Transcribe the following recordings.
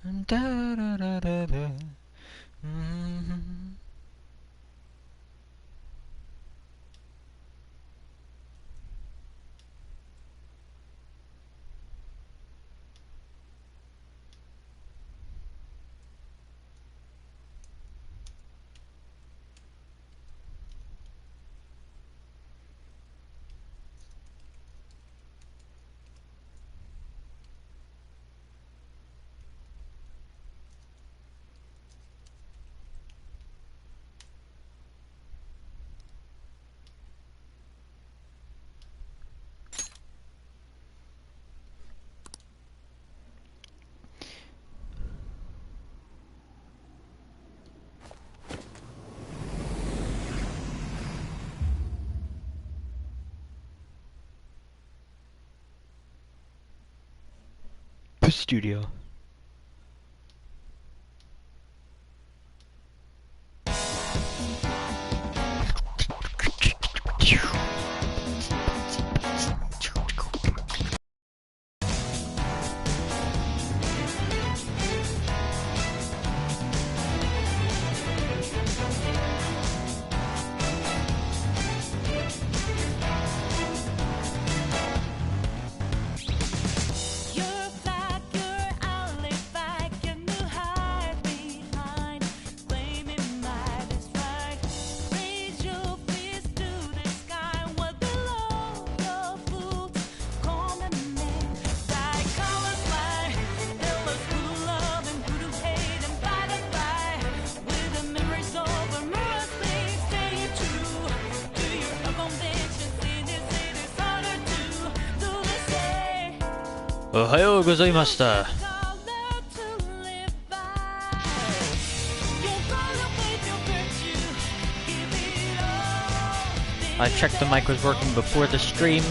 Da, da, da, da, da. Mhm. Studio. Ohayou gozaimashita. I checked the mic was working before the stream,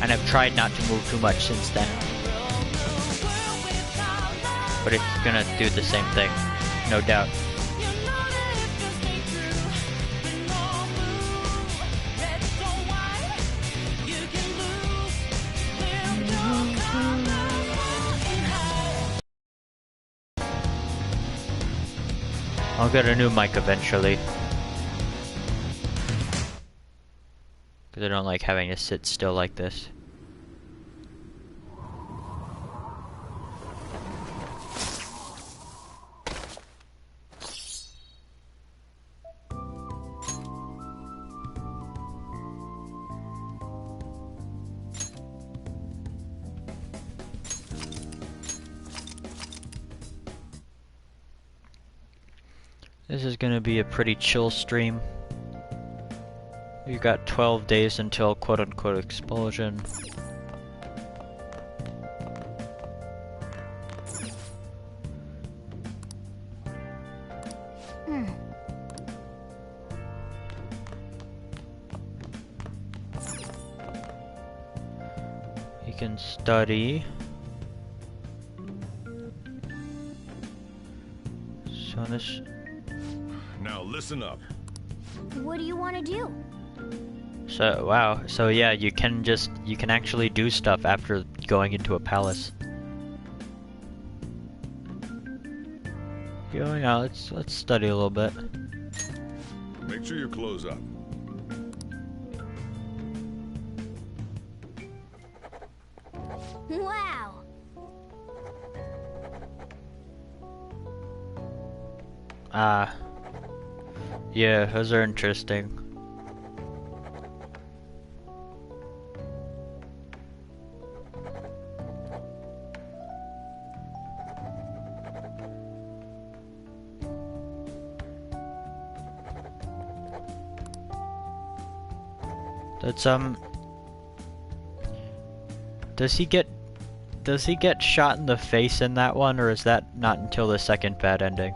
and I've tried not to move too much since then. But it's gonna do the same thing, no doubt. I'll get a new mic eventually. Because I don't like having to sit still like this. This is gonna be a pretty chill stream. We've got 12 days until quote-unquote expulsion. You can study. So this... Now listen up. What do you want to do? So, wow. So yeah, you can actually do stuff after going into a palace. Going out, let's study a little bit. Make sure you close up. Wow! Yeah, those are interesting. That's does he get shot in the face in that one, or is that not until the second bad ending?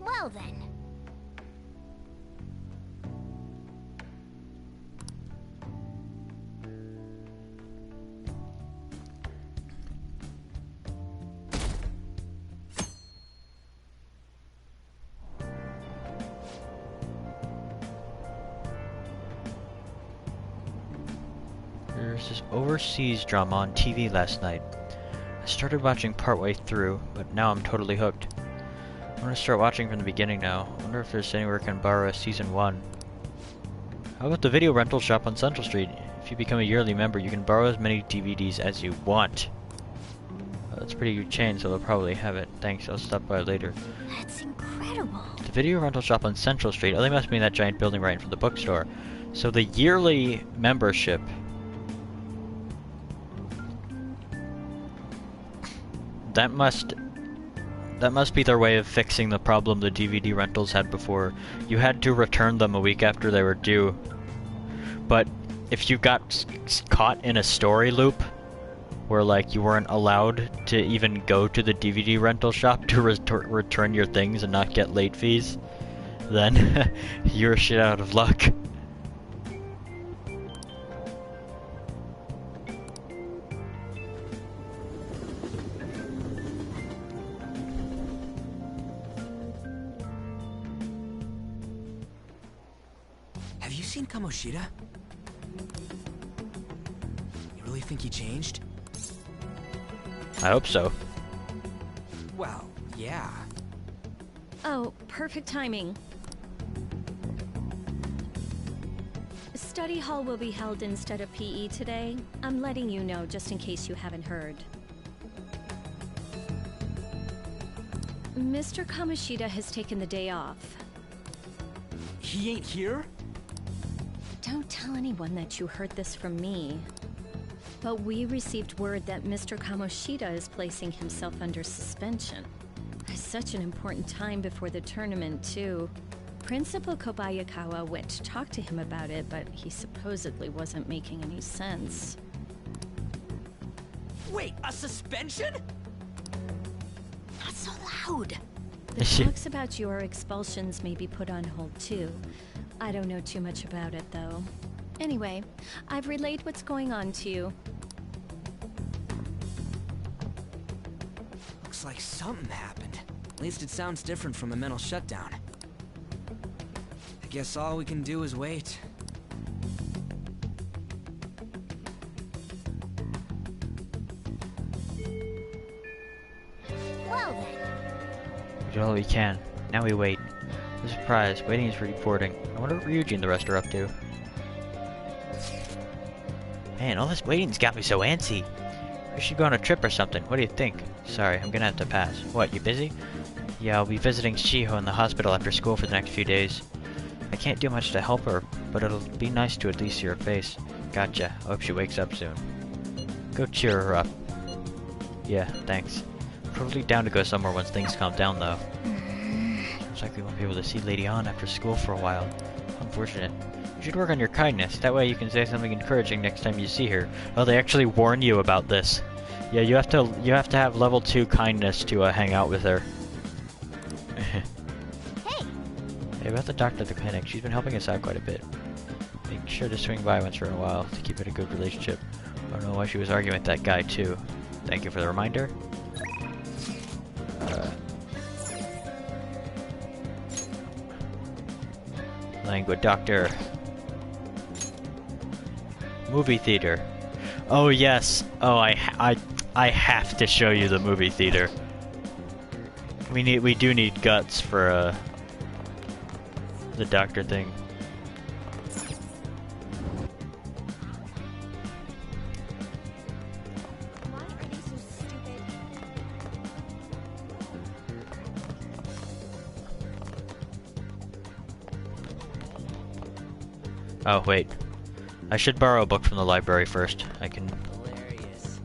Well then. There's this overseas drama on TV last night. I started watching partway through, but now I'm totally hooked. I'm gonna start watching from the beginning now. I wonder if there's anywhere I can borrow a season 1. How about the video rental shop on Central Street? If you become a yearly member, you can borrow as many DVDs as you want. That's a pretty good chain, so they'll probably have it. Thanks, I'll stop by later. That's incredible. The video rental shop on Central Street. Oh, they must mean that giant building right in front of the bookstore. So the yearly membership. That must be their way of fixing the problem the DVD rentals had before. You had to return them a week after they were due. But if you got caught in a story loop where like you weren't allowed to even go to the DVD rental shop to return your things and not get late fees, then you're shit out of luck. Have you seen Kamoshida? You really think he changed? I hope so. Well, yeah. Oh, perfect timing. Study hall will be held instead of PE today. I'm letting you know just in case you haven't heard. Mr. Kamoshida has taken the day off. He ain't here? Don't tell anyone that you heard this from me. But we received word that Mr. Kamoshida is placing himself under suspension. It's such an important time before the tournament, too. Principal Kobayakawa went to talk to him about it, but he supposedly wasn't making any sense. Wait, a suspension? Not so loud. The talks about your expulsions may be put on hold, too. I don't know too much about it, though. Anyway, I've relayed what's going on to you. Looks like something happened. At least it sounds different from a mental shutdown. I guess all we can do is wait. Well then. We did all we can. Now we wait. A surprise. Waiting is reporting. I wonder what Ryuji and the rest are up to. Man, all this waiting's got me so antsy. We should go on a trip or something. What do you think? Sorry, I'm gonna have to pass. What, you busy? Yeah, I'll be visiting Shiho in the hospital after school for the next few days. I can't do much to help her, but it'll be nice to at least see her face. Gotcha. I hope she wakes up soon. Go cheer her up. Yeah, thanks. Probably down to go somewhere once things calm down, though. Looks like we won't be able to see Lady Ann after school for a while. Unfortunate. You should work on your kindness. That way you can say something encouraging next time you see her. Oh, they actually warn you about this. Yeah, you have to have level 2 kindness to hang out with her. Hey, about the doctor at the clinic. She's been helping us out quite a bit. Make sure to swing by once in a while to keep it a good relationship. I don't know why she was arguing with that guy too. Thank you for the reminder. Languid doctor. Movie theater. Oh yes. Oh, I have to show you the movie theater. We do need guts for the doctor thing. Why are they so stupid? Oh wait. I should borrow a book from the library first. I can. Hilarious.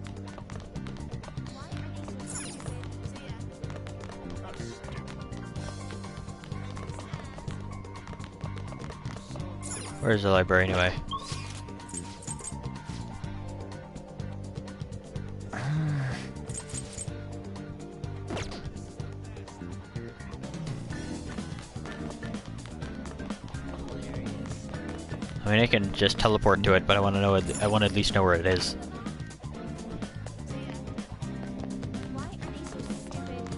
Where's the library anyway? I mean, I can just teleport to it, but I want to know. I want to at least know where it is. Why are they so stupid?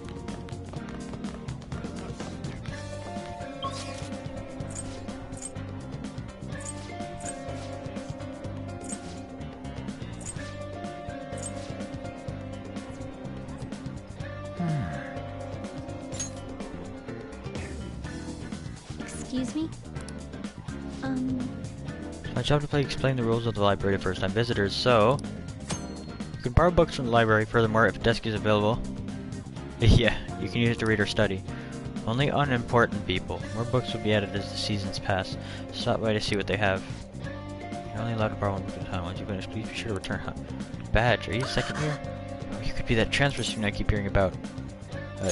Excuse me? It's my job to explain the rules of the library to first-time visitors, so... You can borrow books from the library. Furthermore, if a desk is available... yeah, you can use it to read or study. Only unimportant people. More books will be added as the seasons pass. Stop by to see what they have. You're only allowed to borrow one book at a time. Once you finish, please be sure to return. Badge, are you second year? Oh, you could be that transfer student I keep hearing about.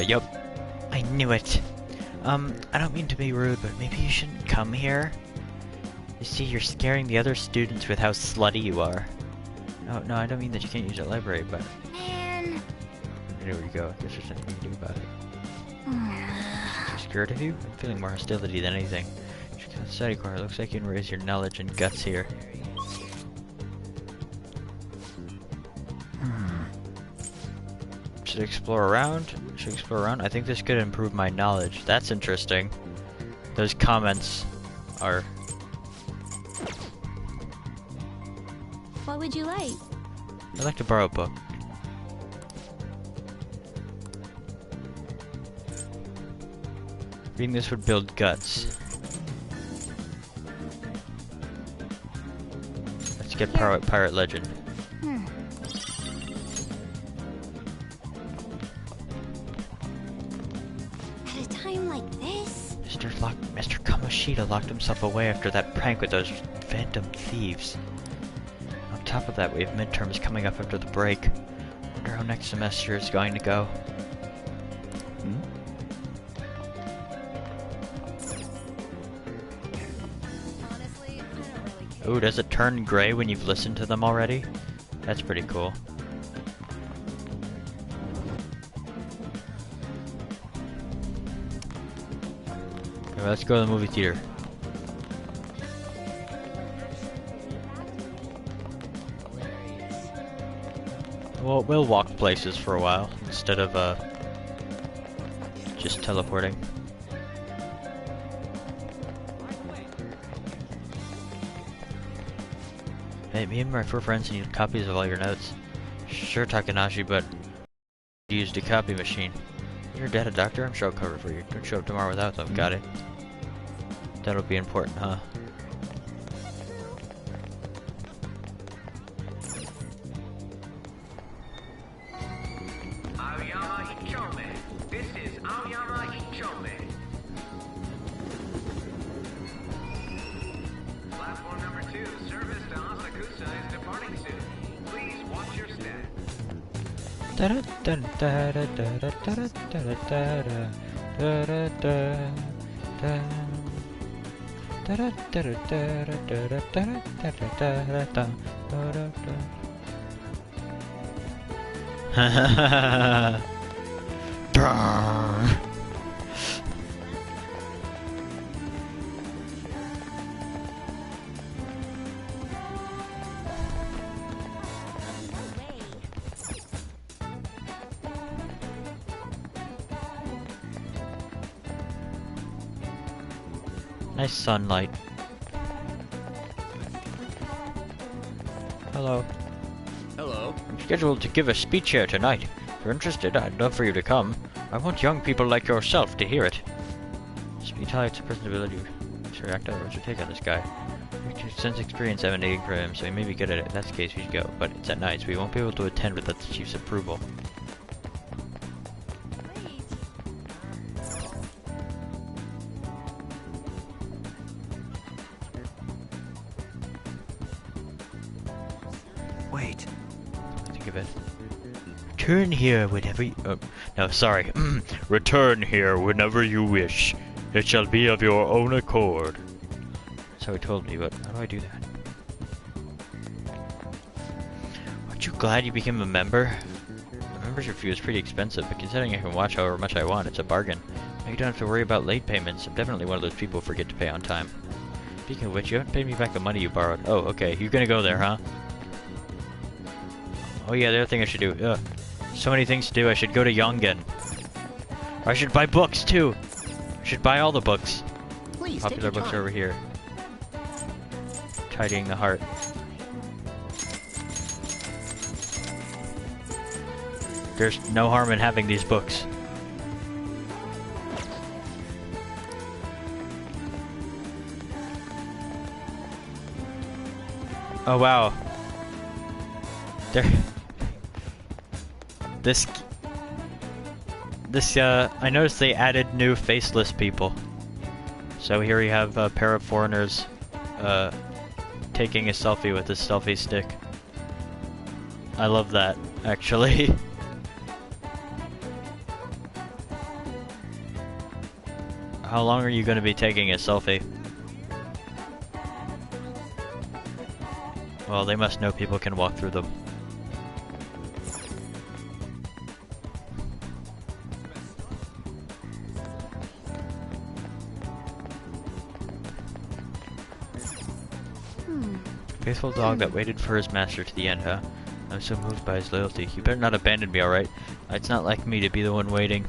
Yup. I knew it. I don't mean to be rude, but maybe you shouldn't come here. You see, you're scaring the other students with how slutty you are. No, I don't mean that you can't use that library, but... Man. There we go. I guess there's nothing you can do about it. Too scared of you? I'm feeling more hostility than anything. Check out the study corner. Looks like you can raise your knowledge and guts here. Should explore around? I think this could improve my knowledge. That's interesting. Those comments are... What would you like? I'd like to borrow a book. Reading this would build guts. Let's get Pirate Legend. At a time like this? Mr. Kamoshida locked himself away after that prank with those phantom thieves. On top of that, we have midterms coming up after the break. Wonder how next semester is going to go. Honestly, I don't really care. Ooh, does it turn gray when you've listened to them already? That's pretty cool. Okay, let's go to the movie theater. Well, we'll walk places for a while instead of just teleporting. Hey, me and my four friends need copies of all your notes. Sure, Takanashi, but you used a copy machine. Your dad a doctor? I'm sure I'll cover it for you. Don't show up tomorrow without them. Got it. That'll be important, huh? Aoyama Ichome. This is Aoyama Ichome. Platform number 2, service to Asakusa is departing soon. Please watch your step. Nice sunlight. Hello. Hello. I'm scheduled to give a speech here tonight. If you're interested, I'd love for you to come. I want young people like yourself to hear it. Speech highlights a person's ability to react. What's your take on this guy? Since experience emanating from him, so he may be good at it. If that's the case, we should go. But it's at night, so we won't be able to attend without the chief's approval. Wait. Think of it. Return here whenever you... no, sorry. Return here whenever you wish. It shall be of your own accord. That's how he told me, but how do I do that? Aren't you glad you became a member? The membership fee is pretty expensive, but considering I can watch however much I want, it's a bargain. Now you don't have to worry about late payments. I'm definitely one of those people who forget to pay on time. Speaking of which, you haven't paid me back the money you borrowed. Oh, okay. You're gonna go there, huh? Oh yeah, the other thing I should do. Ugh. So many things to do. I should go to Yongen. Or I should buy books too. I should buy all the books. Please, Popular books are over here. Tidying the heart. There's no harm in having these books. Oh wow. There. This, I noticed they added new faceless people. So here we have a pair of foreigners, taking a selfie with this selfie stick. I love that, actually. How long are you going to be taking a selfie? Well, they must know people can walk through them. Faithful dog that waited for his master to the end, huh? I'm so moved by his loyalty. You better not abandon me, alright? It's not like me to be the one waiting.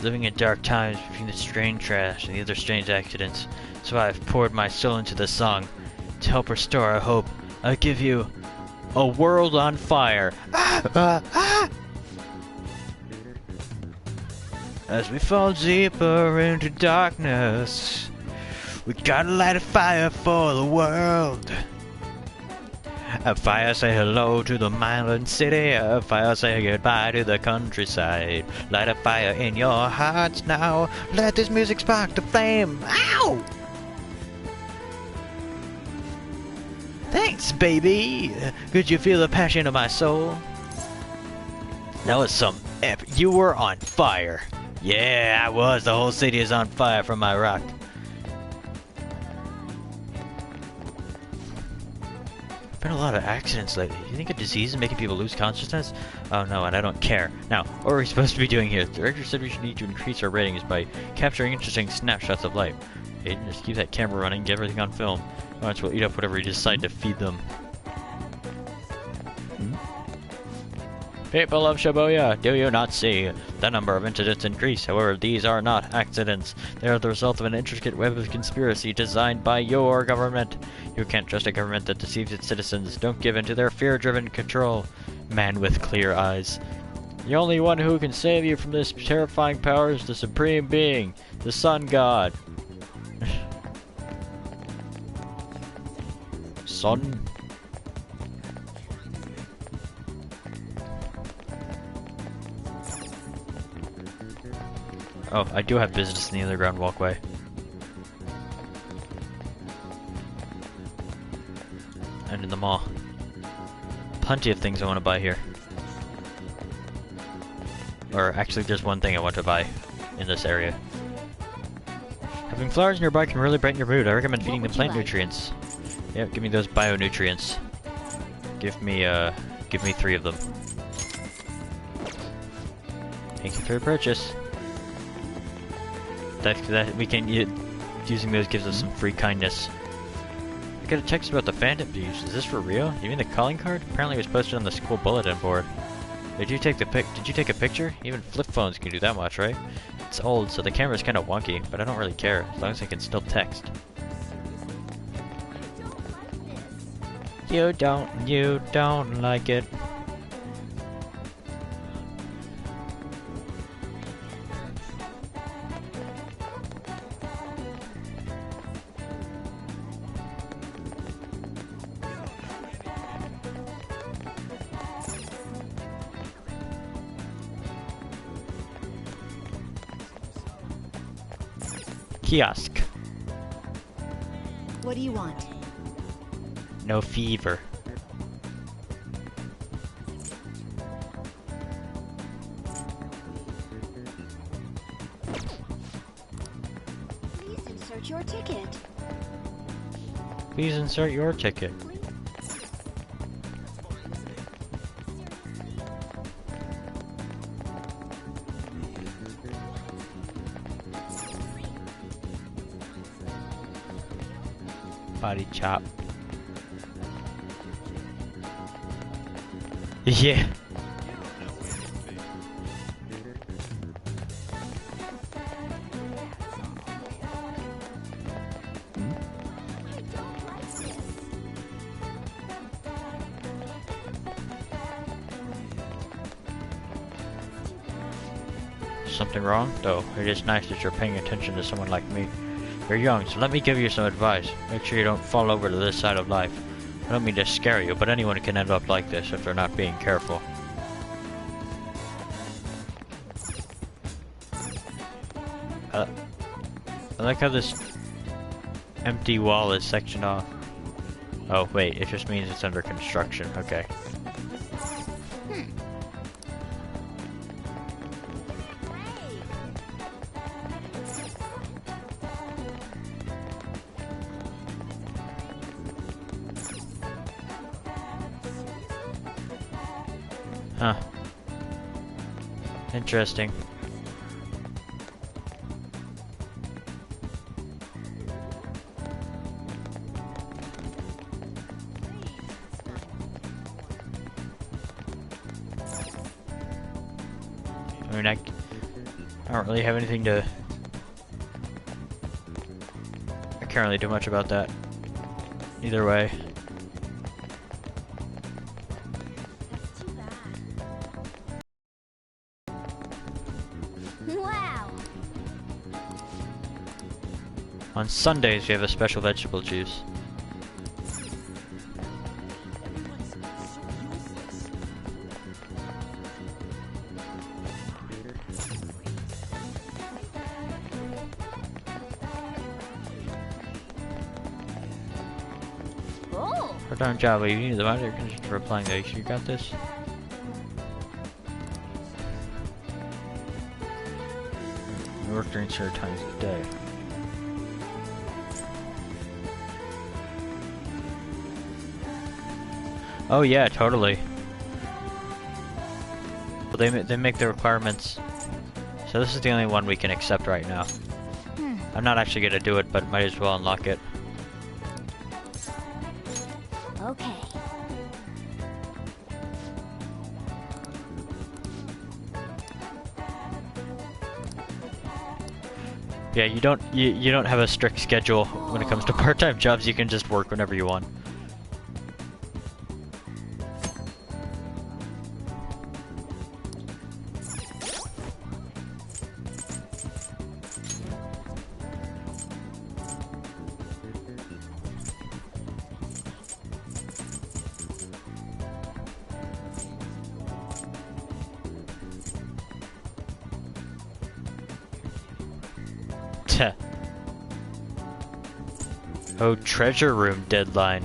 Living in dark times between the strange trash and the other strange accidents, so I've poured my soul into this song. To help restore our hope, I give you a world on fire. As we fall deeper into darkness, we gotta light a fire for the world. A fire say hello to the Milan city, a fire say goodbye to the countryside. Light a fire in your hearts now, let this music spark the flame. Ow! Thanks, baby! Could you feel the passion of my soul? That was some epic. You were on fire. Yeah, I was. The whole city is on fire from my rock. Been a lot of accidents lately. Do you think a disease is making people lose consciousness? Oh no, and I don't care. Now, what are we supposed to be doing here? The director said we should need to increase our ratings by capturing interesting snapshots of life. Aiden, just keep that camera running, get everything on film. Once we'll eat up whatever you decide to feed them. People of Shibuya, do you not see? The number of incidents increase. However, these are not accidents. They are the result of an intricate web of conspiracy designed by your government. You can't trust a government that deceives its citizens. Don't give in to their fear-driven control. Man with clear eyes. The only one who can save you from this terrifying power is the Supreme Being, the Sun God. Sun. Oh, I do have business in the underground walkway. And in the mall. Plenty of things I want to buy here. Or actually, there's one thing I want to buy in this area. Having flowers nearby can really brighten your mood. I recommend feeding them plant nutrients. Yep, give me those bio-nutrients. Give me 3 of them. Thank you for your purchase. That we can using those gives us some free kindness. I got a text about the Phantom Beast. Is this for real? You mean the calling card? Apparently it was posted on the school bulletin board. Did you take a picture? Even flip phones can do that much, right? It's old, so the camera's kind of wonky, but I don't really care as long as I can still text. You don't like it. Kiosk. What do you want? No fever. Please insert your ticket. Please insert your ticket. Body chop. Yeah. Something wrong? Though, it is nice that you're paying attention to someone like me. You're young, so let me give you some advice. Make sure you don't fall over to this side of life. I don't mean to scare you, but anyone can end up like this if they're not being careful. I like how this empty wall is sectioned off. Oh, wait, it just means it's under construction. Okay. Huh. Interesting. I mean, I don't really have anything to... I can't really do much about that. Either way. Wow. On Sundays, we have a special vegetable juice. Oh. Part-time job, you need the monitor condition for applying that. You got this? I work during certain times of the day. Oh yeah, totally. Well, they make the requirements. So this is the only one we can accept right now. I'm not actually gonna do it, but might as well unlock it. Okay. Yeah, you don't have a strict schedule when it comes to part-time jobs. You can just work whenever you want. Oh, treasure room deadline.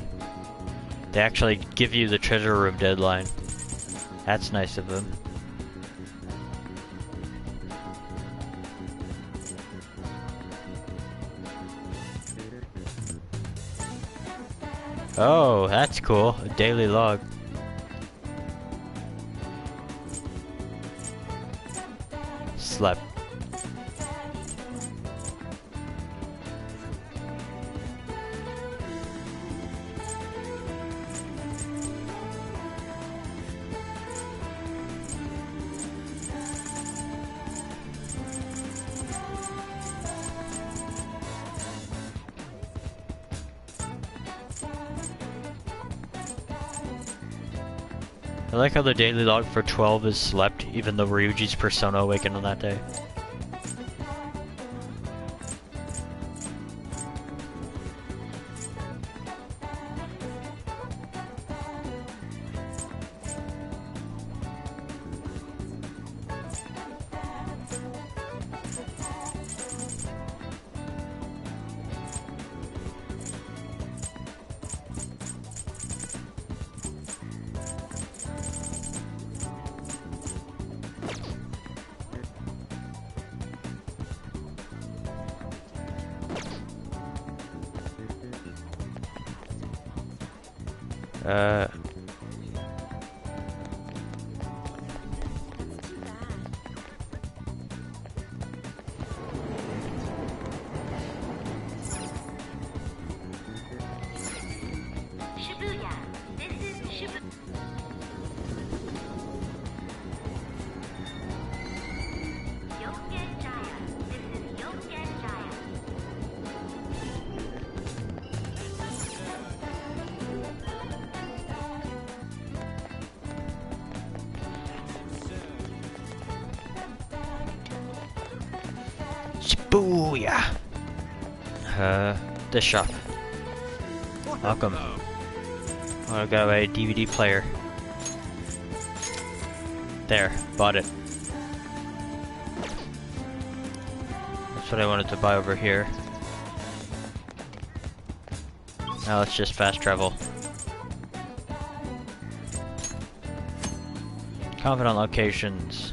They actually give you the treasure room deadline. That's nice of them. Oh, that's cool. A daily log. Slept. I like how the daily log for 12 is slept, even though Ryuji's persona awakened on that day. Shibuya. This is Shibuya. Yogen Jaya. This is Yogen Jaya. Booyah! This shop. Welcome. I got a DVD player. There, bought it. That's what I wanted to buy over here. Now let's just fast travel. Confidant locations.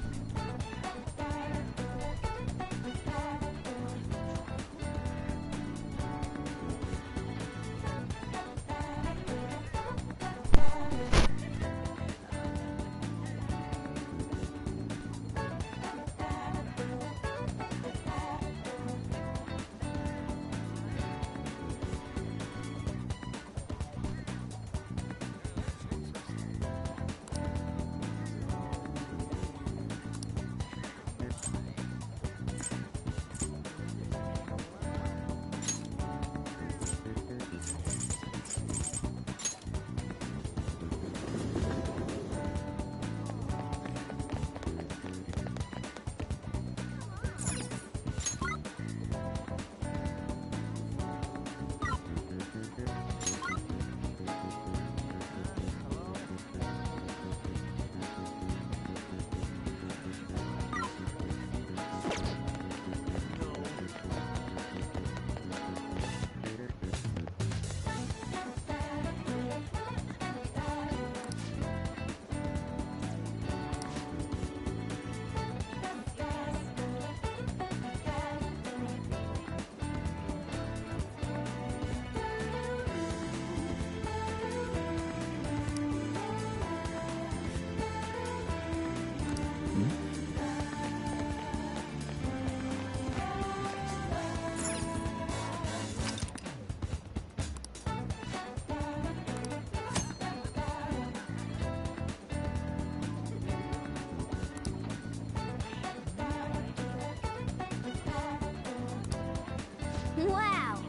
Wow!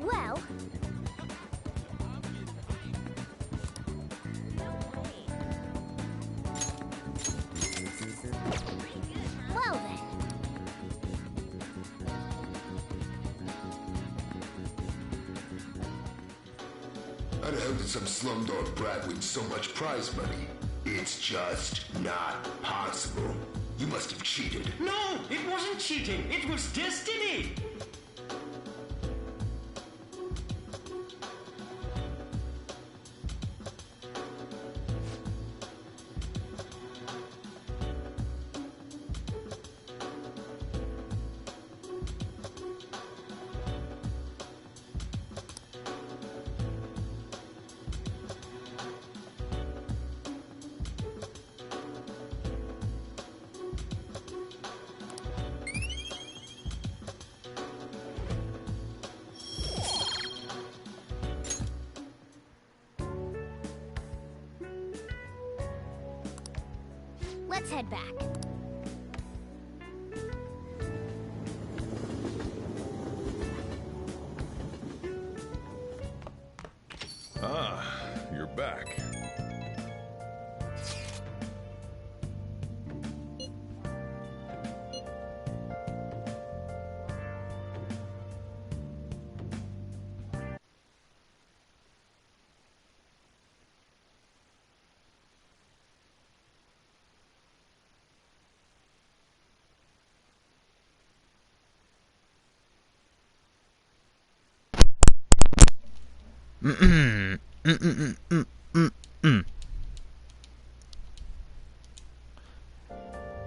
Well... Well then. I'd hope that some slumdog brat wins so much prize money. It's just not possible. You must have cheated. No, it wasn't cheating. It was destiny. Let's head back. Ah, you're back.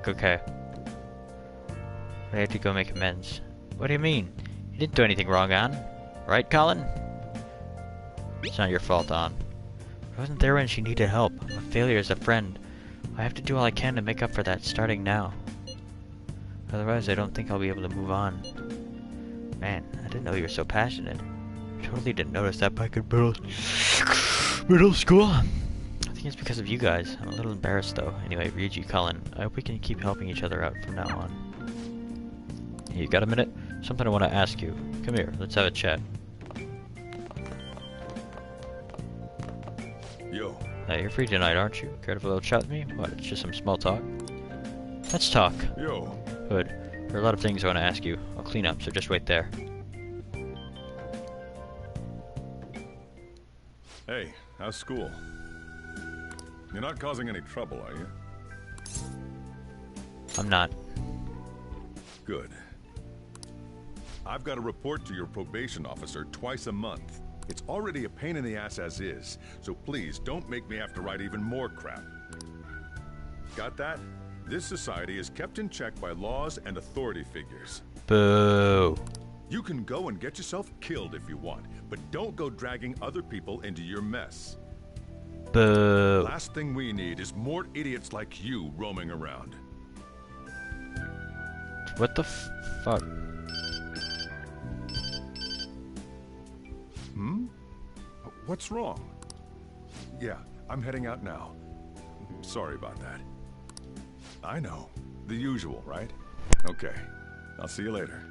Okay. I had to go make amends. What do you mean? You didn't do anything wrong, Ann. Right, Colin? It's not your fault, Ann. I wasn't there when she needed help. I'm a failure as a friend. I have to do all I can to make up for that starting now. Otherwise, I don't think I'll be able to move on. Man, I didn't know you were so passionate. Totally didn't notice that back in middle school. I think it's because of you guys. I'm a little embarrassed though. Anyway, Ryuji, Cullen, I hope we can keep helping each other out from now on. Hey, you got a minute? Something I want to ask you. Come here, let's have a chat. Yo. You're free tonight, aren't you? Care to have a little chat with me? What, it's just some small talk? Let's talk. Yo. Good. There are a lot of things I want to ask you. I'll clean up, so just wait there. Hey, how's school? You're not causing any trouble, are you? I'm not. Good. I've got to report to your probation officer twice a month. It's already a pain in the ass as is, so please don't make me have to write even more crap. Got that? This society is kept in check by laws and authority figures. Boo. You can go and get yourself killed if you want, but don't go dragging other people into your mess. Boo. Last thing we need is more idiots like you roaming around. What the fuck? Hmm? What's wrong? Yeah, I'm heading out now. Sorry about that. I know. The usual, right? Okay. I'll see you later.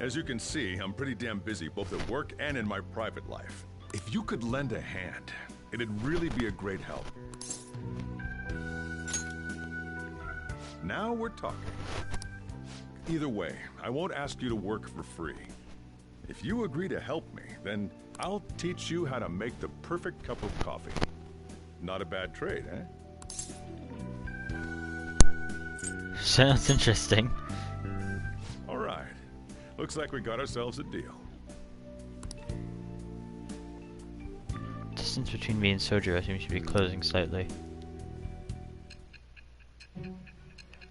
As you can see, I'm pretty damn busy both at work and in my private life. If you could lend a hand, it'd really be a great help. Now we're talking. Either way, I won't ask you to work for free. If you agree to help me, then I'll teach you how to make the perfect cup of coffee. Not a bad trade, eh? Sounds interesting. All right. Looks like we got ourselves a deal. Distance between me and Sojiro seems to be closing slightly.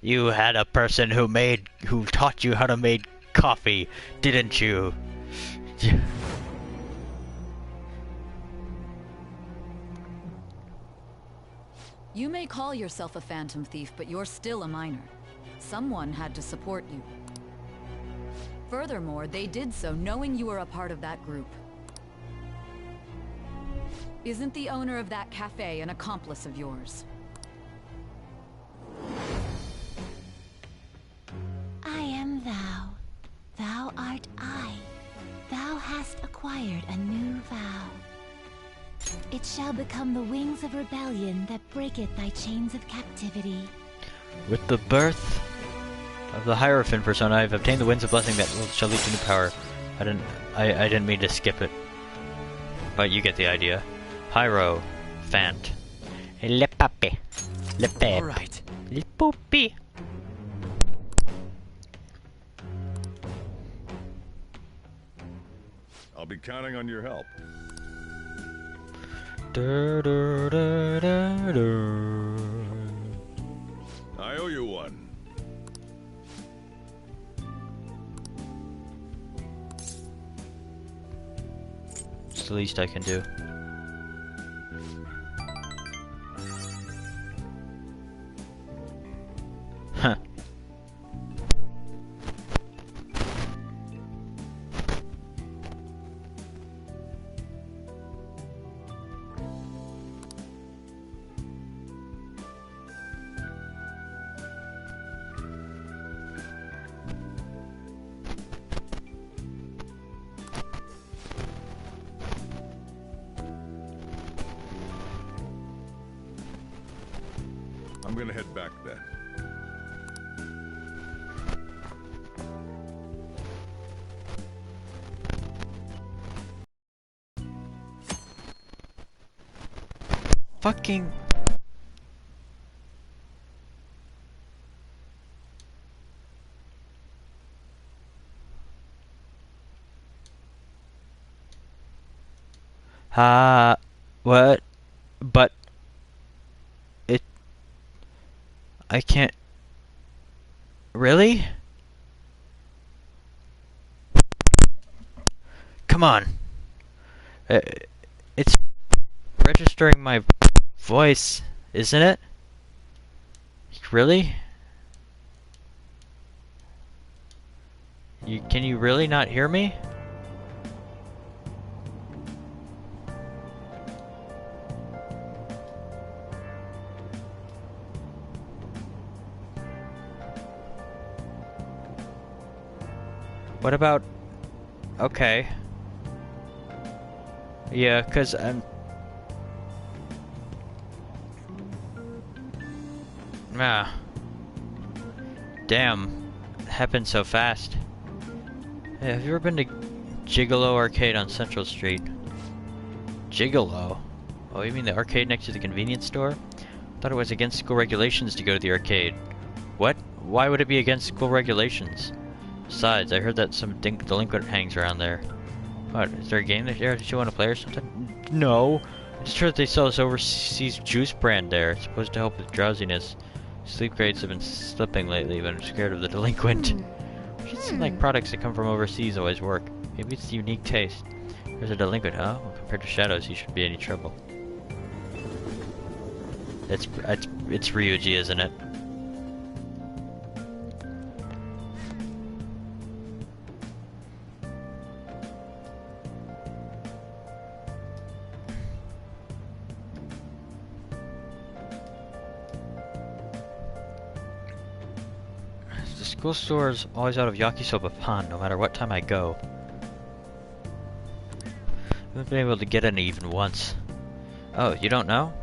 You had a person who taught you how to make coffee, didn't you? You may call yourself a phantom thief, but you're still a minor. Someone had to support you. Furthermore, they did so knowing you were a part of that group. Isn't the owner of that cafe an accomplice of yours? I am thou. Thou art I. Thou hast acquired a new vow. It shall become the wings of rebellion that breaketh thy chains of captivity. With the birth of the Hierophant persona, I've obtained the winds of blessing that shall lead to new power. I didn't mean to skip it, but you get the idea. Hierophant. Le pape. Le pape. All right. Le poopy. I'll be counting on your help. I owe you one. It's the least I can do. Huh. I'm gonna head back then. Fucking... what? But... I can't... Really? Come on. It's registering my voice, isn't it? Really? Can you really not hear me? What about... Okay. Yeah, 'cause I'm... Ah. Damn. It happened so fast. Hey, have you ever been to Gigolo Arcade on Central Street? Gigolo? Oh, you mean the arcade next to the convenience store? Thought it was against school regulations to go to the arcade. What? Why would it be against school regulations? Besides, I heard that some delinquent hangs around there. What, is there a game there that you want to play or something? No! I just heard they sell this overseas juice brand there. It's supposed to help with drowsiness. Sleep grades have been slipping lately, but I'm scared of the delinquent. It should seem like products that come from overseas always work. Maybe it's the unique taste. There's a delinquent, huh? Well, compared to Shadows, he shouldn't be any trouble. It's Ryuji, isn't it? The school store is always out of yakisoba pan, no matter what time I go. I haven't been able to get any even once. Oh, you don't know?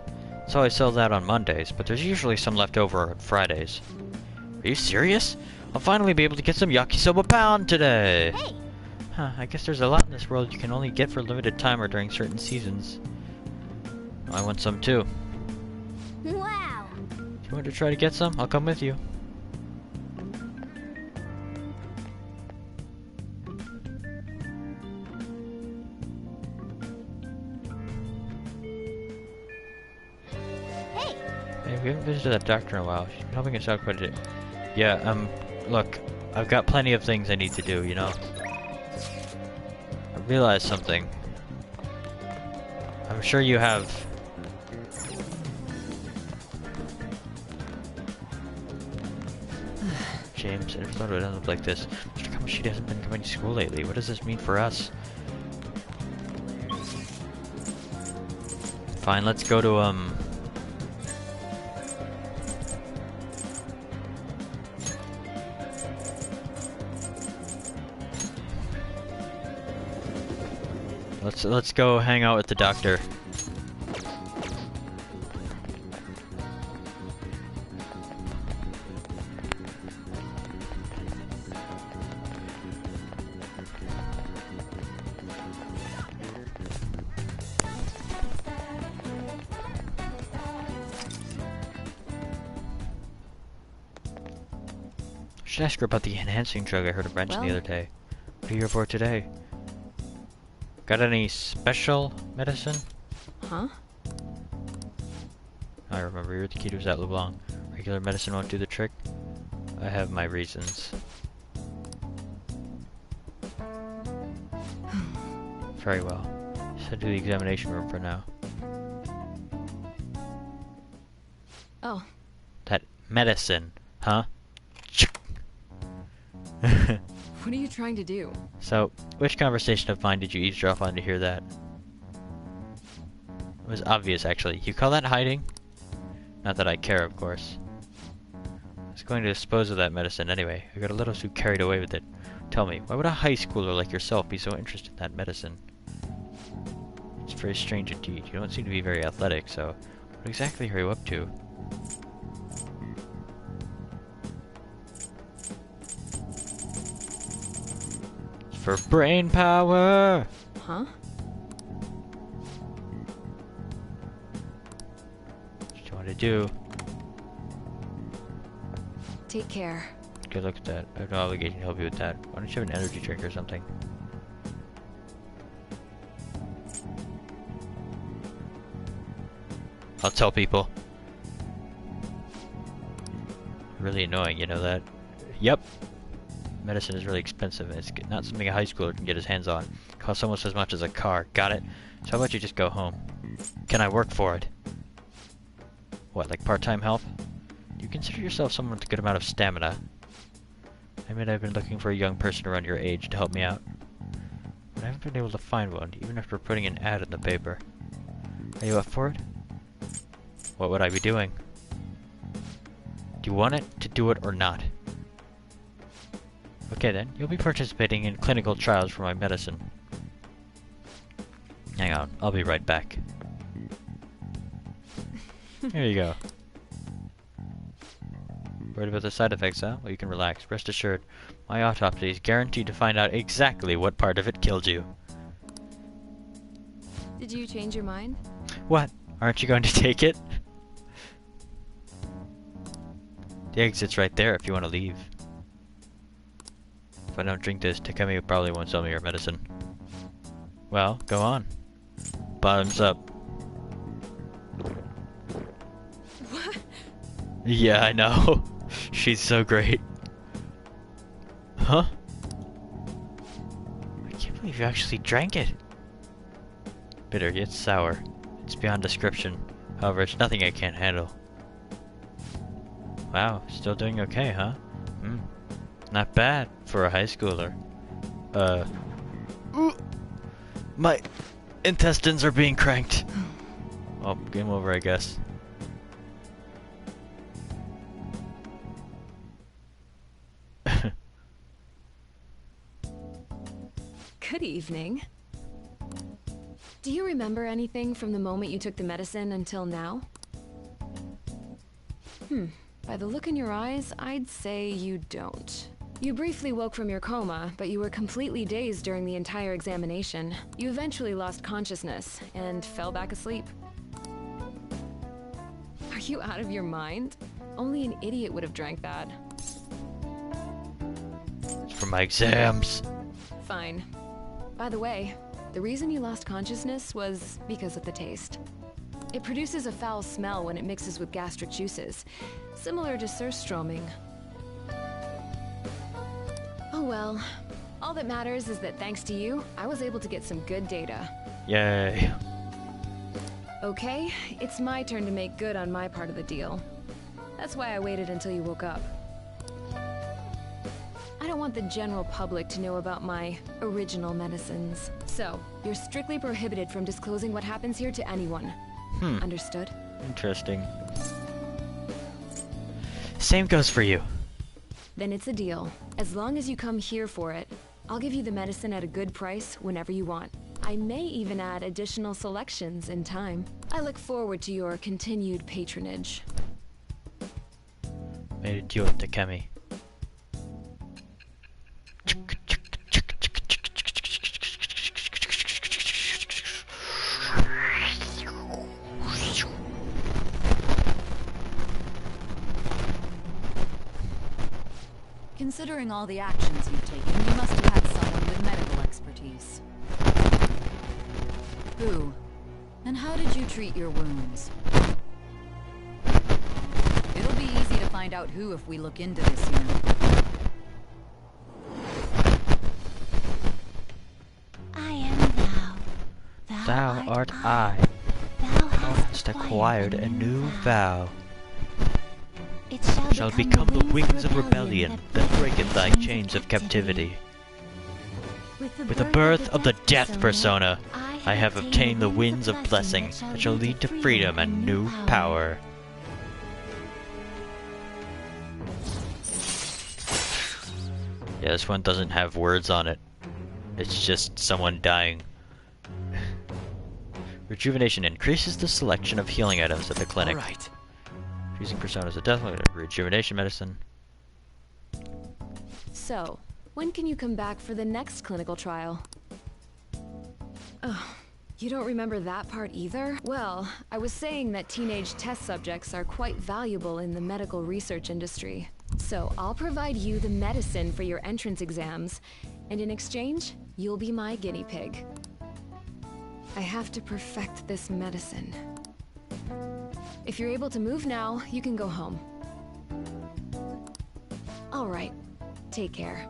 It's always sold out on Mondays, but there's usually some left over on Fridays. Are you serious? I'll finally be able to get some yakisoba pan today! Hey! Huh, I guess there's a lot in this world you can only get for a limited time or during certain seasons. I want some too. Wow! If you want to try to get some, I'll come with you. We haven't visited that doctor in a while. She's been helping us out quite a bit. Yeah, look, I've got plenty of things I need to do, you know. I realized something. I'm sure you have... James, I never thought it would end up like this. Mr. Kamoshida hasn't been coming to school lately. What does this mean for us? Fine, let's go to, Let's go hang out with the doctor. Should ask her about the enhancing drug I heard her mention the other day. What are you here for today? Got any special medicine? Huh? I remember you're the key to that Leblanc. Regular medicine won't do the trick. I have my reasons. Very well. Just head to the examination room for now. Oh. That medicine, huh? What are you trying to do? So, which conversation of mine did you eavesdrop on to hear that? It was obvious, actually. You call that hiding? Not that I care, of course. I was going to dispose of that medicine anyway. I got a little too carried away with it. Tell me, why would a high schooler like yourself be so interested in that medicine? It's very strange indeed. You don't seem to be very athletic, so what exactly are you up to? For brain power! Huh? What do you want to do? Take care. Good look at that. I have no obligation to help you with that. Why don't you have an energy drink or something? I'll tell people. Really annoying, you know that? Yep. medicine is really expensive. It's not something a high schooler can get his hands on. It costs almost as much as a car. Got it? So how about you just go home? Can I work for it? What, like part-time help? Do you consider yourself someone with a good amount of stamina? I mean, I've been looking for a young person around your age to help me out, but I haven't been able to find one, even after putting an ad in the paper. Are you up for it? What would I be doing? Do you want it to do it or not? Okay then, you'll be participating in clinical trials for my medicine. Hang on, I'll be right back. Here you go. Worried about the side effects, huh? Well, you can relax. Rest assured, my autopsy is guaranteed to find out exactly what part of it killed you. Did you change your mind? What? Aren't you going to take it? The exit's right there if you want to leave. If I don't drink this, Takemi probably won't sell me your medicine. Well, go on. Bottoms up. What? Yeah, I know. She's so great. Huh? I can't believe you actually drank it. Bitter yet sour. It's beyond description. However, it's nothing I can't handle. Wow, still doing okay, huh? Not bad for a high schooler. My intestines are being cranked. Oh, game over, I guess. Good evening. Do you remember anything from the moment you took the medicine until now? By the look in your eyes, I'd say you don't. You briefly woke from your coma, but you were completely dazed during the entire examination. You eventually lost consciousness and fell back asleep. Are you out of your mind? Only an idiot would have drank that. It's for my exams. Fine. By the way, the reason you lost consciousness was because of the taste. It produces a foul smell when it mixes with gastric juices, similar to surströmming. Oh well. All that matters is that thanks to you, I was able to get some good data. Yay. Okay, it's my turn to make good on my part of the deal. That's why I waited until you woke up. I don't want the general public to know about my original medicines. So, you're strictly prohibited from disclosing what happens here to anyone. Understood? Interesting. Same goes for you. Then it's a deal. As long as you come here for it, I'll give you the medicine at a good price whenever you want. I may even add additional selections in time. I look forward to your continued patronage. Made a deal with Takemi. Considering all the actions you've taken, you must have had someone with medical expertise. Who? And how did you treat your wounds? It'll be easy to find out who if we look into this, you know. I am thou. Thou art I. Thou Hast acquired a new vow. It Shall become the wings of rebellion that breaketh thy chains of captivity. With the birth of the Death Persona, I have obtained the winds of blessing that shall lead to freedom and new power. Yeah, this one doesn't have words on it. It's just someone dying. Rejuvenation increases the selection of healing items at the clinic. Alright. Using Personas of Death, rejuvenation medicine. So, when can you come back for the next clinical trial? Oh, you don't remember that part either? Well, I was saying that teenage test subjects are quite valuable in the medical research industry. So, I'll provide you the medicine for your entrance exams, and in exchange, you'll be my guinea pig. I have to perfect this medicine. If you're able to move now, you can go home. All right. Take care.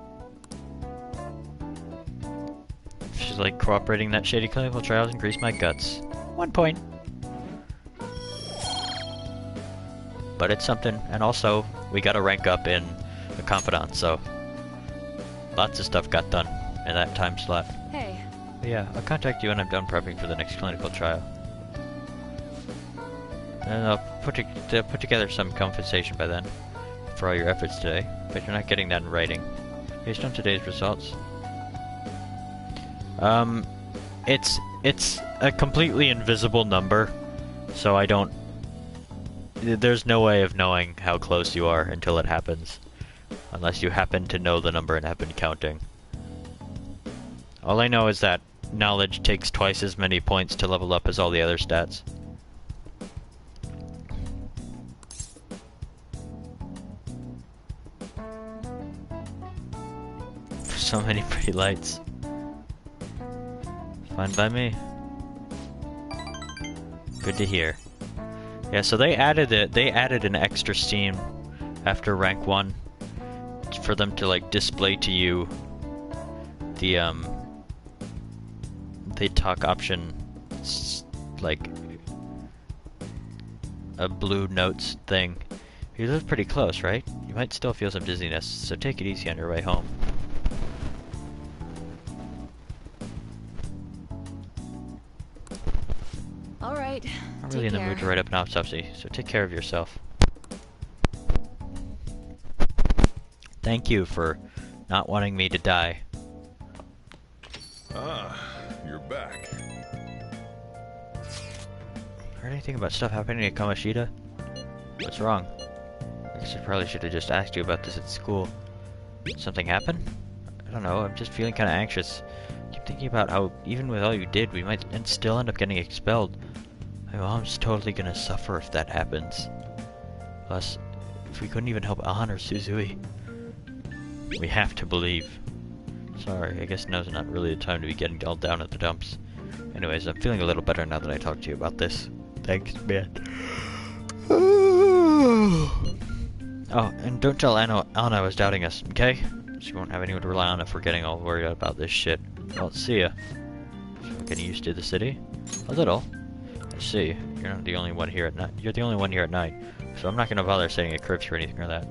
She's like, cooperating in that shady clinical trials increased my guts. 1 point. But it's something, and also, we got to rank up in the confidant, so lots of stuff got done in that time slot. Hey. But yeah, I'll contact you when I'm done prepping for the next clinical trial. And I'll put together some compensation by then for all your efforts today, but you're not getting that in writing. Based on today's results. It's a completely invisible number, so I don't... There's no way of knowing how close you are until it happens. Unless you happen to know the number and have been counting. All I know is that knowledge takes twice as many points to level up as all the other stats. So many pretty lights. Fine by me. Good to hear. Yeah, so they added an extra scene after rank 1 for them to like display to you the talk option, like a blue notes thing. You live pretty close, right? You might still feel some dizziness, so take it easy on your way home. Alright. I'm really in the mood to write up an autopsy, so take care of yourself. Thank you for not wanting me to die. Ah, you're back. Heard anything about stuff happening at Kamoshida? What's wrong? I guess I probably should have just asked you about this at school. Something happened? I don't know, I'm just feeling kinda anxious. I keep thinking about how, even with all you did, we might still end up getting expelled. My mom's totally gonna suffer if that happens. Plus, if we couldn't even help Ann or Suzui. We have to believe. Sorry, I guess now's not really the time to be getting all down at the dumps. Anyways, I'm feeling a little better now that I talked to you about this. Thanks, man. Oh, and don't tell Anna was doubting us, okay? She won't have anyone to rely on if we're getting all worried about this shit. Well, see ya. So we're getting used to the city? A little. I see. You're not the only one here at night. You're the only one here at night. So I'm not gonna bother setting a curfew or anything like that.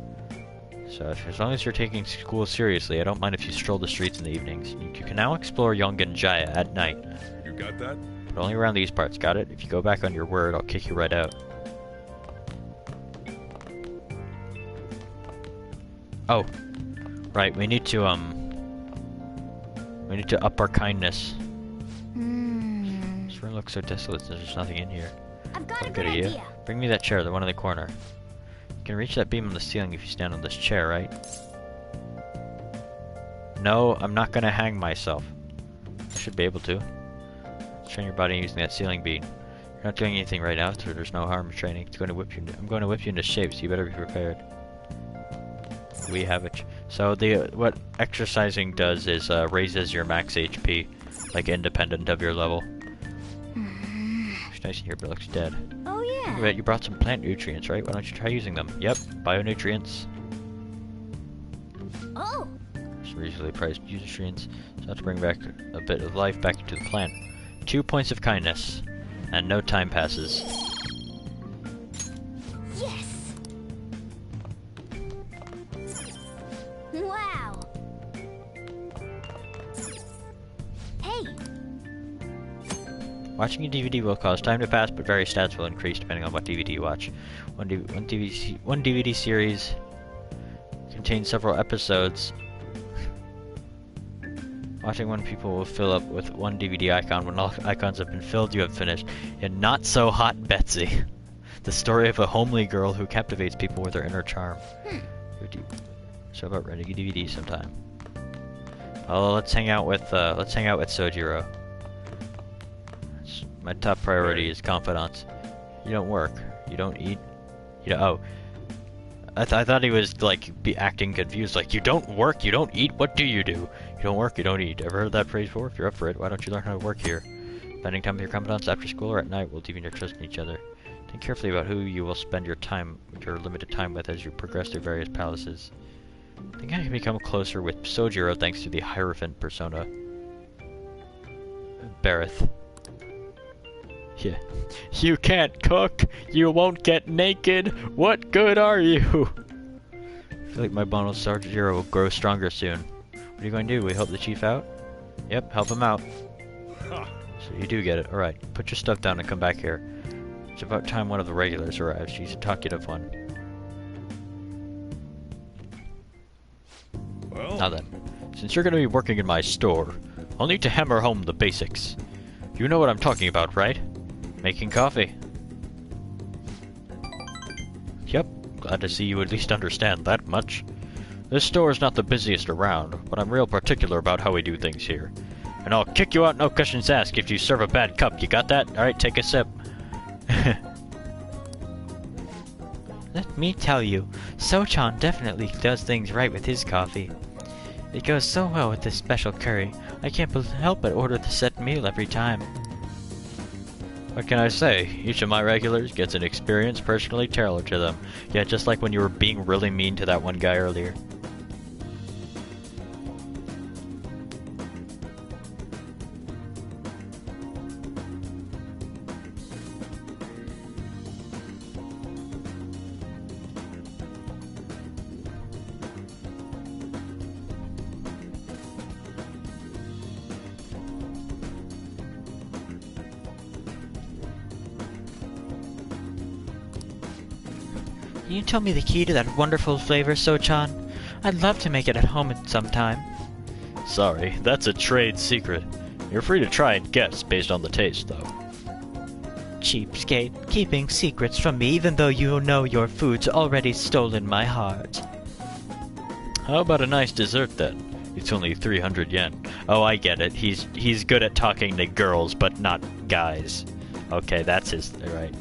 So as long as you're taking school seriously, I don't mind if you stroll the streets in the evenings. You can now explore Yongan-Jaya at night. You got that? But only around these parts, got it? If you go back on your word, I'll kick you right out. Oh. Right, we need to up our kindness. This room looks so desolate, there's nothing in here. I've got a good good idea. idea. Bring me that chair, the one in the corner. You can reach that beam on the ceiling if you stand on this chair, right? No, I'm not gonna hang myself. I should be able to. Train your body using that ceiling beam. You're not doing anything right now, so there's no harm in training. I'm going to whip you into shape, so you better be prepared. We have it. So what exercising does is raises your max HP, like independent of your level. It's nice in here, but it looks dead. Oh yeah. Wait, you brought some plant nutrients, right? Why don't you try using them? Yep, bionutrients. Oh. Some reasonably priced nutrients. So I have to bring back a bit of life back into the plant. 2 points of kindness, and no time passes. Yes. Wow. Hey. Watching a DVD will cause time to pass, but various stats will increase depending on what DVD you watch. One DVD series contains several episodes. Watching one people will fill up with one DVD icon. When all icons have been filled, you have finished. In Not So Hot Betsy, the story of a homely girl who captivates people with her inner charm. So about renting a DVD sometime. Well, let's hang out with Sojiro. My top priority is confidants. You don't work. You don't eat. I thought he was like acting confused. Like, you don't work. You don't eat. What do? You don't work. You don't eat. Ever heard that phrase before? If you're up for it, why don't you learn how to work here? Spending time with your confidants after school or at night will deepen your trust in each other. Think carefully about who you will spend your limited time with as you progress through various palaces. I think I can become closer with Sojiro thanks to the Hierophant persona. Bareth. Yeah. You can't cook! You won't get naked! What good are you? I feel like my bond with Sergeant Zero will grow stronger soon. What are you going to do? We help the chief out? Yep, help him out. So you do get it. Alright, put your stuff down and come back here. It's about time one of the regulars arrives. She's a talkative one. Well, now then, since you're going to be working in my store, I'll need to hammer home the basics. You know what I'm talking about, right? Making coffee. Yep, glad to see you at least understand that much. This store is not the busiest around, but I'm real particular about how we do things here. And I'll kick you out no questions asked if you serve a bad cup. You got that? Alright, take a sip. Let me tell you, Sochan definitely does things right with his coffee. It goes so well with this special curry. I can't help but order the set meal every time. What can I say? Each of my regulars gets an experience personally tailored to them. Yeah, just like when you were being really mean to that one guy earlier. Can you tell me the key to that wonderful flavor, Sochan? I'd love to make it at home sometime. Sorry, that's a trade secret. You're free to try and guess based on the taste, though. Cheapskate, keeping secrets from me even though you know your food's already stolen my heart. How about a nice dessert, then? It's only 300 yen. Oh, I get it. He's good at talking to girls, but not guys. Okay, that's his... right.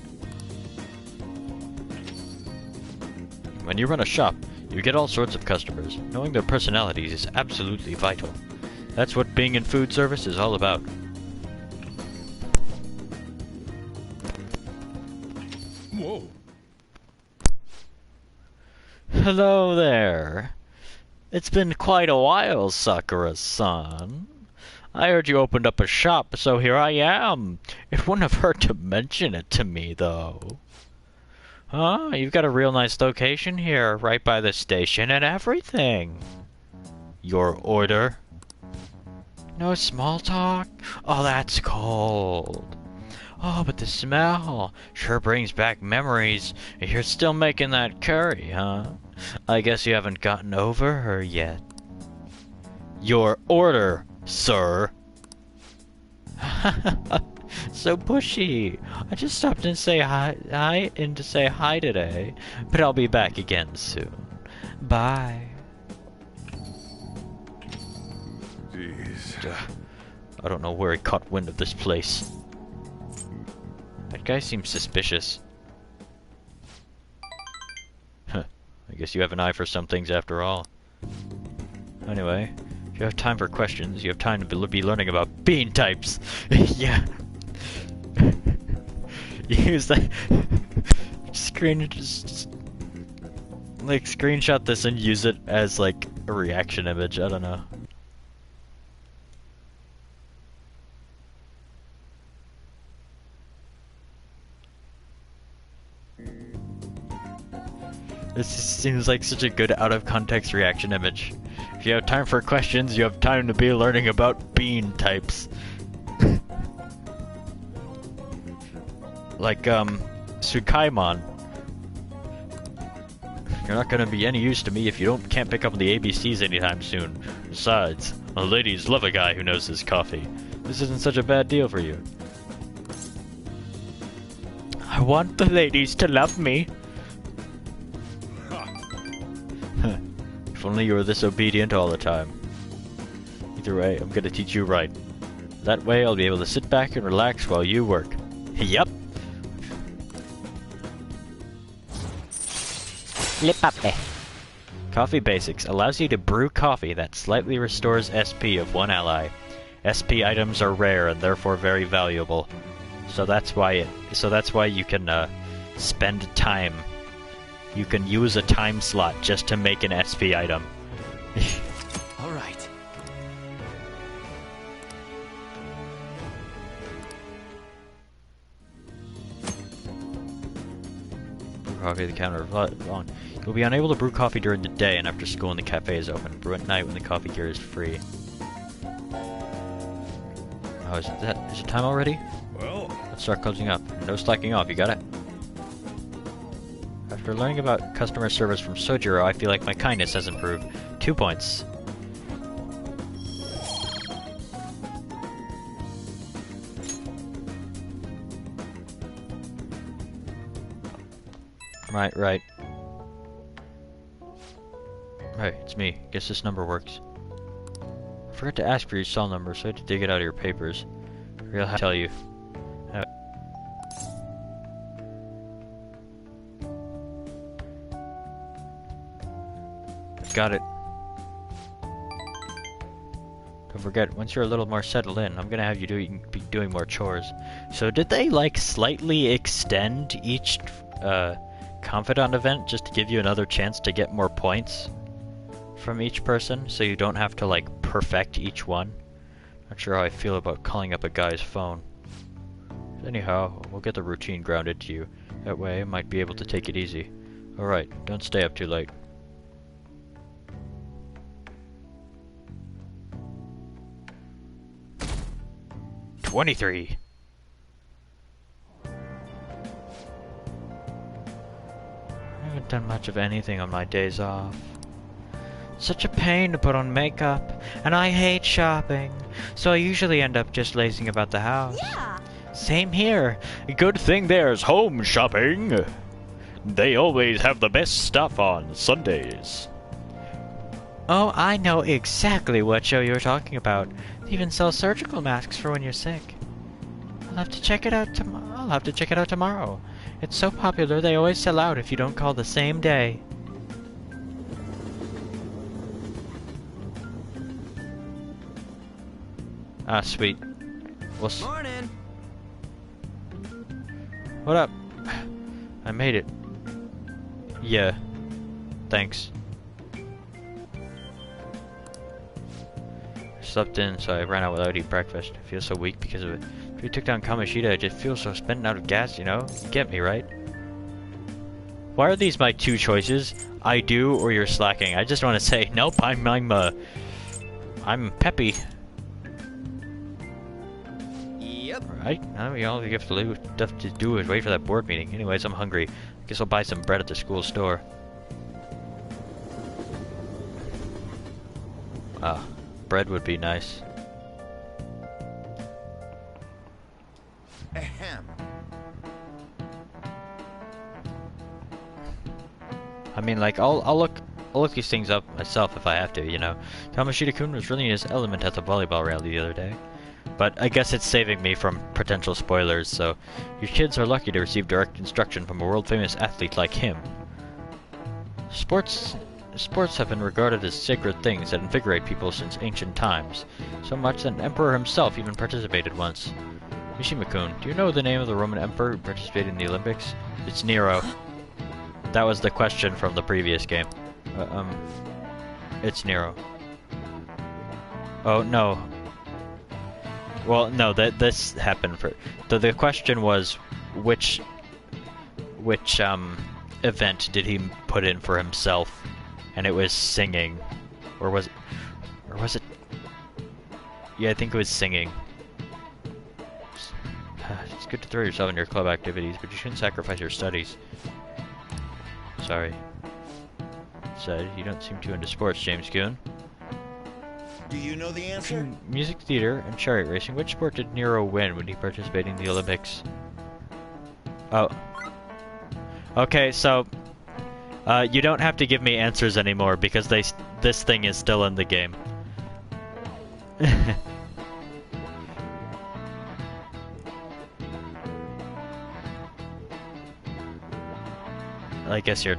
When you run a shop, you get all sorts of customers. Knowing their personalities is absolutely vital. That's what being in food service is all about. Whoa. Hello there. It's been quite a while, Sakura-san. I heard you opened up a shop, so here I am. It wouldn't have hurt to mention it to me, though. Oh, you've got a real nice location here, right by the station and everything. Your order? No small talk? Oh, that's cold. Oh, but the smell sure brings back memories. You're still making that curry, huh? I guess you haven't gotten over her yet. Your order, sir. So pushy. I just stopped in to say hi today, but I'll be back again soon. Bye. Jeez. I don't know where he caught wind of this place. That guy seems suspicious. Huh. I guess you have an eye for some things after all. Anyway, if you have time for questions, you have time to be learning about bean types. Yeah. Use that screenshot this and use it as like a reaction image. I don't know. This just seems like such a good out of context reaction image. If you have time for questions, you have time to be learning about bean types. Like, Tsukaimon. You're not gonna be any use to me if you can't pick up on the ABCs anytime soon. Besides, the ladies love a guy who knows his coffee. This isn't such a bad deal for you. I want the ladies to love me. If only you were this obedient all the time. Either way, I'm gonna teach you right. That way I'll be able to sit back and relax while you work. Yup. Coffee Basics allows you to brew coffee that slightly restores SP of one ally. SP items are rare and therefore very valuable. So that's why you can spend time. You can use a time slot just to make an SP item. All right. coffee at the counter long. You'll be unable to brew coffee during the day and after school when the cafe is open. Brew at night when the coffee gear is free. Oh, is it time already? Well, let's start closing up. No slacking off, you got it? After learning about customer service from Sojiro, I feel like my kindness has improved. 2 points. Right. Right, it's me. Guess this number works. I forgot to ask for your cell number, so I had to dig it out of your papers. I'll have to tell you. Got it. Don't forget, once you're a little more settled in, I'm gonna have you be doing more chores. So did they, like, slightly extend each, Confidant event just to give you another chance to get more points from each person, so you don't have to, like, perfect each one? Not sure how I feel about calling up a guy's phone. Anyhow, we'll get the routine grounded to you. That way, I might be able to take it easy. Alright, don't stay up too late. $23. I haven't done much of anything on my days off. Such a pain to put on makeup, and I hate shopping, so I usually end up just lazing about the house. Yeah. Same here. Good thing there's home shopping. They always have the best stuff on Sundays. Oh, I know exactly what show you're talking about. They even sell surgical masks for when you're sick. I'll have to check it out tomorrow. It's so popular they always sell out if you don't call the same day. Ah, sweet. Morning. What up? I made it. Yeah. Thanks. I slept in, so I ran out without eating breakfast. I feel so weak because of it. If we took down Kamoshida, I just feel so spent out of gas, you know? You get me, right? Why are these my two choices? I do, or you're slacking. I just want to say, nope, I'm peppy. Yep. Right? Now all you have to do is wait for that board meeting. Anyways, I'm hungry. Guess I'll buy some bread at the school store. Ah, bread would be nice. Ahem. I mean, like, I'll look these things up myself if I have to, you know. Kamoshida-kun was really in his element at the volleyball rally the other day. But I guess it's saving me from potential spoilers, so your kids are lucky to receive direct instruction from a world-famous athlete like him. Sports have been regarded as sacred things that invigorate people since ancient times, so much that an emperor himself even participated once. Mishima-kun, do you know the name of the Roman emperor who participated in the Olympics? It's Nero. That was the question from the previous game. It's Nero. Oh, no. Well, no, this happened for... The question was, which event did he put in for himself? And it was singing. Or was it... Yeah, I think it was singing. It's good to throw yourself in your club activities, but you shouldn't sacrifice your studies. Sorry. Said, you don't seem too into sports, James-kun. Do you know the answer? Music theater and chariot racing. Which sport did Nero win when he participated in the Olympics? Oh. Okay, so you don't have to give me answers anymore because this thing is still in the game. I guess you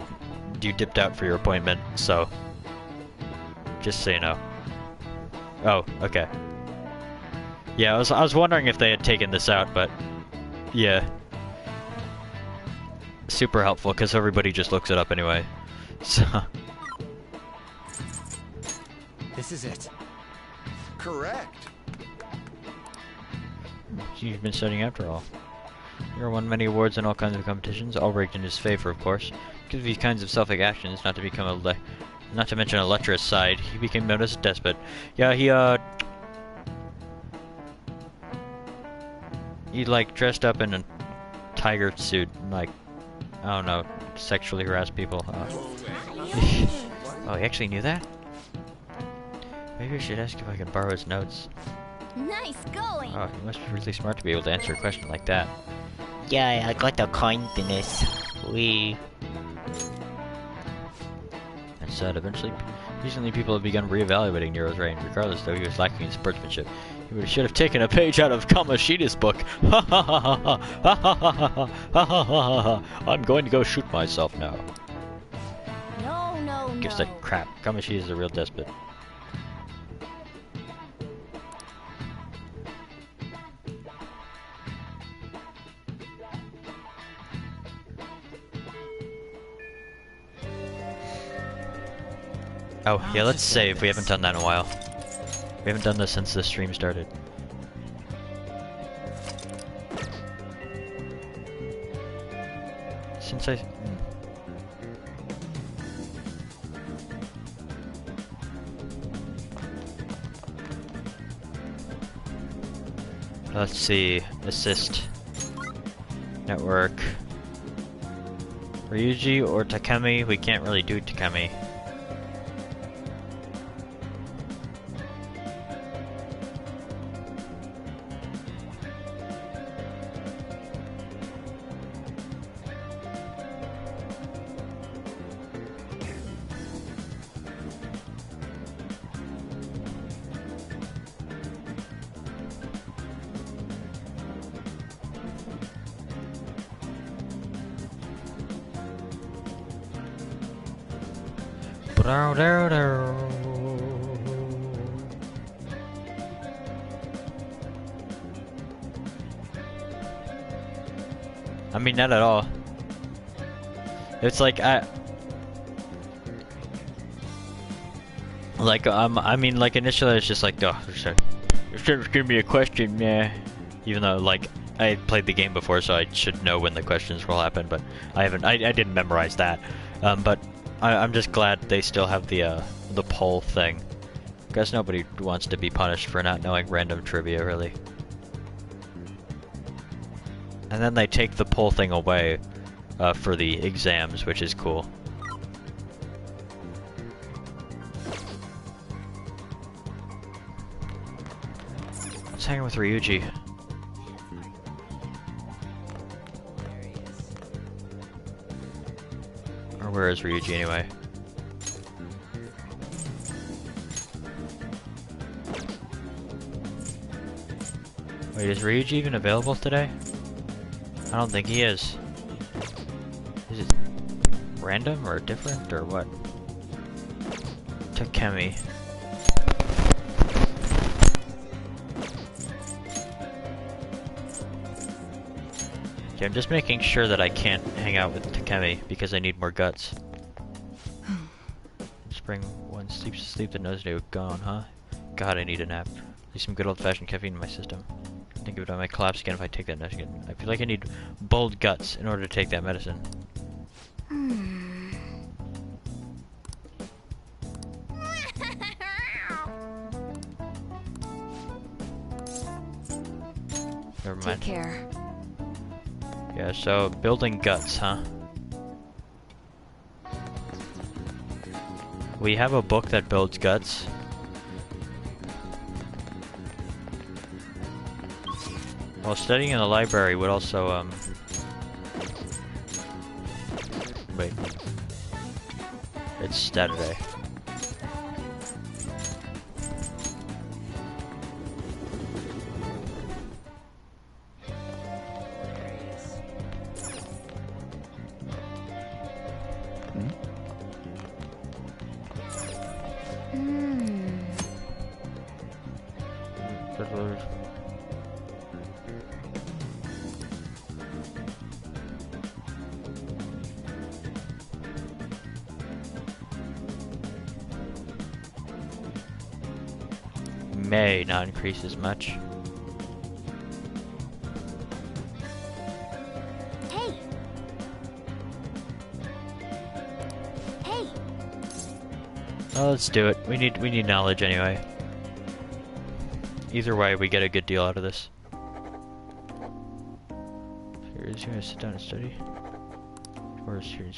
dipped out for your appointment, so just so you know. Oh, okay. Yeah, I was wondering if they had taken this out, but yeah. Super helpful, because everybody just looks it up anyway. So. This is it. Correct. You've been studying after all. He won many awards in all kinds of competitions, all rigged in his favor, of course. Because of these kinds of selfish actions, not to mention a lecherous side, he became known as a despot. Yeah, he like dressed up in a tiger suit, and, like, I don't know, sexually harassed people. Oh, he actually knew that? Maybe I should ask if I can borrow his notes. Nice going! Oh, he must be really smart to be able to answer a question like that. Yeah, I got the kindness. We. That said, recently people have begun reevaluating Nero's reign, regardless though he was lacking in sportsmanship. He should have taken a page out of Kamoshida's book. Ha ha ha ha ha ha ha ha ha ha ha. I'm going to go shoot myself now. No. Gives that crap. Kamoshida's a real despot. Oh, yeah, let's save. We haven't done that in a while. We haven't done this since the stream started. Since I... Let's see. Assist. Network. Ryuji or Takemi? We can't really do Takemi. I mean, not at all. It's like I mean, like initially I was just like, oh, there's gonna be a question, yeah. Even though like I played the game before, so I should know when the questions will happen, but I haven't. I didn't memorize that. But I'm just glad they still have the poll thing. Guess nobody wants to be punished for not knowing random trivia, really. And then they take the poll thing away for the exams, which is cool. Let's hang with Ryuji. Or where is Ryuji anyway? Wait, is Ryuji even available today? I don't think he is. Is it random or different or what? Takemi. Okay, I'm just making sure that I can't hang out with Takemi because I need more guts. Spring one sleeps to sleep, the nose day gone, huh? God, I need a nap. At least some good old-fashioned caffeine in my system. Think of it, I might collapse again if I take that medicine. I feel like I need bold guts in order to take that medicine. Never mind. Take care. Yeah, so building guts, huh? We have a book that builds guts. Well, studying in the library would also, wait. It's Saturday. May not increase as much. Well, let's do it. We need knowledge anyway. Either way, we get a good deal out of this. Here, is you gonna sit down and study? Or is here?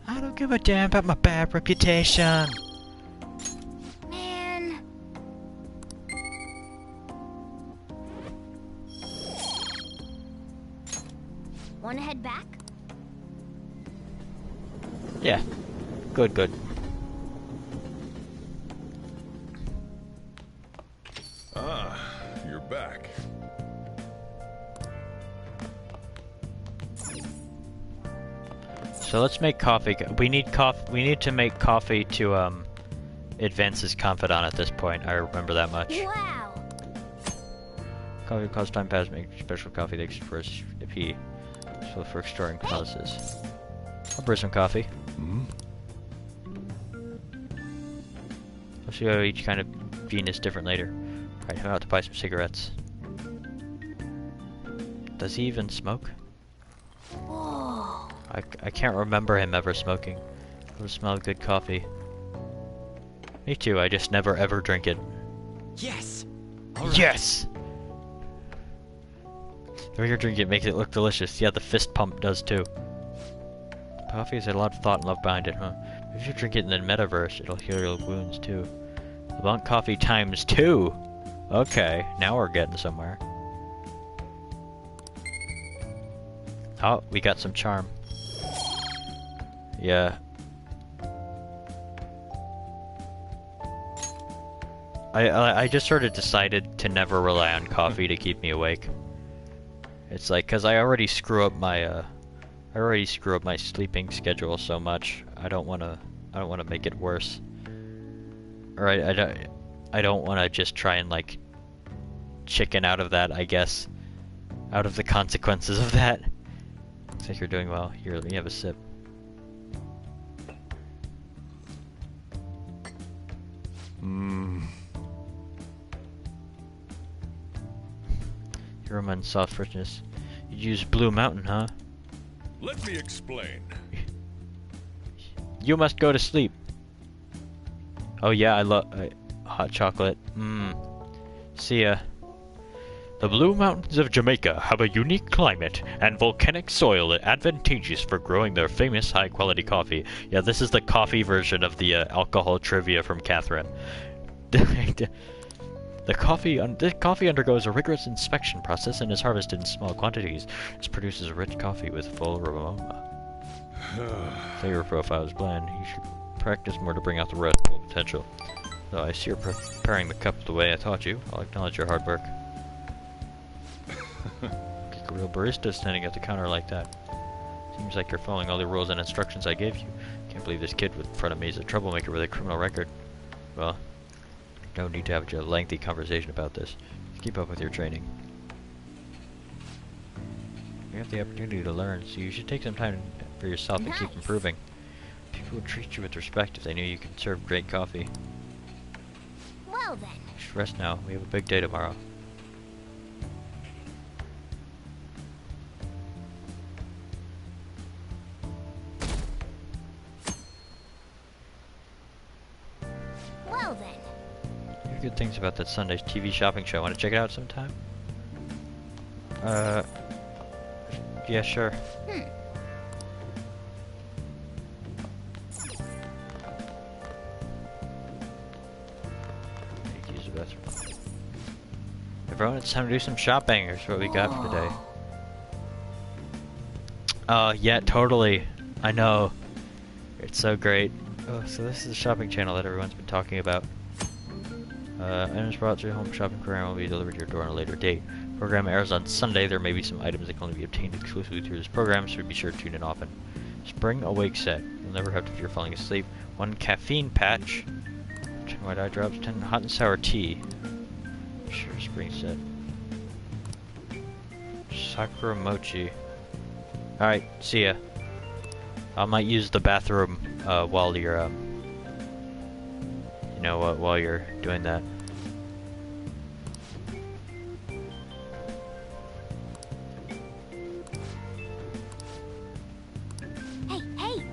I don't give a damn about my bad reputation. Man. Wanna head back? Yeah. Good, good. Ah, you're back. So let's make coffee. We need to make coffee to advance his confidant at this point. I remember that much. Wow. Coffee costs time pass. Make special coffee that express if he so for storing palaces. I'll brew some coffee. I'll show you each kind of Venus different later. Alright, I'm out to buy some cigarettes. Does he even smoke? Whoa. I can't remember him ever smoking. It would smell of good coffee. Me too, I just never ever drink it. Yes! Yes! The way you're drinking it makes it look delicious. Yeah, the fist pump does too. Coffee has a lot of thought and love behind it, huh? If you drink it in the metaverse, it'll heal your wounds too. Leblanc coffee times 2! Okay, now we're getting somewhere. Oh, we got some charm. Yeah. I just sort of decided to never rely on coffee to keep me awake. It's like, cause I already screw up my sleeping schedule so much. I don't wanna make it worse. Or I don't wanna just try and like chicken out of that, I guess. Out of the consequences of that. Looks like you're doing well. Here, let me have a sip. Aroma and soft freshness. You use Blue Mountain, huh? Let me explain. You must go to sleep. Oh yeah, I love hot chocolate. See ya. The Blue Mountains of Jamaica have a unique climate and volcanic soil advantageous for growing their famous high-quality coffee. Yeah, this is the coffee version of the alcohol trivia from Catherine. The coffee undergoes a rigorous inspection process and is harvested in small quantities. This produces a rich coffee with full aroma. Flavor profile is bland. You should practice more to bring out the rest full potential. Though I see you're preparing the cup the way I taught you, I'll acknowledge your hard work. Like a real barista standing at the counter like that. Seems like you're following all the rules and instructions I gave you. Can't believe this kid in front of me is a troublemaker with a criminal record. Well, no need to have a lengthy conversation about this. Just keep up with your training. You have the opportunity to learn, so you should take some time for yourself and keep improving. People would treat you with respect if they knew you could serve great coffee. Well then. You should rest now. We have a big day tomorrow. Well then. Hear good things about that Sunday's TV shopping show. Want to check it out sometime? Yeah, sure. Use the bathroom. Everyone, it's time to do some shopping. Here's what we got for today. Yeah, totally. I know. It's so great. Oh, so this is the shopping channel that everyone's been talking about. Items brought to your home shopping program will be delivered to your door on a later date. Program airs on Sunday. There may be some items that can only be obtained exclusively through this program, so be sure to tune in often. Spring Awake Set. You'll never have to fear falling asleep. 1 caffeine patch. 10 white eye drops. 10 hot and sour tea. Sure, spring set. Sakura mochi. Alright, see ya. I might use the bathroom while you're You know what? While you're doing that. Hey, hey!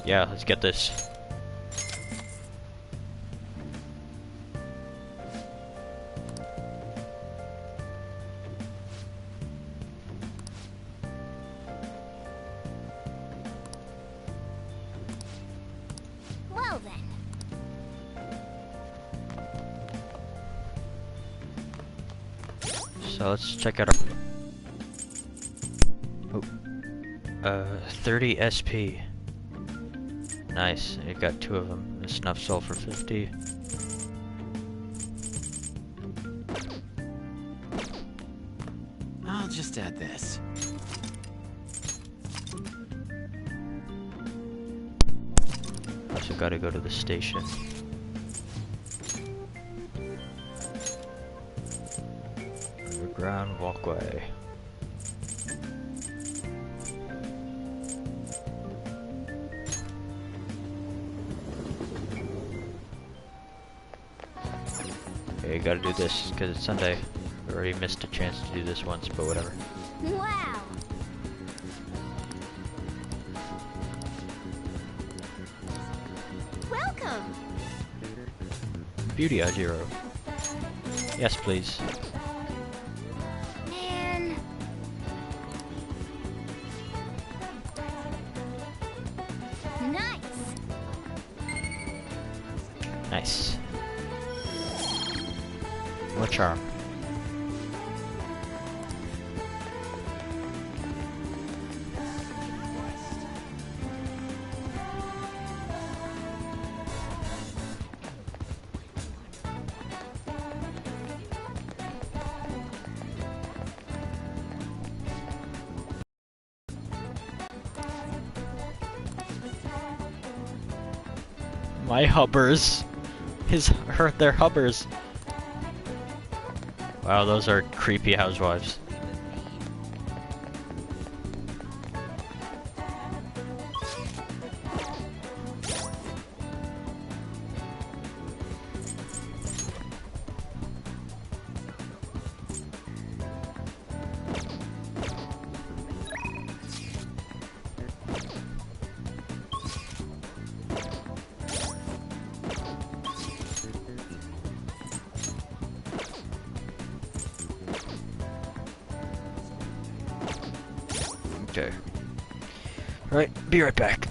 Yeah, let's get this. Well then. So let's check out our 30 SP. Nice, you got 2 of them. The snuff sold for 50. I'll just add this. Also gotta go to the station. Underground walkway. Okay, you gotta do this because it's Sunday. I already missed a chance to do this once, but whatever. Wow! Welcome! Beauty Ajiro. Yes, please. Man. Nice! Nice. What charm? My hubbers. They're hubbers. Wow, those are creepy housewives. Okay. Alright, be right back.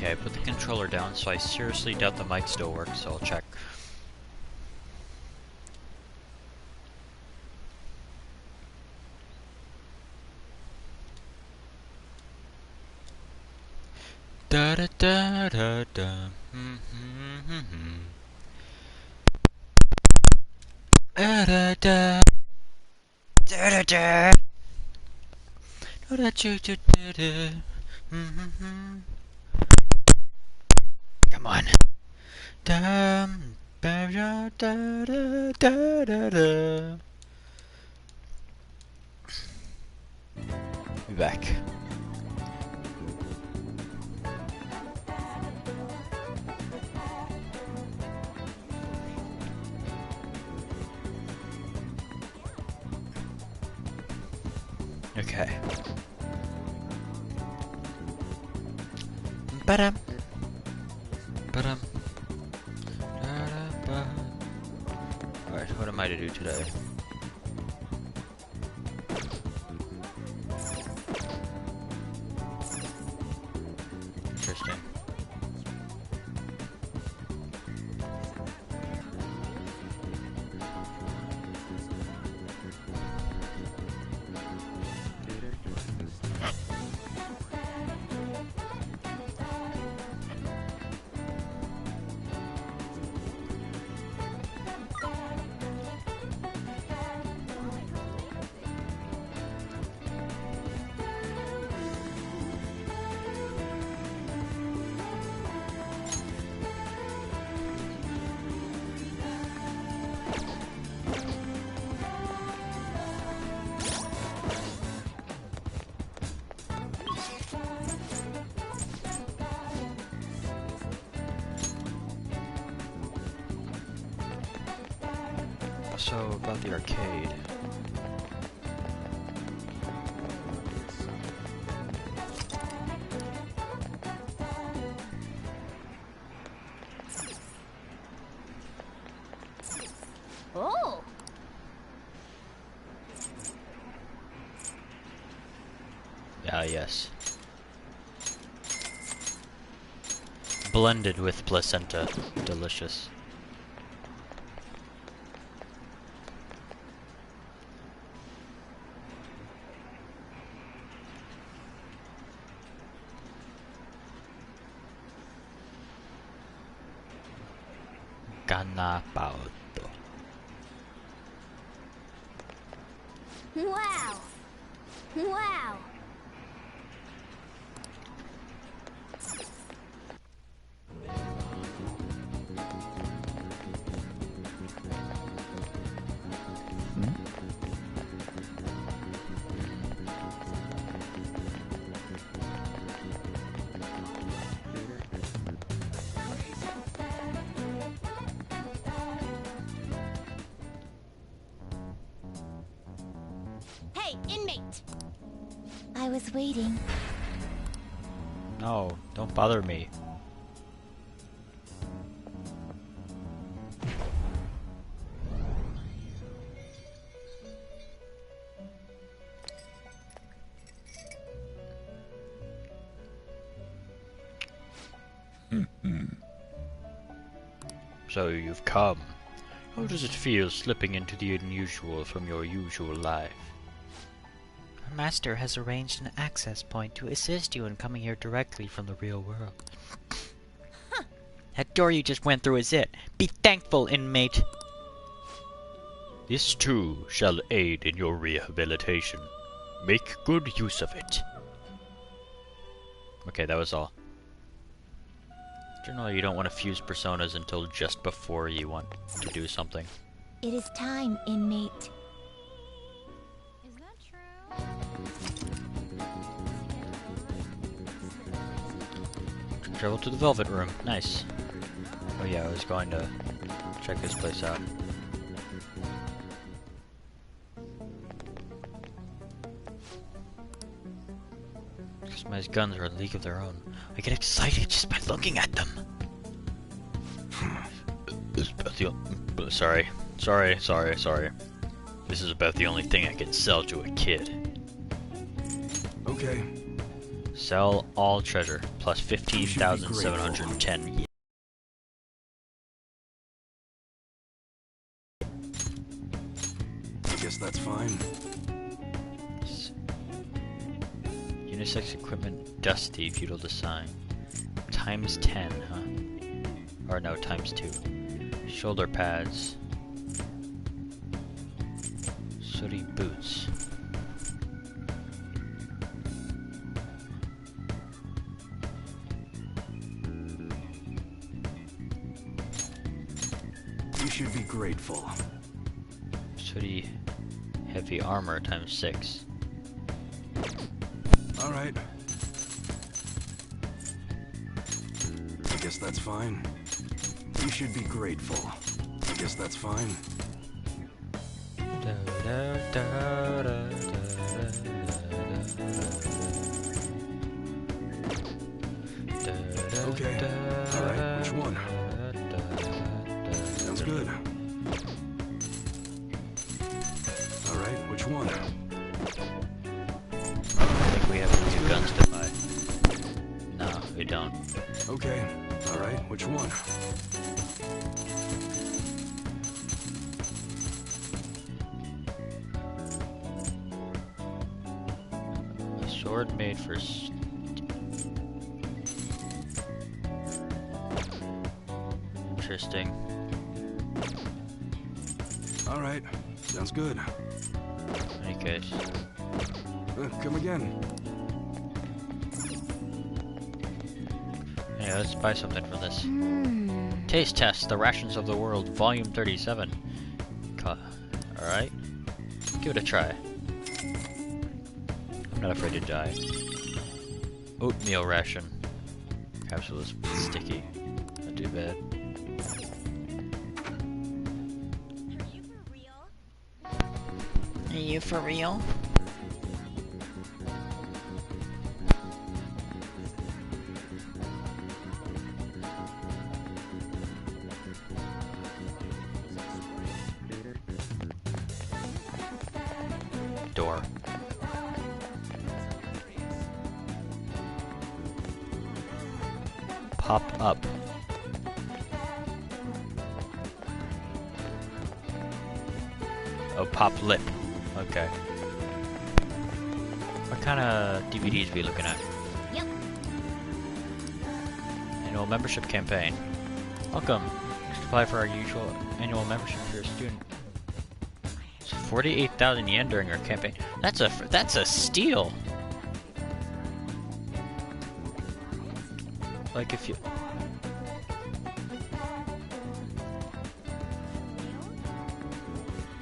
Okay, I put the controller down, so I seriously doubt the mic still works, so I'll check. Da da da da da. Da da da. Da da da. Da da da da da. Come on. Dum da da da da da da. Be back. Okay. Ba-dum. Ba-dum. Da-da-ba. Alright, what am I to do today? Interesting. So, about the arcade. Oh! Ah, yes. Blended with placenta. Delicious. Ganapauto. Wow! Wow! Hey, inmate! I was waiting. No, don't bother me. So you've come. How does it feel slipping into the unusual from your usual life? Our master has arranged an access point to assist you in coming here directly from the real world. Huh. That door you just went through is it. Be thankful, inmate. This too shall aid in your rehabilitation. Make good use of it. Okay, that was all. Generally, you don't want to fuse personas until just before you want to do something. It is time, inmate. Is that true? Travel to the Velvet Room. Nice. Oh yeah, I was going to check this place out. Customized guns are a league of their own. I get excited just by looking at them. Sorry. This is about the only thing I can sell to a kid. Okay. Sell all treasure, plus 15,710. I guess that's fine. Unisex equipment, dusty, feudal design. Times 10, huh? Or no, times 2. Shoulder pads. Sooty boots. You should be grateful. Sooty heavy armor times 6. Alright. I guess that's fine. You should be grateful. I guess that's fine. Okay. Alright, which one? Sounds good. Alright, which one? I think we have 2 guns to buy. No, we don't. Okay. Alright, which one? A sword made for interesting. Alright, sounds good. In any case. Come again. Yeah, let's buy something from this. Taste test, the rations of the world, volume 37. Alright. Give it a try. I'm not afraid to die. Oatmeal ration. Capsule is sticky. Not too bad. Are you for real? Door. Pop up. Oh, pop lip. Okay. What kind of DVDs are we looking at? Yep. Annual membership campaign. Welcome. Just apply for our usual annual membership if you're a student. It's 48,000 yen during our campaign. That's a steal. Like if you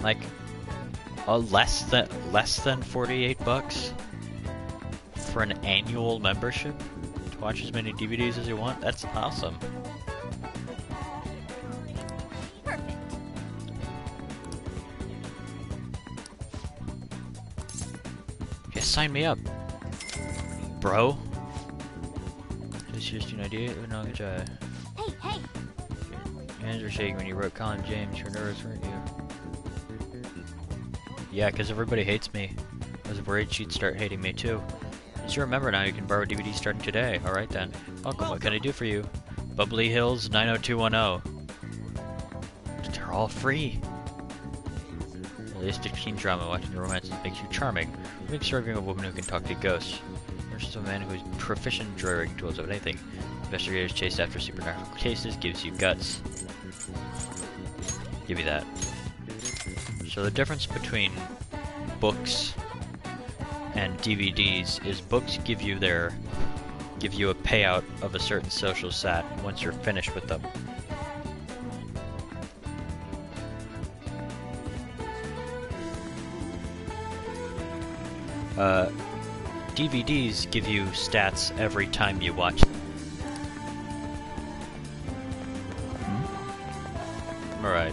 like less than 48 bucks for an annual membership to watch as many DVDs as you want. That's awesome. Yeah, sign me up, bro. Just an idea. No, Hey, hey! Your hands were shaking when you wrote Colin James. You're nervous, weren't you? Yeah, because everybody hates me. I was worried she'd start hating me too. Just remember now, you can borrow DVDs starting today. Alright then. Welcome, what can I do for you? Bubbly Hills 90210. They're all free. Realistic teen drama, watching the romances makes you charming. Makes serving a woman who can talk to ghosts. There's a man who is proficient in drawing tools of anything. Investigators chase after supernatural cases, gives you guts. Give you that. So the difference between books and DVDs is books give you a payout of a certain social sat once you're finished with them. DVDs give you stats every time you watch them. Alright.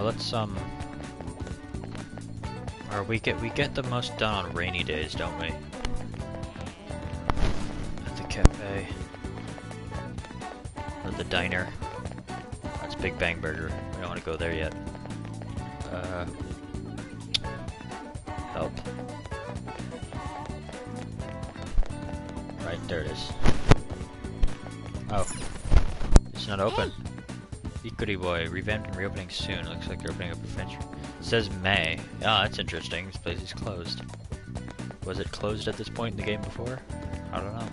Let's or we get the most done on rainy days, don't we? At the cafe. Or the diner. That's Big Bang Burger. We don't want to go there yet. Help. Right, there it is. Oh. It's not open. Equity Boy, revamped and reopening soon. Looks like they're opening up a French. It says May. Ah, that's interesting. This place is closed. Was it closed at this point in the game before? I don't know.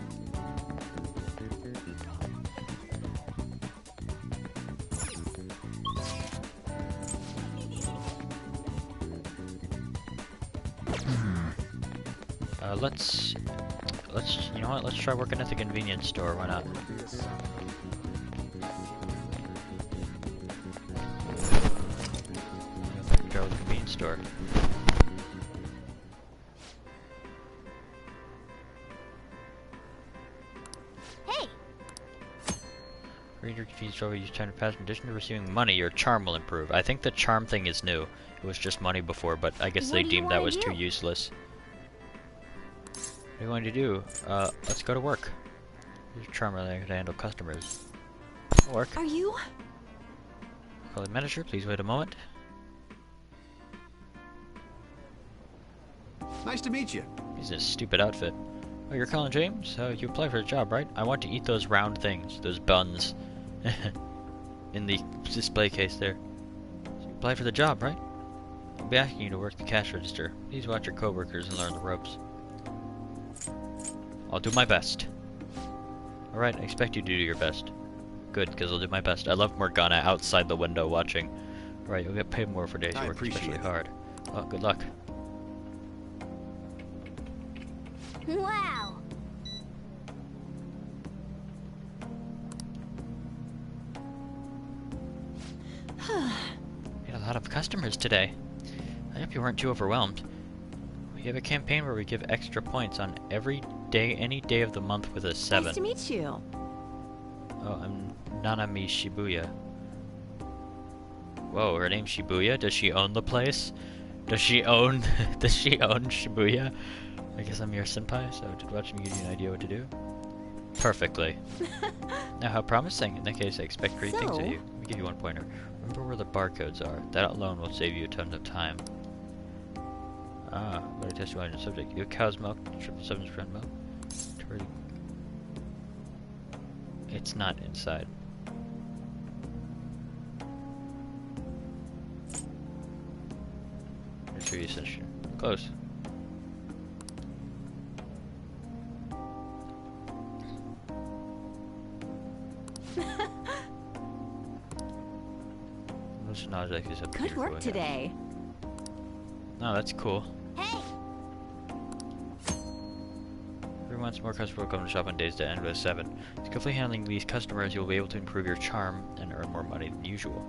You know what? Let's try working at the convenience store. Why not? Go to the convenience store. Hey! Read your convenience store. Use time to pass. In addition to receiving money, your charm will improve. I think the charm thing is new. It was just money before, but I guess they deemed that was too useless. What do you want to do? Let's go to work. Here's a charmer there to handle customers. Work. Are you? Call the manager, please wait a moment. Nice to meet you. He's in a stupid outfit. Oh, you're Colin James? You applied for a job, right? I want to eat those round things, those buns. In the display case there. So you applied for the job, right? I'll be asking you to work the cash register. Please watch your coworkers and learn the ropes. I'll do my best. Alright, I expect you to do your best. Good, because I'll do my best. I love Morgana outside the window watching. Alright, you'll get paid more for days you work especially hard. Well, good luck. Wow! We had a lot of customers today. I hope you weren't too overwhelmed. We have a campaign where we give extra points on every day, any day of the month with a 7. Nice to meet you. Oh, I'm Nanami Shibuya. Whoa, her name's Shibuya? Does she own the place? Does she own Shibuya? I guess I'm your senpai, so did watching give you an idea what to do? Perfectly. Now, how promising. In that case, I expect great things of you. Let me give you one pointer. Remember where the barcodes are. That alone will save you a ton of time. Ah, what a test you on your subject. You have cow's milk, 777's friend milk. It's not inside. Retrieve session. Close. Good work today. Oh, that's cool. Hey! Every month, more customers will come to shop on days that end with a 7. Skillfully handling these customers, you'll be able to improve your charm and earn more money than usual.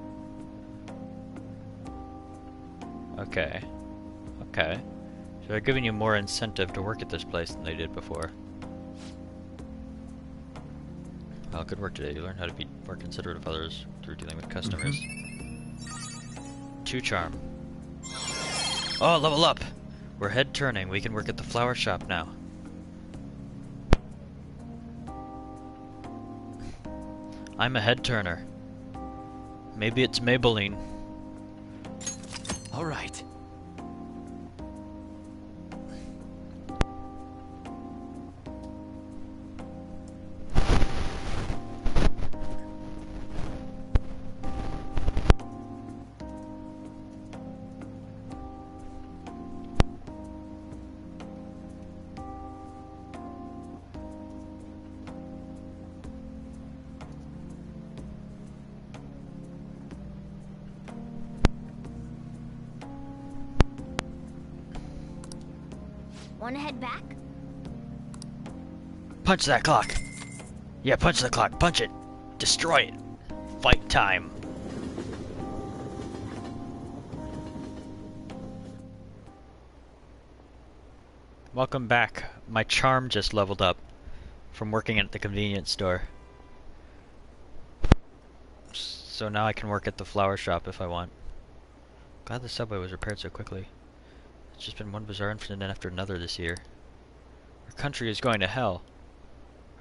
Okay. Okay. So they're giving you more incentive to work at this place than they did before. Well, good work today. You learned how to be more considerate of others through dealing with customers. 2 charm. Oh, level up! We're head turning. We can work at the flower shop now. I'm a head turner. Maybe it's Maybelline. All right. Wanna head back? Punch that clock! Yeah, punch the clock. Punch it! Destroy it! Fight time! Welcome back. My charm just leveled up from working at the convenience store. So now I can work at the flower shop if I want. Glad the subway was repaired so quickly. It's just been one bizarre incident after another this year. Our country is going to hell.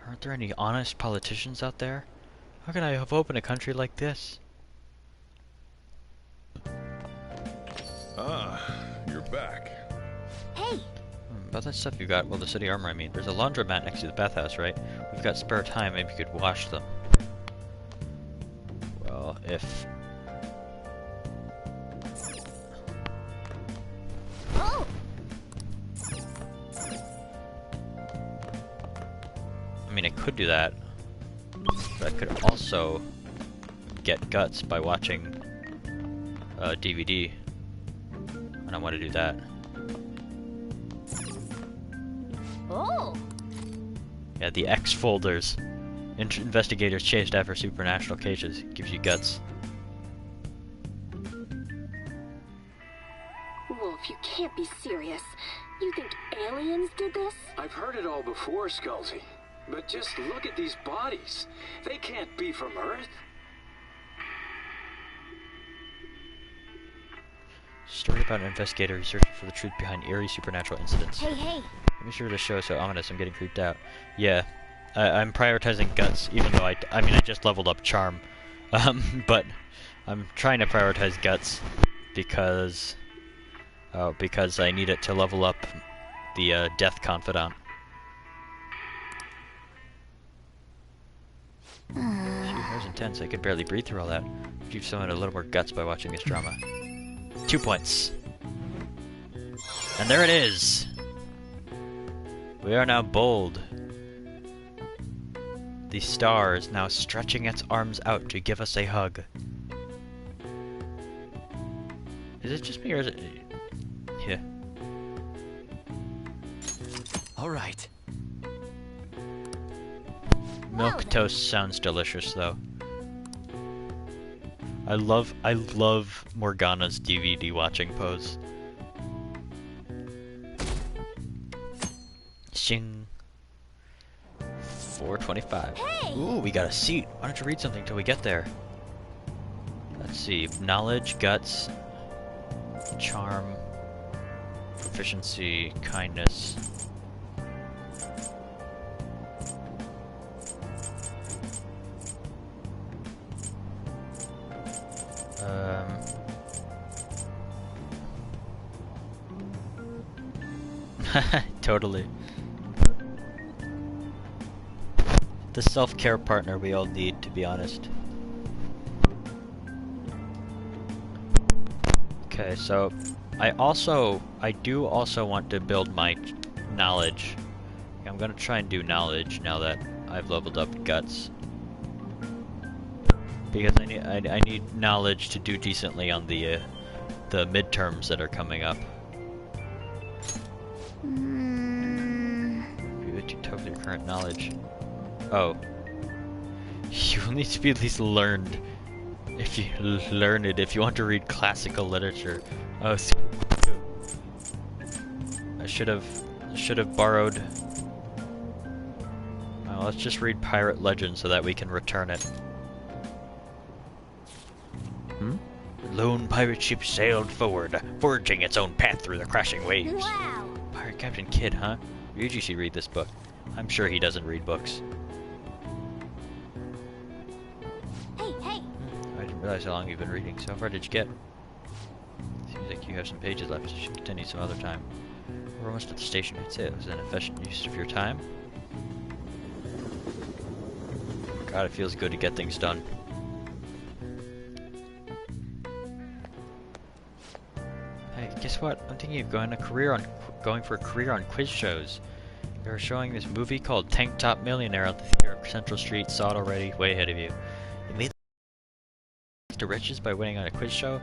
Aren't there any honest politicians out there? How can I have hope in a country like this? Ah, you're back. Hey! About that stuff you got, well, the city armor, I mean. There's a laundromat next to the bathhouse, right? We've got spare time, maybe you could wash them. Well, if... Oh! I mean, I could do that. But I could also get guts by watching DVD. I don't want to do that. Oh! Yeah, the X folders. Investigators chased after supernatural cases. Gives you guts. Wolf, you can't be serious. You think aliens did this? I've heard it all before, Scully. But just look at these bodies. They can't be from Earth. Story about an investigator researching for the truth behind eerie supernatural incidents. Hey, hey! Let me sure the show is so ominous, I'm getting creeped out. Yeah, I'm prioritizing guts, even though I mean, I just leveled up charm. But I'm trying to prioritize guts because I need it to level up the Death Confidant. Phew, that was intense. I could barely breathe through all that. Give someone a little more guts by watching this drama. 2 points. And there it is! We are now bold. The star is now stretching its arms out to give us a hug. Is it just me or is it... Yeah. Alright. Milk toast sounds delicious though. I love Morgana's DVD watching pose. Shing. 425. Hey! Ooh, we got a seat. Why don't you read something till we get there? Let's see. Knowledge, guts, charm, proficiency, kindness. Totally. The self-care partner we all need, to be honest. Okay, so I do also want to build my knowledge. I'm gonna try and do knowledge now that I've leveled up guts. Because I need knowledge to do decently on the midterms that are coming up. Of your current knowledge. Oh. You will need to be at least learned. If you learn it, if you want to read classical literature. Oh, I should have borrowed. Well, let's just read Pirate Legend so that we can return it. The lone pirate ship sailed forward, forging its own path through the crashing waves. Wow! Pirate Captain Kidd, huh? Ryuji should read this book. I'm sure he doesn't read books. Hey, hey! I didn't realize how long you've been reading. So how far did you get? Seems like you have some pages left, so you should continue some other time. We're almost at the station. I'd say it was an efficient use of your time. God, it feels good to get things done. Hey, guess what? I'm thinking of going for a career on quiz shows. They're showing this movie called Tank Top Millionaire at the theater on Central Street. Saw it already, way ahead of you. You made to riches by winning on a quiz show.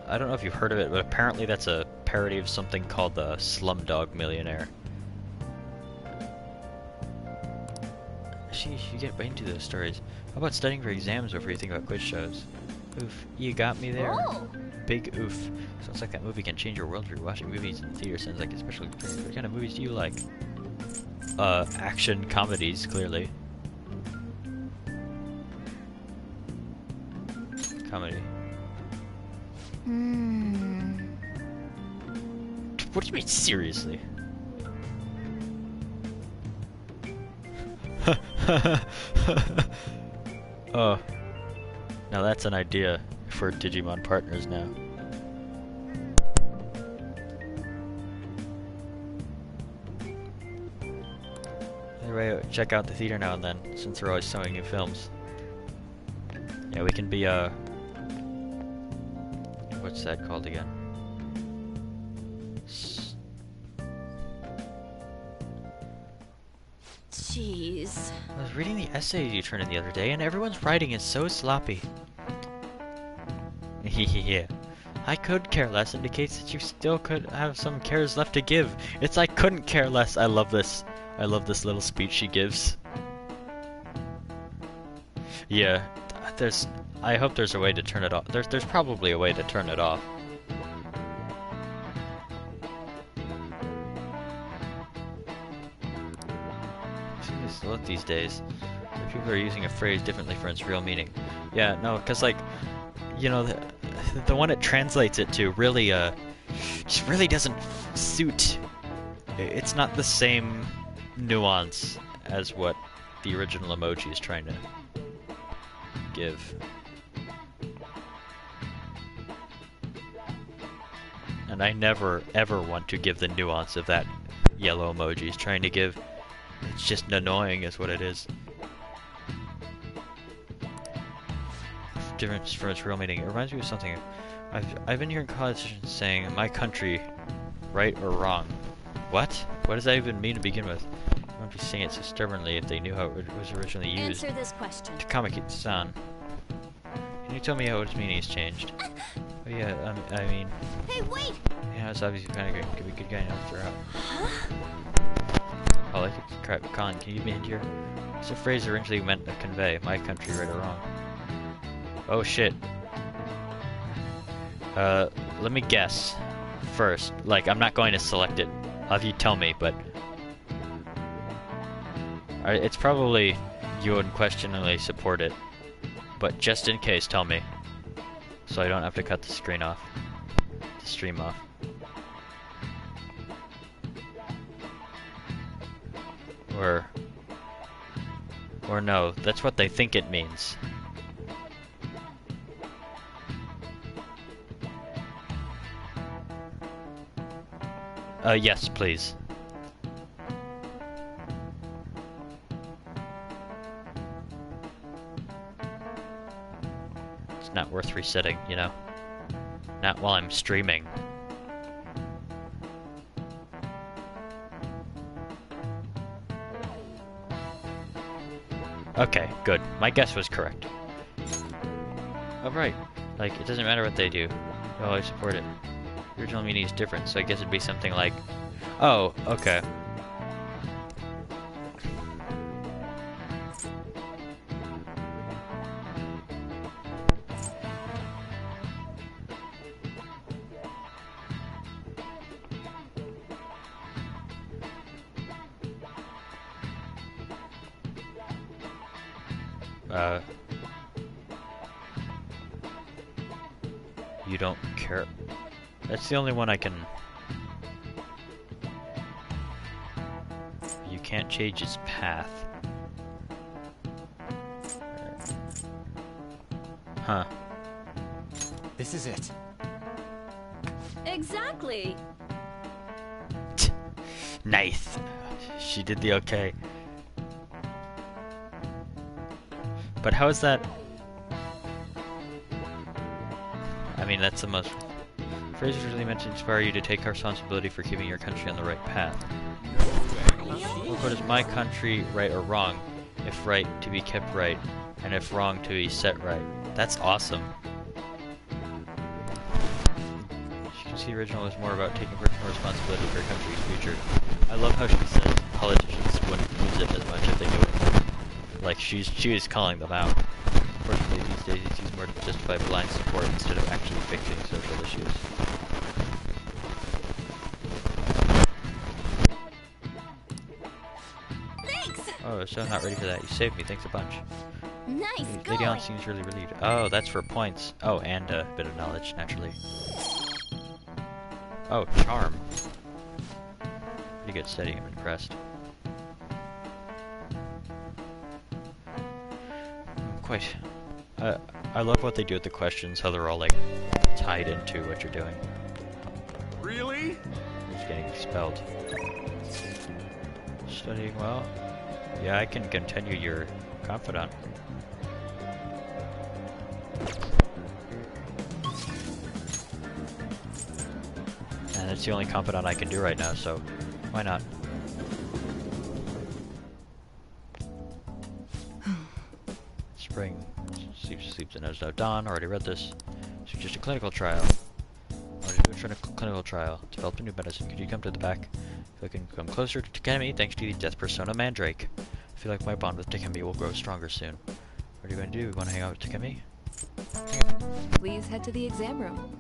I don't know if you've heard of it, but apparently that's a parody of something called the Slumdog Millionaire. Sheesh, you get right into those stories. How about studying for exams before you think about quiz shows? Oof, you got me there. Oh. Big oof. Sounds like that movie can change your world if you're watching movies in the theater. Sounds like especially what kind of movies do you like? Action comedies, clearly. Comedy. What do you mean, seriously? Oh. Now that's an idea for Digimon partners now. Probably check out the theater now and then, since they're always showing new films. Yeah, we can be, what's that called again? Jeez. I was reading the essay you turned in the other day, and everyone's writing is so sloppy. Yeah. I could care less indicates that you still could have some cares left to give. It's I couldn't care less. I love this. I love this little speech she gives. Yeah, I hope there's a way to turn it off. There's probably a way to turn it off. Look these days, people are using a phrase differently for its real meaning. Yeah, no, because like, you know, the one it translates it to really, just really doesn't suit. It's not the same nuance as what the original emoji is trying to give. And I never, ever want to give the nuance of that yellow emoji is trying to give. It's just annoying is what it is. Difference from its real meaning. It reminds me of something. I've been hearing politicians saying, my country, right or wrong. What? What does that even mean to begin with? I wouldn't be saying it so stubbornly if they knew how it was originally used. Answer this question. Takamaki-san. Can you tell me how its meaning has changed? Oh yeah, I mean... Hey, wait! Yeah, it's obviously kind of could be a good guy enough to throw out. Huh? Oh, like crap, Colin, can you give me a hint here? It's a phrase originally meant to convey my country, right or wrong. Oh shit. Let me guess. First, like, I'm not going to select it. I'll have you tell me, but... it's probably you unquestionably support it. But just in case, tell me. So I don't have to cut the screen off. The stream off. Or no, that's what they think it means. Yes, please. It's not worth resetting, you know? Not while I'm streaming. Okay, good. My guess was correct. Oh, right. Like, it doesn't matter what they do. Oh, I support it. The original meaning is different, so I guess it'd be something like... Oh, okay. You don't care. That's the only one I can... You can't change its path. Huh. This is it. Exactly. Nice. She did the okay. But how is that? I mean, that's the most... Phrase is really meant to inspire you to take responsibility for keeping your country on the right path. Well, what is my country right or wrong? If right, to be kept right, and if wrong, to be set right. That's awesome. As you can see, the original is more about taking personal responsibility for your country's future. I love how she says politicians wouldn't use it as much if they knew it. Like, she was calling them out. Unfortunately, these days it's used more to justify blind support instead of actually fixing social issues. Thanks! Oh, so I'm not ready for that. You saved me. Thanks a bunch. Nice Lady Allen seems really relieved. Oh, that's for points. Oh, and a bit of knowledge, naturally. Oh, charm. Pretty good setting. I'm impressed. Quite. I love what they do with the questions, how they're all like tied into what you're doing. Really? He's getting expelled. Studying well. Yeah, I can continue your confidant. And it's the only confidant I can do right now, so why not? Spring. Sleeps and knows no dawn. Already read this. Suggest a clinical trial. Already do a clinical trial. Develop a new medicine. Could you come to the back? If I can come closer to Takemi, thanks to the death persona Mandrake. I feel like my bond with Takemi will grow stronger soon. What are you going to do? You want to hang out with Takemi? Please head to the exam room.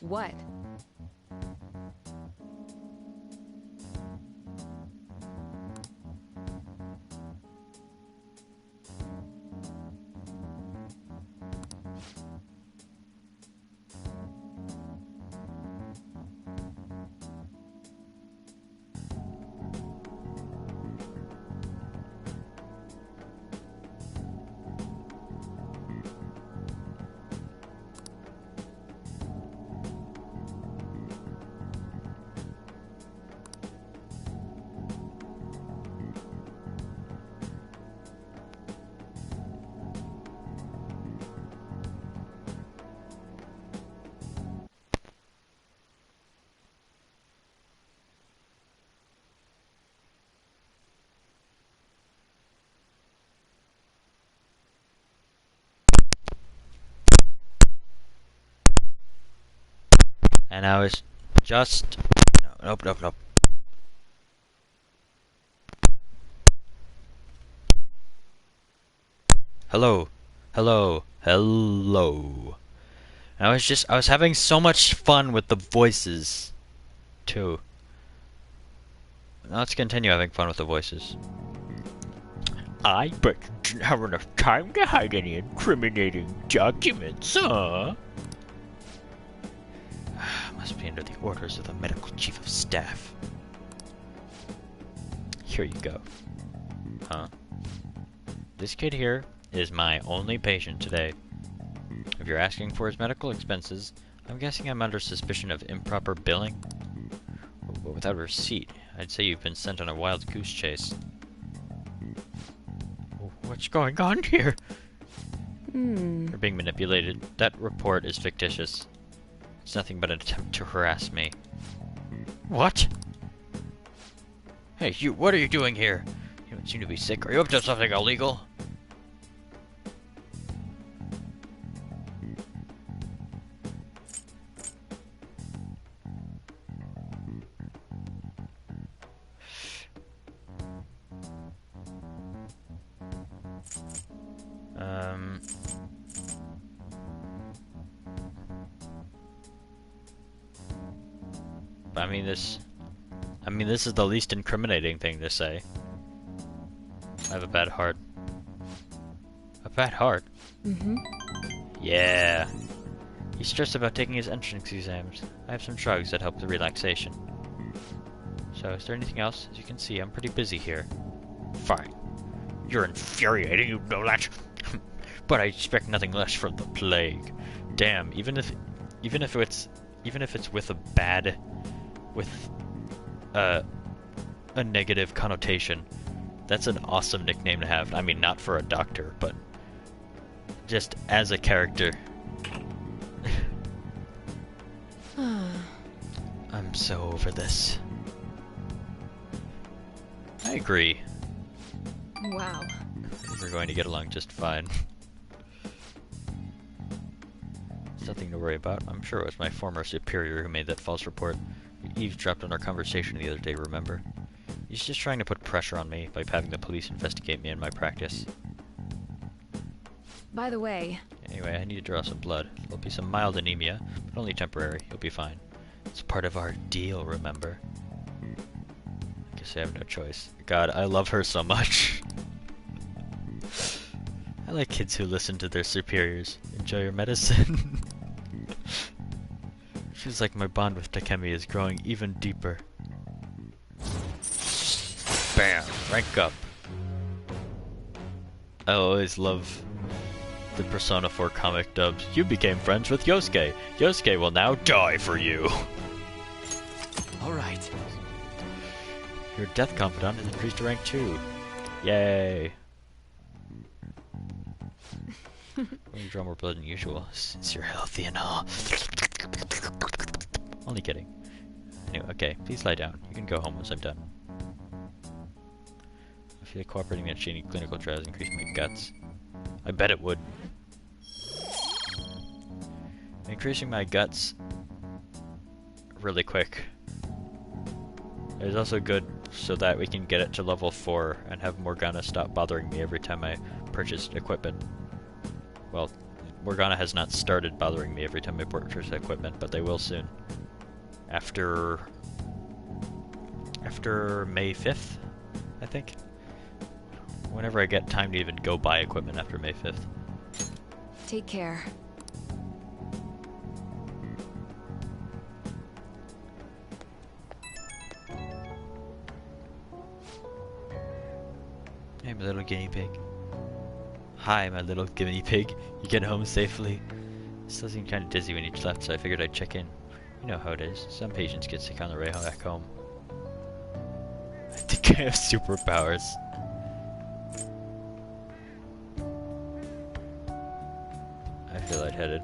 What? And I was just... No, nope. Hello. And I was having so much fun with the voices, too. Now let's continue having fun with the voices. I bet you didn't have enough time to hide any incriminating documents, huh? Must be under the orders of the medical chief of staff. Here you go. Huh? This kid here is my only patient today. If you're asking for his medical expenses, I'm guessing I'm under suspicion of improper billing. But without a receipt, I'd say you've been sent on a wild goose chase. What's going on here? You're being manipulated. That report is fictitious. It's nothing but an attempt to harass me. What? Hey, you, what are you doing here? You don't seem to be sick. Are you up to something illegal? I mean, this is the least incriminating thing to say. I have a bad heart. A bad heart? Yeah. He's stressed about taking his entrance exams. I have some drugs that help the relaxation. So, is there anything else? As you can see, I'm pretty busy here. Fine. You're infuriating, you know that. But I expect nothing less from the plague. Damn, even if it's with a bad, a negative connotation, that's an awesome nickname to have. I mean, not for a doctor, but just as a character. so over this. I agree. Wow. We're going to get along just fine. It's nothing to worry about. I'm sure it was my former superior who made that false report. He eavesdropped on our conversation the other day, remember? He's just trying to put pressure on me by having the police investigate me in my practice. By the way... Anyway, I need to draw some blood. There'll be some mild anemia, but only temporary. You'll be fine. It's part of our deal, remember? I guess I have no choice. God, I love her so much. I like kids who listen to their superiors. Enjoy your medicine. Feels like my bond with Takemi is growing even deeper. Bam! Rank up. I always love the Persona 4 comic dubs. You became friends with Yosuke. Yosuke will now die for you. Alright. Your death confidant has increased to rank 2. Yay. You draw more blood than usual, since you're healthy and all. Only kidding. Anyway, okay, please lie down. You can go home once I'm done. I feel like cooperating in shady clinical trials increased my guts. I bet it would. Increasing my guts really quick. It's also good so that we can get it to level 4 and have Morgana stop bothering me every time I purchase equipment. Well, Morgana has not started bothering me every time I purchase equipment, but they will soon. After May 5th, I think. Whenever I get time to even go buy equipment after May 5th. Take care. Hey, my little guinea pig. Hi, my little guinea pig. You get home safely? Still seemed kind of dizzy when you left, so I figured I'd check in. You know how it is. Some patients get sick on the way back home. I think I have superpowers. I feel lightheaded.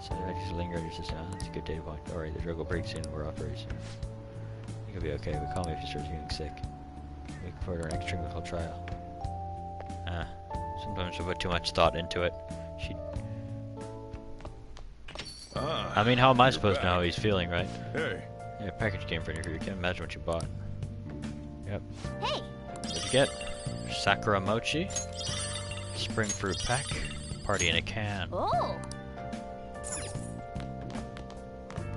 So I just linger in your system. That's a good data point. Alright, the drug will break soon. We're off very soon. You'll be okay, but call me if you start feeling sick. Looking forward to our next clinical trial. Sometimes I put too much thought into it. I mean, how am I supposed to know how he's feeling, right? Hey. Yeah, package came for you. You can't imagine what you bought. Yep. Hey. What'd you get? Sakura mochi, spring fruit pack, party in a can. Oh.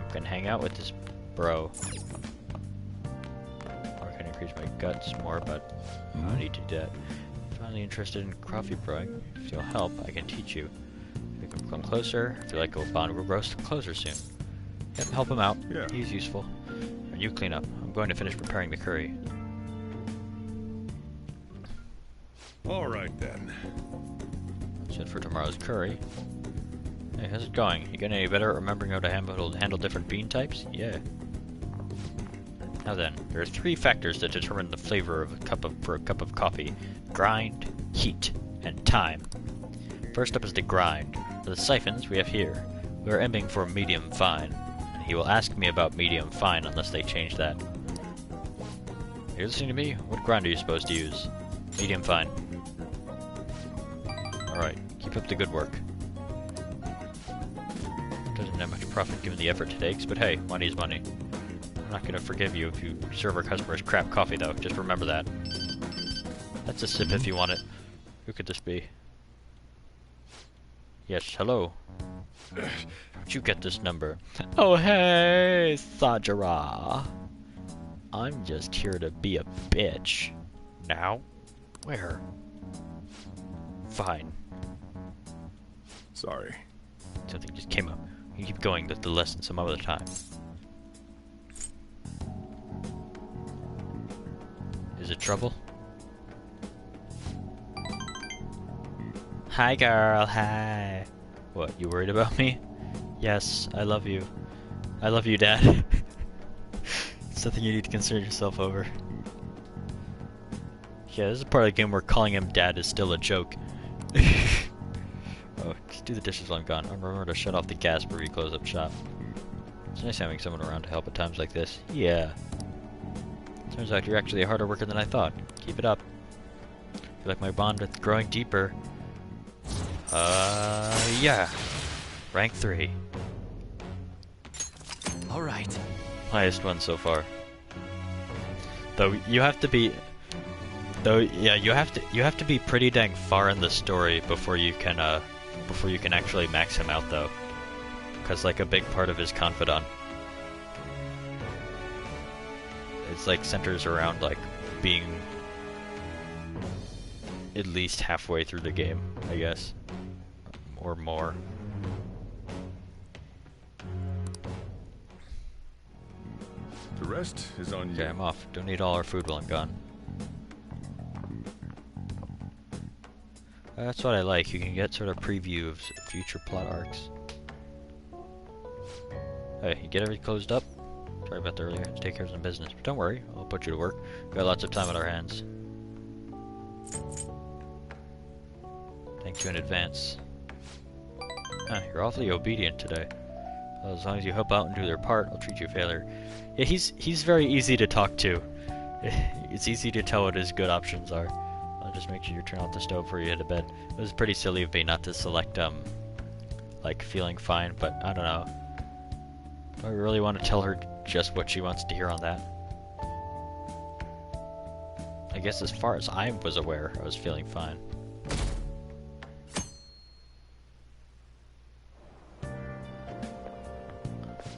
I can hang out with this bro. Or I can increase my guts more, but I don't need to do that. Finally interested in coffee brewing. If you'll help, I can teach you. If we can come closer, I feel like we'll bond, we'll grow closer soon. Yep, help him out. Yeah. He's useful. And you clean up. I'm going to finish preparing the curry. Alright then. That's it for tomorrow's curry. Hey, how's it going? You getting any better at remembering how to handle different bean types? Yeah. Now then, there are 3 factors that determine the flavor of for a cup of coffee. Grind, heat, and time. First up is the grind. For the siphons we have here. We are aiming for medium fine. And he will ask me about medium fine unless they change that. Are you listening to me? What grind are you supposed to use? Medium fine. Alright, keep up the good work. Doesn't have much profit given the effort it takes, but hey, money's money. I'm not gonna forgive you if you serve our customers crap coffee though, just remember that. That's a sip if you want it. Who could this be? Yes, hello. How'd you get this number? Oh hey, Sajara. I'm just here to be a bitch. Now? Where? Fine. Sorry. Something just came up. You keep going the lesson some other time. Is it trouble? Hi girl, hi. What, you worried about me? Yes, I love you. I love you, Dad. It's something you need to concern yourself over. Yeah, this is part of the game where calling him Dad is still a joke. Oh, just do the dishes while I'm gone. Remember to shut off the gas before you close up shop. It's nice having someone around to help at times like this. Yeah. Turns out you're actually a harder worker than I thought. Keep it up. I feel like my bond is growing deeper. Yeah. Rank 3. Alright. Highest one so far. Though you have to be you have to be pretty dang far in the story before you can actually max him out though. 'Cause like a big part of his confidant, it's like centers around like being at least halfway through the game, I guess. Or more. The rest is on you. Okay, I'm off. Don't eat all our food while I'm gone. That's what I like. You can get sort of preview of future plot arcs. Hey, you get everything closed up? Sorry about that earlier. Take care of some business. But don't worry, I'll put you to work. We've got lots of time on our hands. Thank you in advance. Huh, you're awfully obedient today. Well, as long as you help out and do their part, I'll treat you fairly. Yeah, he's very easy to talk to. It's easy to tell what his good options are. I'll just make sure you turn off the stove before you head to bed. It was pretty silly of me not to select like feeling fine, but I don't know. Do I really want to tell her just what she wants to hear on that? I guess as far as I was aware, I was feeling fine.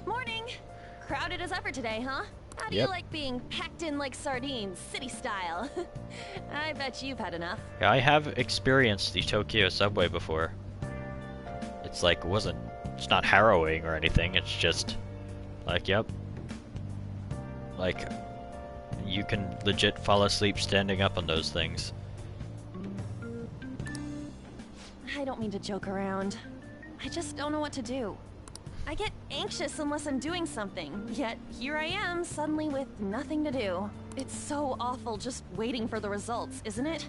Morning! Crowded as ever today, huh? How do you like being packed in like sardines, city style? I bet you've had enough. Yeah, I have experienced the Tokyo subway before. It's like, it's not harrowing or anything, it's just like, yep. Like, you can legit fall asleep standing up on those things. I don't mean to joke around. I just don't know what to do. I get anxious unless I'm doing something, yet here I am suddenly with nothing to do. It's so awful just waiting for the results, isn't it?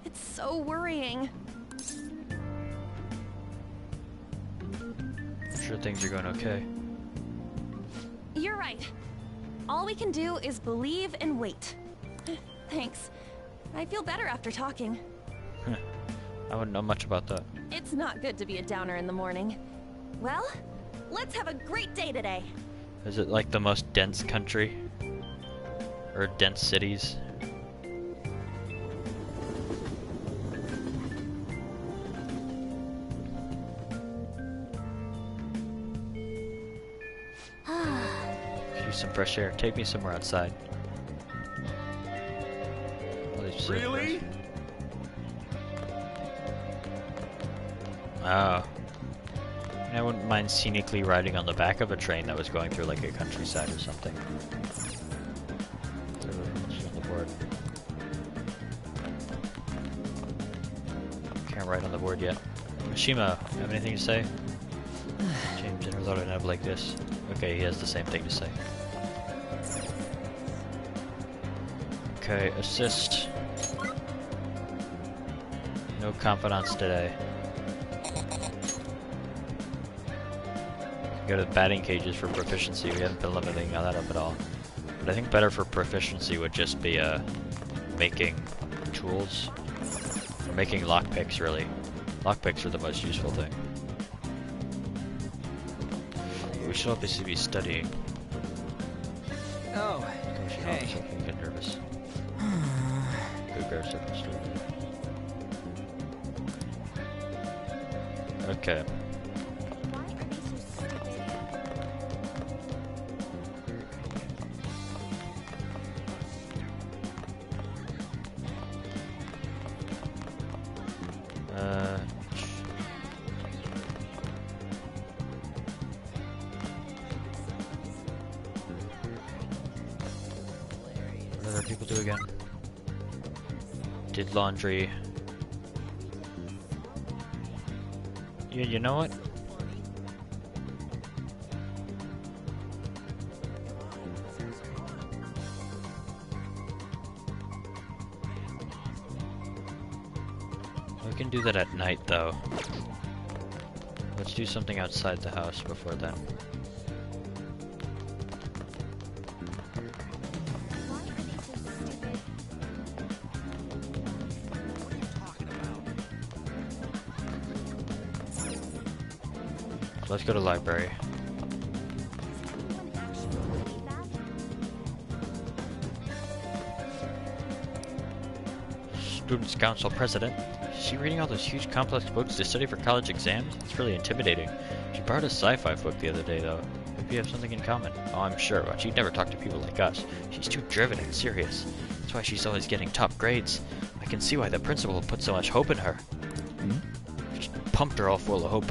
It's so worrying. I'm sure things are going okay. You're right. All we can do is believe and wait. Thanks. I feel better after talking. I wouldn't know much about that. It's not good to be a downer in the morning. Well, let's have a great day today. Is it like the most dense country? Or dense cities? Use some fresh air. Take me somewhere outside. Really? Oh. I wouldn't mind scenically riding on the back of a train that was going through like a countryside or something. On the board. Can't write on the board yet. Mishima, have anything to say? James never thought I'd have like this. Okay, he has the same thing to say. Okay, assist. No confidants today. Go to the batting cages for proficiency. We haven't been limiting that up at all. But I think better for proficiency would just be making tools. Or making lockpicks, really. Lockpicks are the most useful thing. We should obviously be studying. Oh, hey. I can get nervous. Good bear second story. Okay. What other people do again? Did laundry. Yeah, you know what? We can do that at night, though. Let's do something outside the house before then. Let's go to library. Students' Council President. Is she reading all those huge complex books to study for college exams? It's really intimidating. She borrowed a sci-fi book the other day, though. Maybe you have something in common. Oh, I'm sure, but she'd never talk to people like us. She's too driven and serious. That's why she's always getting top grades. I can see why the principal put so much hope in her. Just pumped her all full of hope.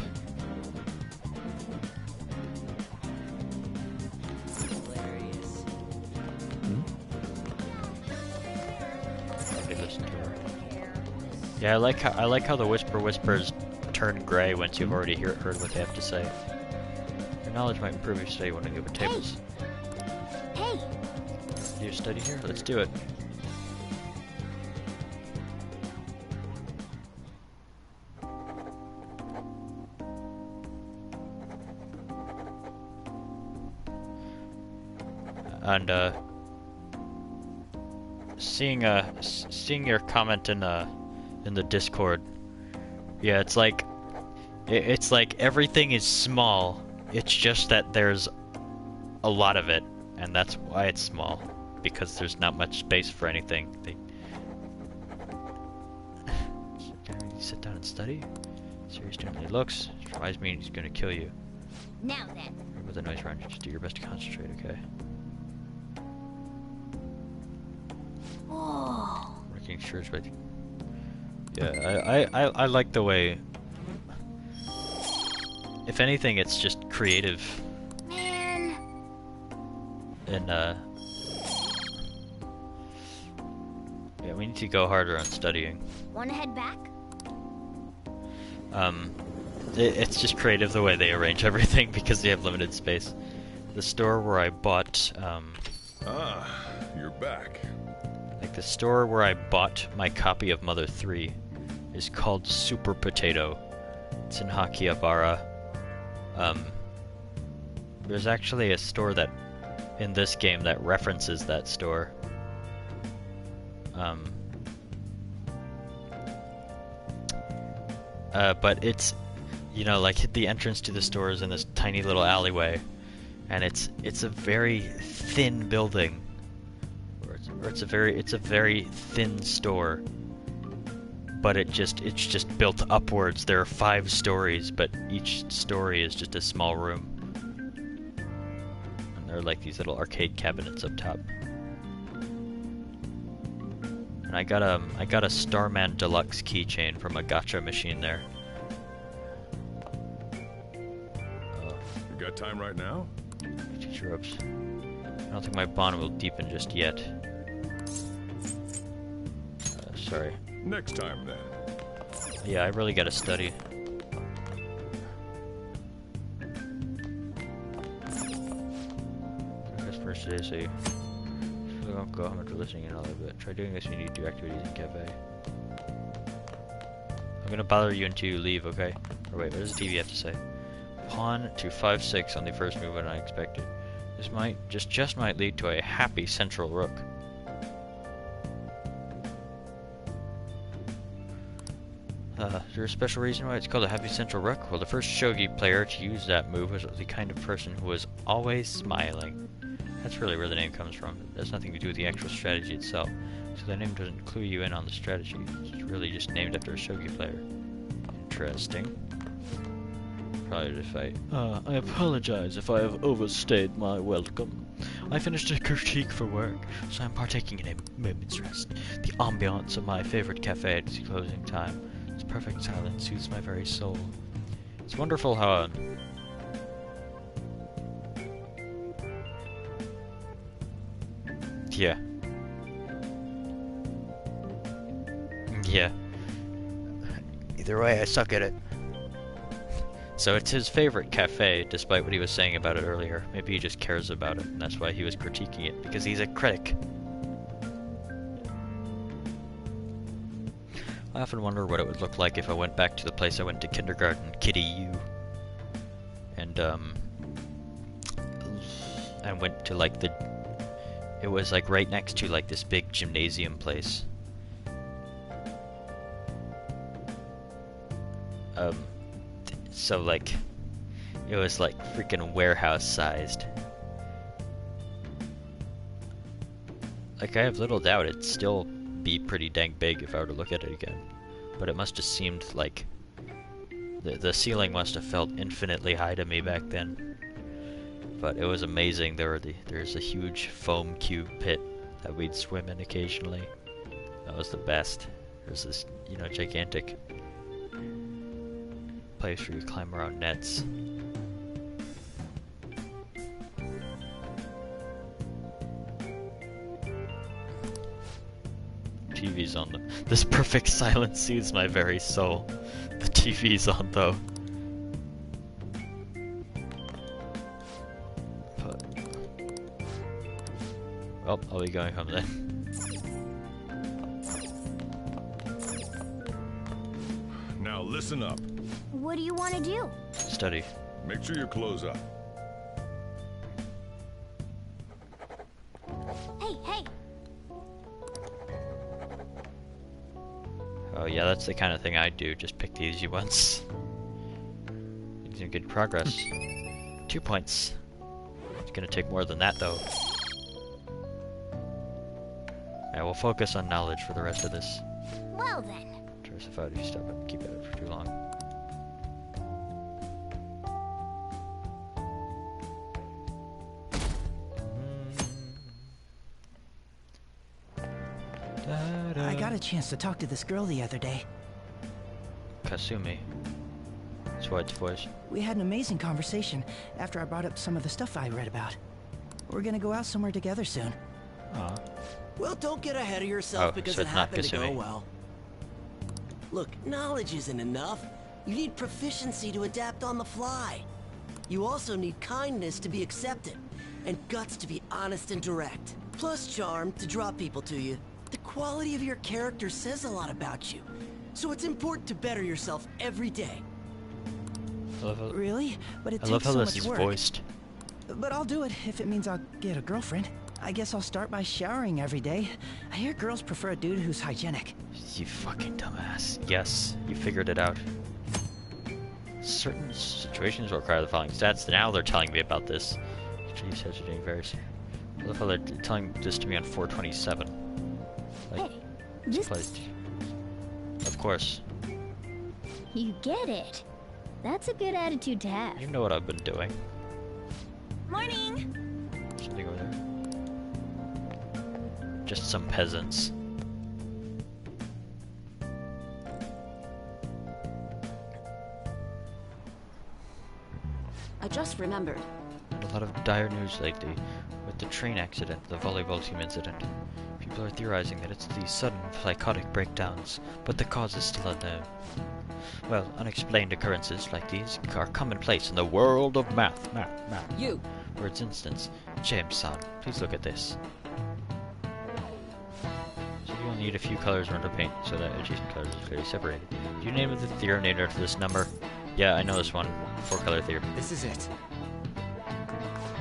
Yeah, I like how the whispers turn gray once you've already heard what they have to say. Your knowledge might improve if you study one of the other tables. Hey! Do you study here? Let's do it. And seeing your comment in the Discord, yeah, it's like everything is small. It's just that there's a lot of it, and that's why it's small, because there's not much space for anything. Can you sit down and study? Serious gently looks. Reminds me he's gonna kill you. Now then. With a nice round, just do your best to concentrate, okay? Whoa. Working sure it's right. Yeah, I like the way. If anything, it's just creative. Man. And yeah, we need to go harder on studying. Wanna head back? It's just creative the way they arrange everything because they have limited space. The store where I bought you're back. Like the store where I bought my copy of Mother 3 is called Super Potato. It's in Hakihabara. There's actually a store that in this game that references that store. But it's, you know, like the entrance to the store is in this tiny little alleyway, and it's a very thin building, or it's a very thin store. But it's just built upwards. There are 5 stories, but each story is just a small room. And there are like these little arcade cabinets up top. And I got a Starman Deluxe keychain from a gacha machine there. You got time right now? Teacher ropes. I don't think my bond will deepen just yet. Sorry. Next time, then. Yeah, I really gotta study. That's first today, so you don't go home after listening and all that, but try doing this when you do activities in cafe. I'm gonna bother you until you leave, okay? Or wait, what does the TV have to say? Pawn to 5-6 on the first move unexpected. This might just might lead to a happy central rook. Is there a special reason why it's called a happy central rook? Well, the first shogi player to use that move was the kind of person who was always smiling. That's really where the name comes from. It has nothing to do with the actual strategy itself, so the name doesn't clue you in on the strategy. It's really just named after a shogi player. Interesting. Probably if I apologize if I have overstayed my welcome. I finished a critique for work, so I'm partaking in a moment's rest. The ambiance of my favorite cafe at its closing time. Its perfect silence soothes my very soul. It's wonderful how yeah. Yeah. Either way, I suck at it. So it's his favorite cafe, despite what he was saying about it earlier. Maybe he just cares about it, and that's why he was critiquing it, because he's a critic. I often wonder what it would look like if I went back to the place I went to kindergarten, Kitty U. And, I went to, like, it was, like, right next to, like, this big gymnasium place. So, like, It was like freaking warehouse sized. Like, I have little doubt it'd still be pretty dang big if I were to look at it again. But it must have seemed like the ceiling must have felt infinitely high to me back then. But it was amazing. There's a huge foam cube pit that we'd swim in occasionally. That was the best. There's this, you know, gigantic place where you climb around nets. TV's on. This perfect silence soothes my very soul. The TV's on though. But... oh, I'll be going home then. Now listen up. What do you want to do? Study. Make sure your clothes up. Hey, hey! Oh yeah, that's the kind of thing I'd do. Just pick the easy ones. Making good progress. 2 points. It's gonna take more than that though. I will focus on knowledge for the rest of this. Well then. Diversify if you stop it, keep it up for too long. I got a chance to talk to this girl the other day. Kasumi. That's White's voice. We had an amazing conversation after I brought up some of the stuff I read about. We're gonna go out somewhere together soon. Aw. Well, don't get ahead of yourself because so it it's not happened to go Kasumi. well. Look, knowledge isn't enough. You need proficiency to adapt on the fly. You also need kindness to be accepted, and guts to be honest and direct. Plus charm to draw people to you. The quality of your character says a lot about you, so it's important to better yourself every day. Really? But it I love takes how so this much is work. voiced. But I'll do it if it means I'll get a girlfriend. I guess I'll start by showering every day. I hear girls prefer a dude who's hygienic. You fucking dumbass. Yes, you figured it out. Certain situations require the following stats. Now they're telling me about this. These stats are doing various. I love how they're telling this to me on 427. Like, Hey, it's placed. Of course. You get it. That's a good attitude to have. You know what I've been doing. Morning! Something over there. Just some peasants. I just remembered. A lot of dire news lately with the train accident, the volleyball team incident. People are theorizing that it's these sudden psychotic breakdowns, but the cause is still unknown. Well, unexplained occurrences like these are commonplace in the world of math. You! For instance, James-san, please look at this. So you'll need a few colors in order to paint so that adjacent colors are clearly separated. Do you name the theorem named after this number? Yeah, I know this one. 4-color theorem. This is it.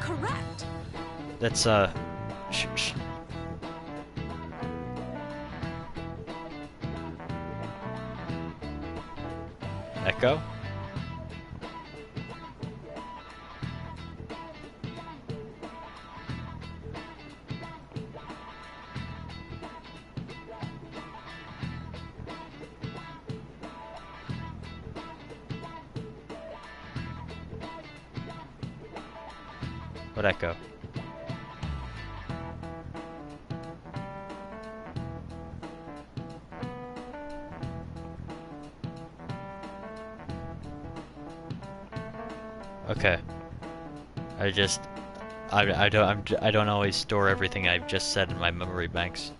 Correct! That's, Echo? What echo? Okay. I don't always store everything I've just said in my memory banks.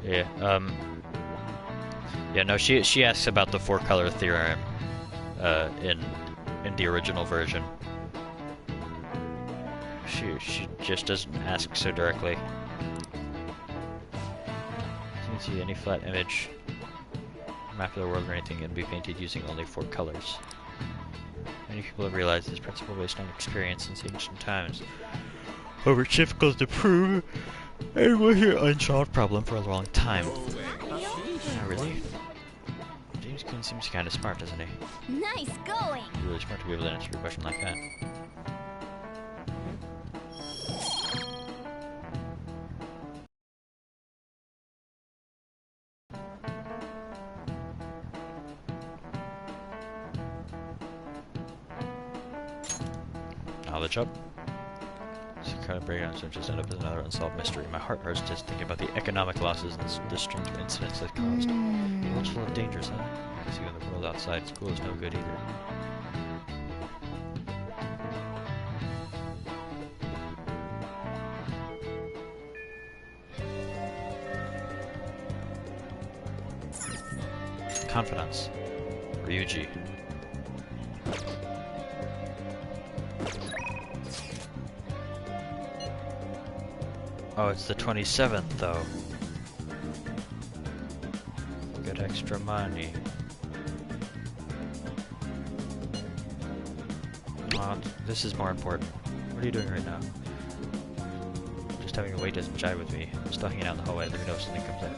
Yeah, yeah, no, she asks about the 4-color theorem, in the original version. She just doesn't ask so directly. You can see any flat image, map of the world or anything can be painted using only 4 colors. Many people have realized this principle based on experience since ancient times. However, it's difficult to prove It was an unsolved problem for a long time. Not really. James Coon seems kind of smart, doesn't he? Nice going! Really smart to be able to answer a question like that. Knowledge up. Kind of breakdown, so just end up as another unsolved mystery. My heart hurts just thinking about the economic losses and the string of incidents that caused. The world's full of dangers, huh? I see when the world outside school is no good either. Confidence. Ryuji. Oh, it's the 27th, though. Get extra money. Oh, this is more important. What are you doing right now? Just having a wait doesn't jive with me. I'm stalking it out in the hallway. Let me know if something comes out.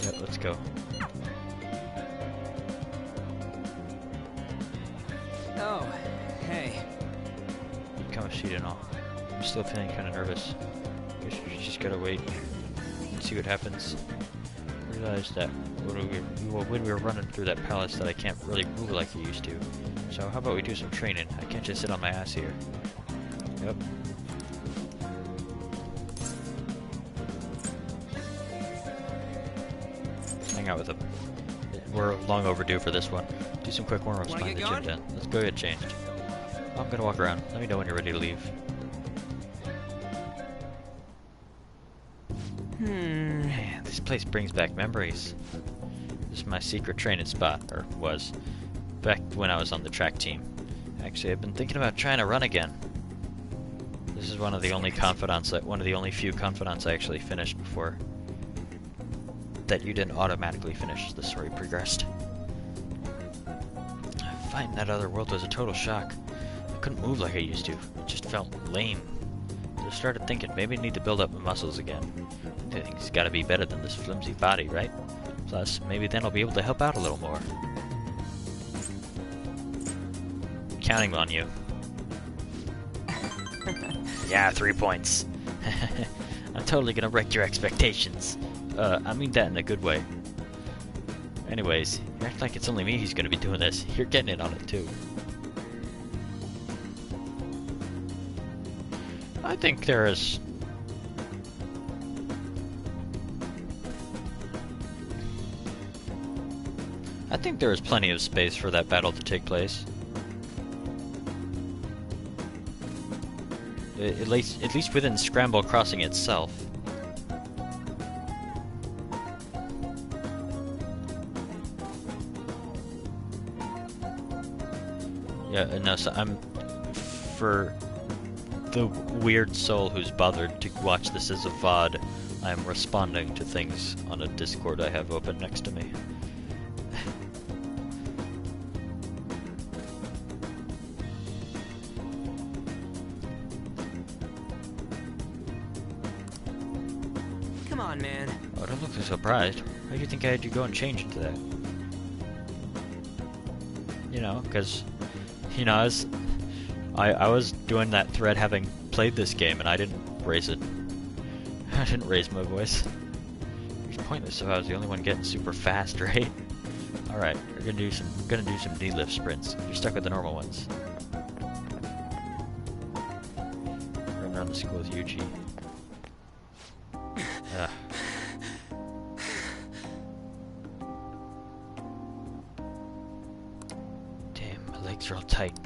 Yep, let's go. Oh, hey. Kamoshida and all. I'm still feeling kind of nervous. Guess you just gotta wait and see what happens. Realized that when we were running through that palace that I can't really move like I used to. So how about we do some training? I can't just sit on my ass here. Yep. Hang out with them. We're long overdue for this one. Do some quick warm-ups behind the gym then. Let's go get changed. I'm gonna walk around. Let me know when you're ready to leave. Man, this place brings back memories. This is my secret training spot, or was, back when I was on the track team. Actually, I've been thinking about trying to run again. This is one of the only few confidants I actually finished before that you didn't automatically finish. The story progressed. Fighting that other world was a total shock. I couldn't move like I used to. It just felt lame. So I started thinking maybe I need to build up my muscles again. I think it's gotta be better than this flimsy body, right? Plus, maybe then I'll be able to help out a little more. Counting on you. Yeah, 3 points. I'm totally gonna wreck your expectations. I mean that in a good way. Anyways, you act like it's only me who's gonna be doing this. You're getting in on it too. I think there is... I think there is plenty of space for that battle to take place. At least within Scramble Crossing itself. Yeah, no, so I'm... For the weird soul who's bothered to watch this as a VOD, I'm responding to things on a Discord I have open next to me. Come on, man. Oh, don't look so surprised. How do you think I had you go and change into that? You know, because, you know, I was doing that thread having played this game, and I didn't raise it. I didn't raise my voice. It's pointless if I was the only one getting super fast, right? Alright, we're gonna do some D-lift sprints. You're stuck with the normal ones. Run around the school with Yuji. Ugh. Damn, my legs are all tight.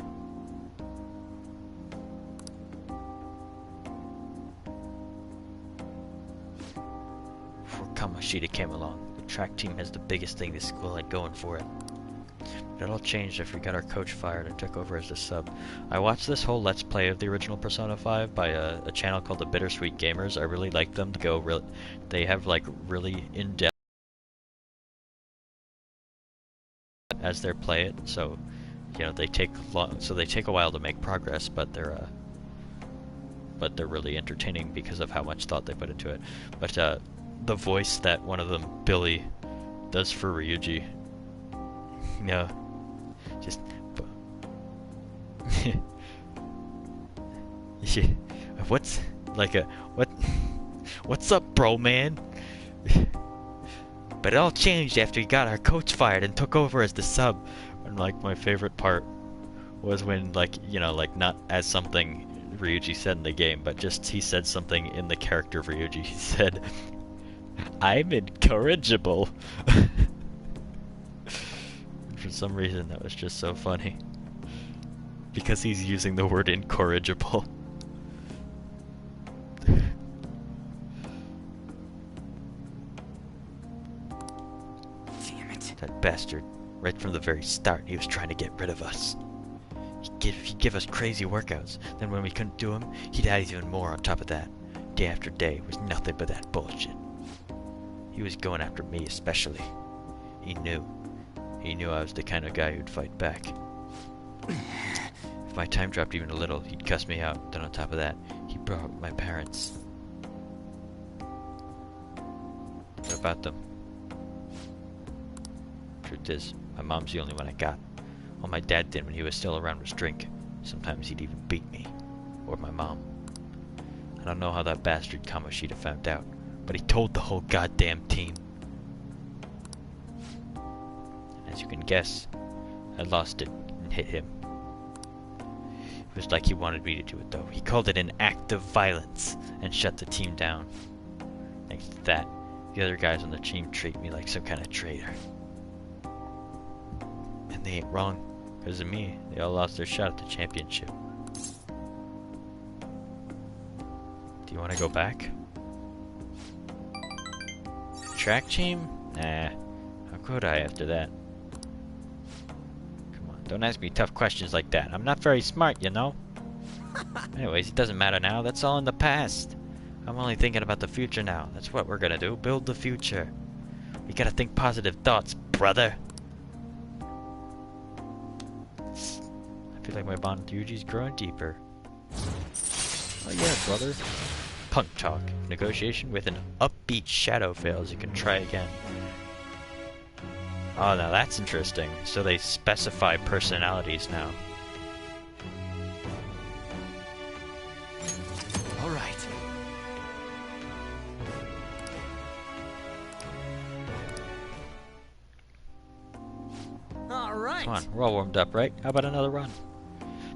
Before Kamoshida came along, the track team has the biggest thing this school had going for it. But it all changed after we got our coach fired and took over as the sub. I watched this whole Let's Play of the original Persona 5 by a channel called the Bittersweet Gamers. I really like them. They have like really in-depth as they play it, so you know they take a while to make progress, but but they're really entertaining because of how much thought they put into it. But the voice that one of them, Billy, does for Ryuji, you know, just what's like a what's up, bro, man? But it all changed after he got our coach fired and took over as the sub. And like my favorite part was when, like, you know, like not as something Ryuji said in the game, but just he said something in the character of Ryuji. He said, "I'm incorrigible." For some reason that was just so funny. Because he's using the word incorrigible. Damn it. That bastard. Right from the very start, he was trying to get rid of us. He'd give us crazy workouts. Then when we couldn't do them, he'd add even more on top of that. Day after day was nothing but that bullshit. He was going after me especially. He knew. He knew I was the kind of guy who'd fight back. If my time dropped even a little, he'd cuss me out. Then on top of that, he brought my parents. What about them? Truth is, my mom's the only one I got. All my dad did when he was still around was drink. Sometimes he'd even beat me. Or my mom. I don't know how that bastard Kamoshida found out, but he told the whole goddamn team. And as you can guess, I lost it and hit him. It was like he wanted me to do it though. He called it an act of violence and shut the team down. Thanks to that, the other guys on the team treat me like some kind of traitor. And they ain't wrong. Because of me, they all lost their shot at the championship. Do you want to go back? Track team? Nah. How could I after that? Come on, don't ask me tough questions like that. I'm not very smart, you know? Anyways, it doesn't matter now. That's all in the past. I'm only thinking about the future now. That's what we're gonna do. Build the future. We gotta think positive thoughts, brother. I feel like my bond with Ryuji's growing deeper. Oh yeah, brother. Punk talk. Negotiation with an upbeat shadow fails. You can try again. Oh, now that's interesting. So they specify personalities now. All right. All right. Come on, we're all warmed up, right? How about another run?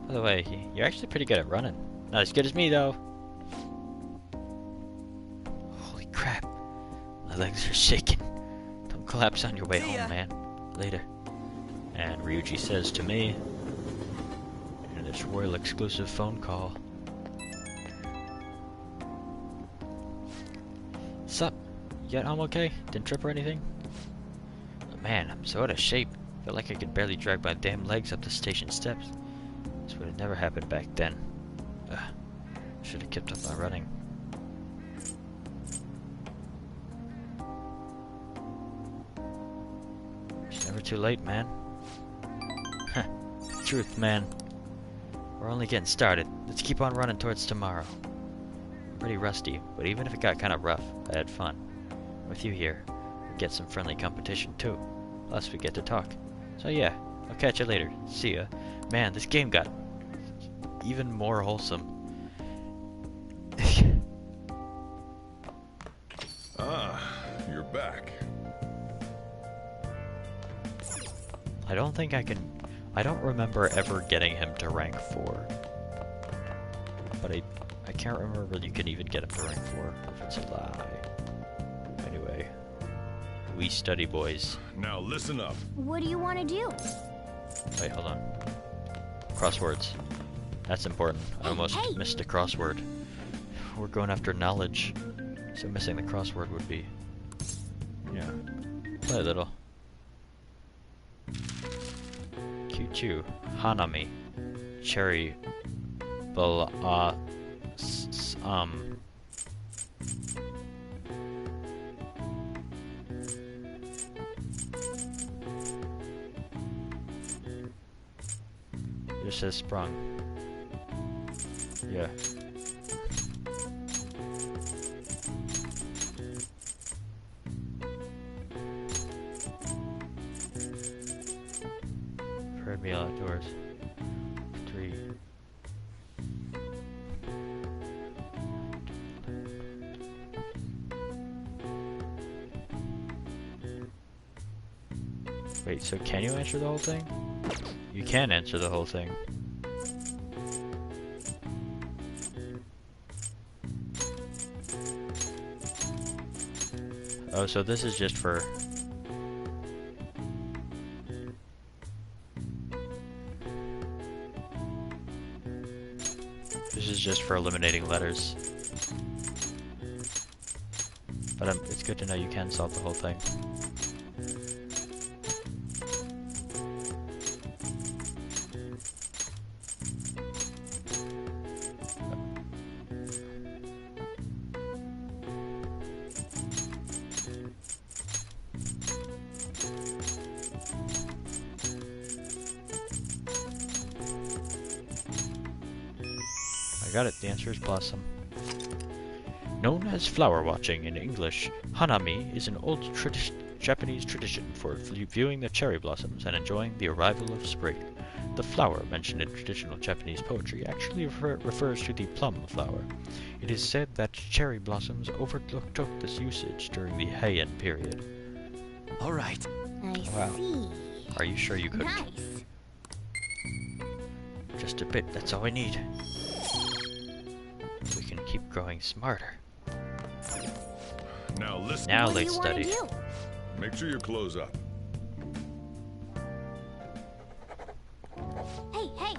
By the way, you're actually pretty good at running. Not as good as me, though. Holy crap. My legs are shaking. Don't collapse on your way home, man. Later. And Ryuji says to me, in this royal exclusive phone call. Sup? You get home okay? Didn't trip or anything? But man, I'm so out of shape. Felt like I could barely drag my damn legs up the station steps. This would have never happened back then. Should have kept up my running. It's never too late, man. Truth, man. We're only getting started. Let's keep on running towards tomorrow. I'm pretty rusty, but even if it got kind of rough, I had fun. With you here, we get some friendly competition too. Plus, we get to talk. So yeah, I'll catch you later. See ya. Man, this game got even more wholesome. You're back. I don't think I can... I don't remember ever getting him to rank 4. But I can't remember whether you can even get him to rank 4, if it's a lie. Anyway. We study, boys. Now listen up. What do you want to do? Wait, hold on. Crosswords. That's important. I almost missed a crossword. We're going after knowledge. So missing the crossword would be... yeah. Play a little. Q2. Hanami. Cherry. It says sprung. Yeah. Red meal outdoors. 3. Wait, so can you answer the whole thing? You can answer the whole thing. Oh, so this is just for... This is just for eliminating letters. But it's good to know you can solve the whole thing. Got it, the answer is blossom. Known as flower watching in English, hanami is an old Japanese tradition for viewing the cherry blossoms and enjoying the arrival of spring. The flower mentioned in traditional Japanese poetry actually refers to the plum flower. It is said that cherry blossoms overtook this usage during the Heian period. Alright. I Wow. see. Are you sure you could? Nice. Just a bit, that's all we need. We can keep growing smarter. Now listen. Now What do let's you wanna study. do? Make sure you close up. Hey, hey!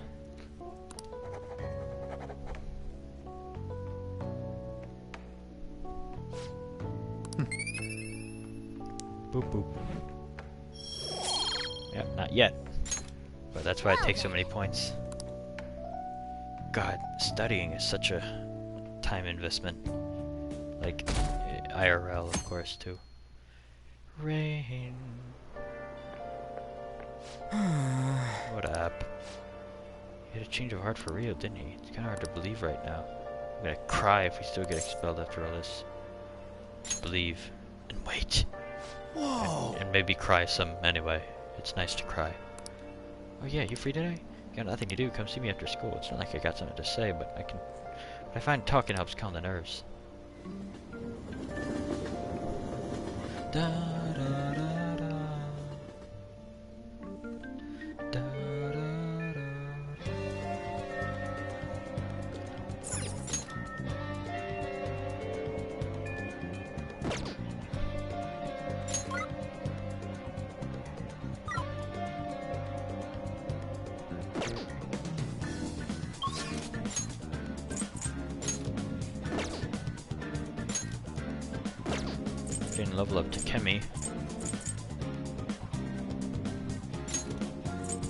Boop boop. Yep, not yet. But that's why it takes so many points. God, studying is such a time investment. Like, IRL, of course, too. Rain. What up? He had a change of heart for real, didn't he? It's kind of hard to believe right now. I'm gonna cry if we still get expelled after all this. Believe. And wait. Whoa! And maybe cry some anyway. It's nice to cry. Oh yeah, you free today? Got nothing to do, come see me after school. It's not like I got something to say, but I find talking helps calm the nerves. Da, da, da, da. Da, da, da. Didn't level up to Kemi.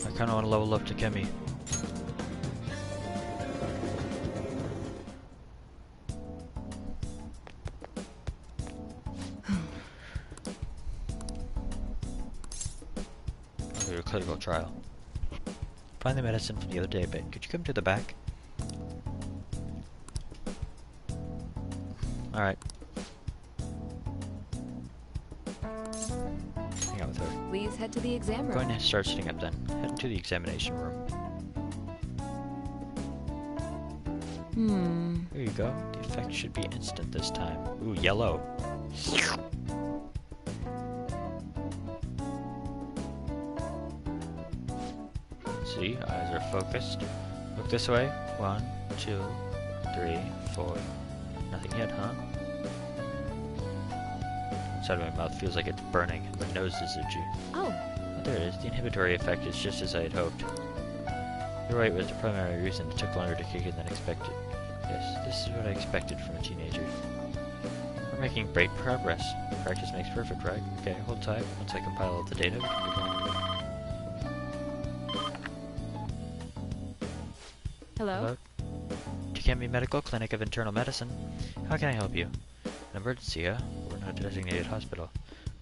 I kinda wanna level up to Kemi. I'll do a clinical trial. Find the medicine from the other day, but could you come to the back? Alright. Hang out with her. Please head to the exam room. Go ahead and start sitting up then. Head into the examination room. There you go. The effect should be instant this time. Ooh, yellow. See, eyes are focused. Look this way. 1, 2, 3, 4. Nothing yet, huh? Inside of my mouth feels like it's burning. My nose is itchy. Oh. There it is. The inhibitory effect is just as I had hoped. You're right, was the primary reason it took longer to kick in than expected. Yes, this is what I expected from a teenager. We're making great progress. Practice makes perfect, right? Okay, hold tight. Once I compile all the data, we can move on. Hello? Takemi Medical Clinic of Internal Medicine. How can I help you? An emergency, huh? We're not a designated hospital.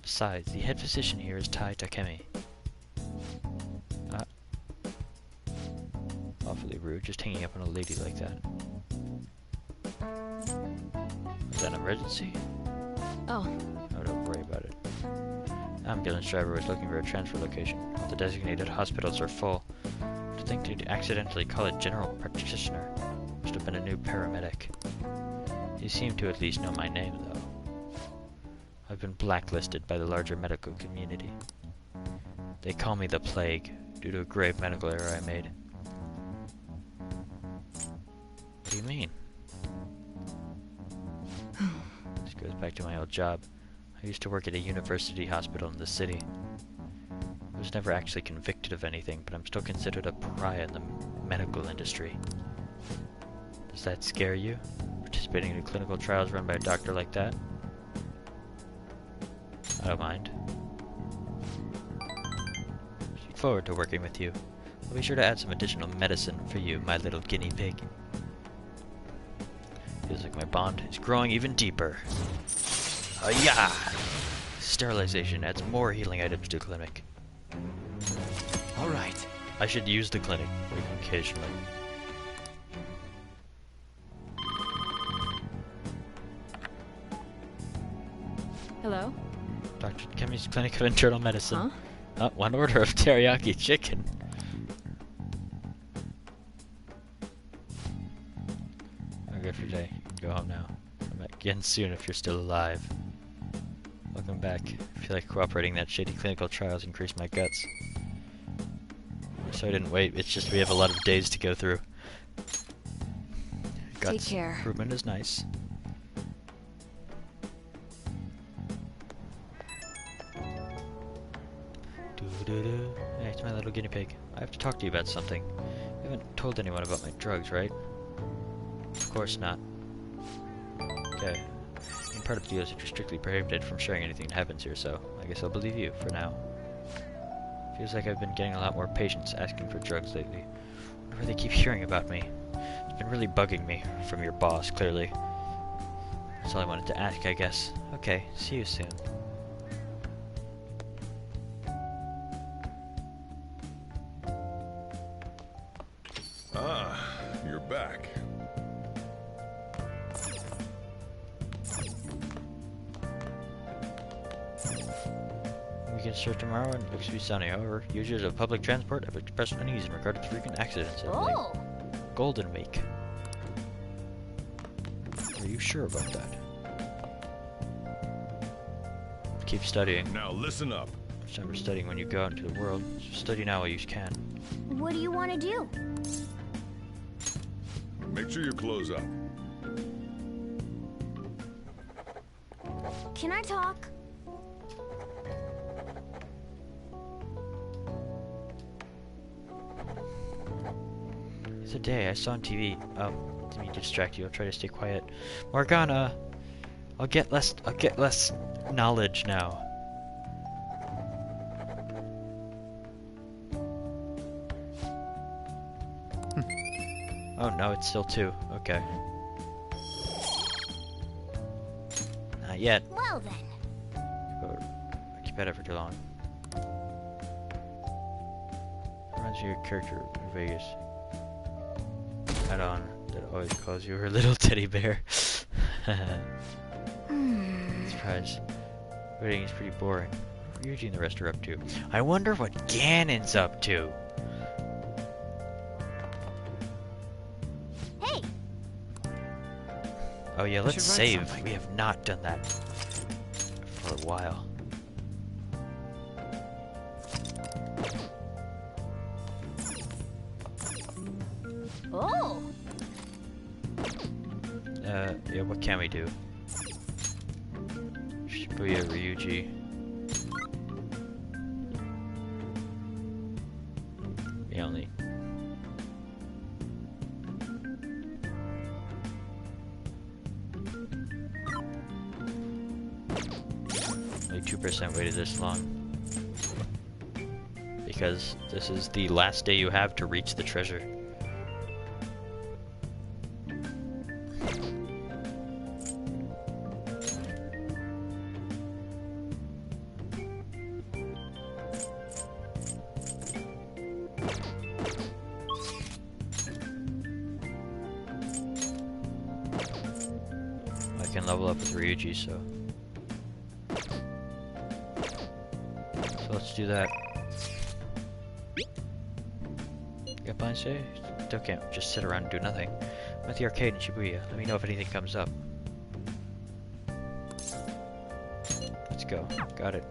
Besides, the head physician here is Tai Takemi. Awfully rude, just hanging up on a lady like that. Is that an emergency? Oh. Oh, don't worry about it. Ambulance driver was looking for a transfer location. All the designated hospitals are full. To think they'd accidentally call it general practitioner. Must have been a new paramedic. He seemed to at least know my name, though. I've been blacklisted by the larger medical community. They call me the Plague, due to a grave medical error I made. What do you mean? This goes back to my old job. I used to work at a university hospital in the city. I was never actually convicted of anything, but I'm still considered a pariah in the medical industry. Does that scare you? Participating in clinical trials run by a doctor like that? I don't mind. Look forward to working with you. I'll be sure to add some additional medicine for you, my little guinea pig. Feels like my bond is growing even deeper. Hi-ya! Sterilization adds more healing items to the clinic. Alright. I should use the clinic occasionally. Hello? Dr. Kemi's Clinic of Internal Medicine. Huh? One order of teriyaki chicken. Good for today. Go home now. Come back again soon if you're still alive. Welcome back. I feel like cooperating that shady clinical trials increased my guts. So I didn't wait. It's just we have a lot of days to go through. Guts Take care. Improvement is nice. Hey, it's my little guinea pig. I have to talk to you about something. You haven't told anyone about my drugs, right? Of course not. Okay. I'm part of the deal is that you're strictly prohibited from sharing anything that happens here, so I guess I'll believe you for now. Feels like I've been getting a lot more patients asking for drugs lately. Wonder why they keep hearing about me. It's been really bugging me from your boss, clearly. That's all I wanted to ask, I guess. Okay, see you soon. Ah, you're back. We can start tomorrow and it looks to be sunny. However, users of public transport have expressed unease in regard to frequent accidents in the Golden Week. Are you sure about that? Keep studying. Now listen up. It's time for studying when you go out into the world. So study now while you can. What do you want to do? Make sure your clothes up. Can I talk? It's a day I saw on TV. Let me distract you. I'll try to stay quiet. Morgana, I'll get less knowledge now. Oh no, it's still 2. Okay. Not yet. Well then. I keep at it for too long. Reminds me of your character in Vegas. Add on that always calls you her little teddy bear. Surprise. Waiting is pretty boring. What Ryuji and the rest are up to. I wonder what Ganon's up to. Hey. Oh yeah, let's save. We have not done that for a while. Oh. Yeah, what can we do? Shibuya Ryuji. Yeah, only. Only 2% waited this long. Because this is the last day you have to reach the treasure. I can level up with Ryuji, so let's do that. Got plans today? Still can't just sit around and do nothing. I'm at the arcade in Shibuya. Let me know if anything comes up. Let's go. Got it.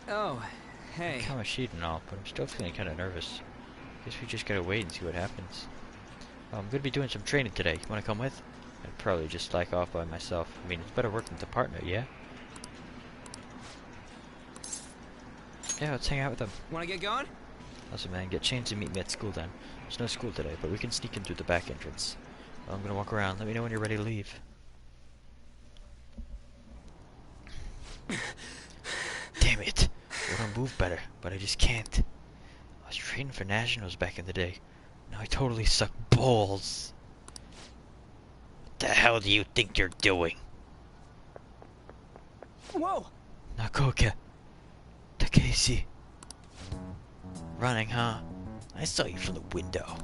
Oh, hey. Kamoshida and all, but I'm still feeling kind of nervous. Guess we just gotta wait and see what happens. I'm gonna be doing some training today. You wanna come with? I'd probably just slack off by myself. I mean, it's better working with a partner, yeah? Yeah, let's hang out with them. Wanna get going? Awesome, man. Get changed and meet me at school then. There's no school today, but we can sneak in through the back entrance. Well, I'm gonna walk around. Let me know when you're ready to leave. Damn it. I want to move better, but I just can't. I was training for nationals back in the day. Now I totally suck balls. What the hell do you think you're doing? Whoa! Nakoka. Takeshi. Running, huh? I saw you from the window.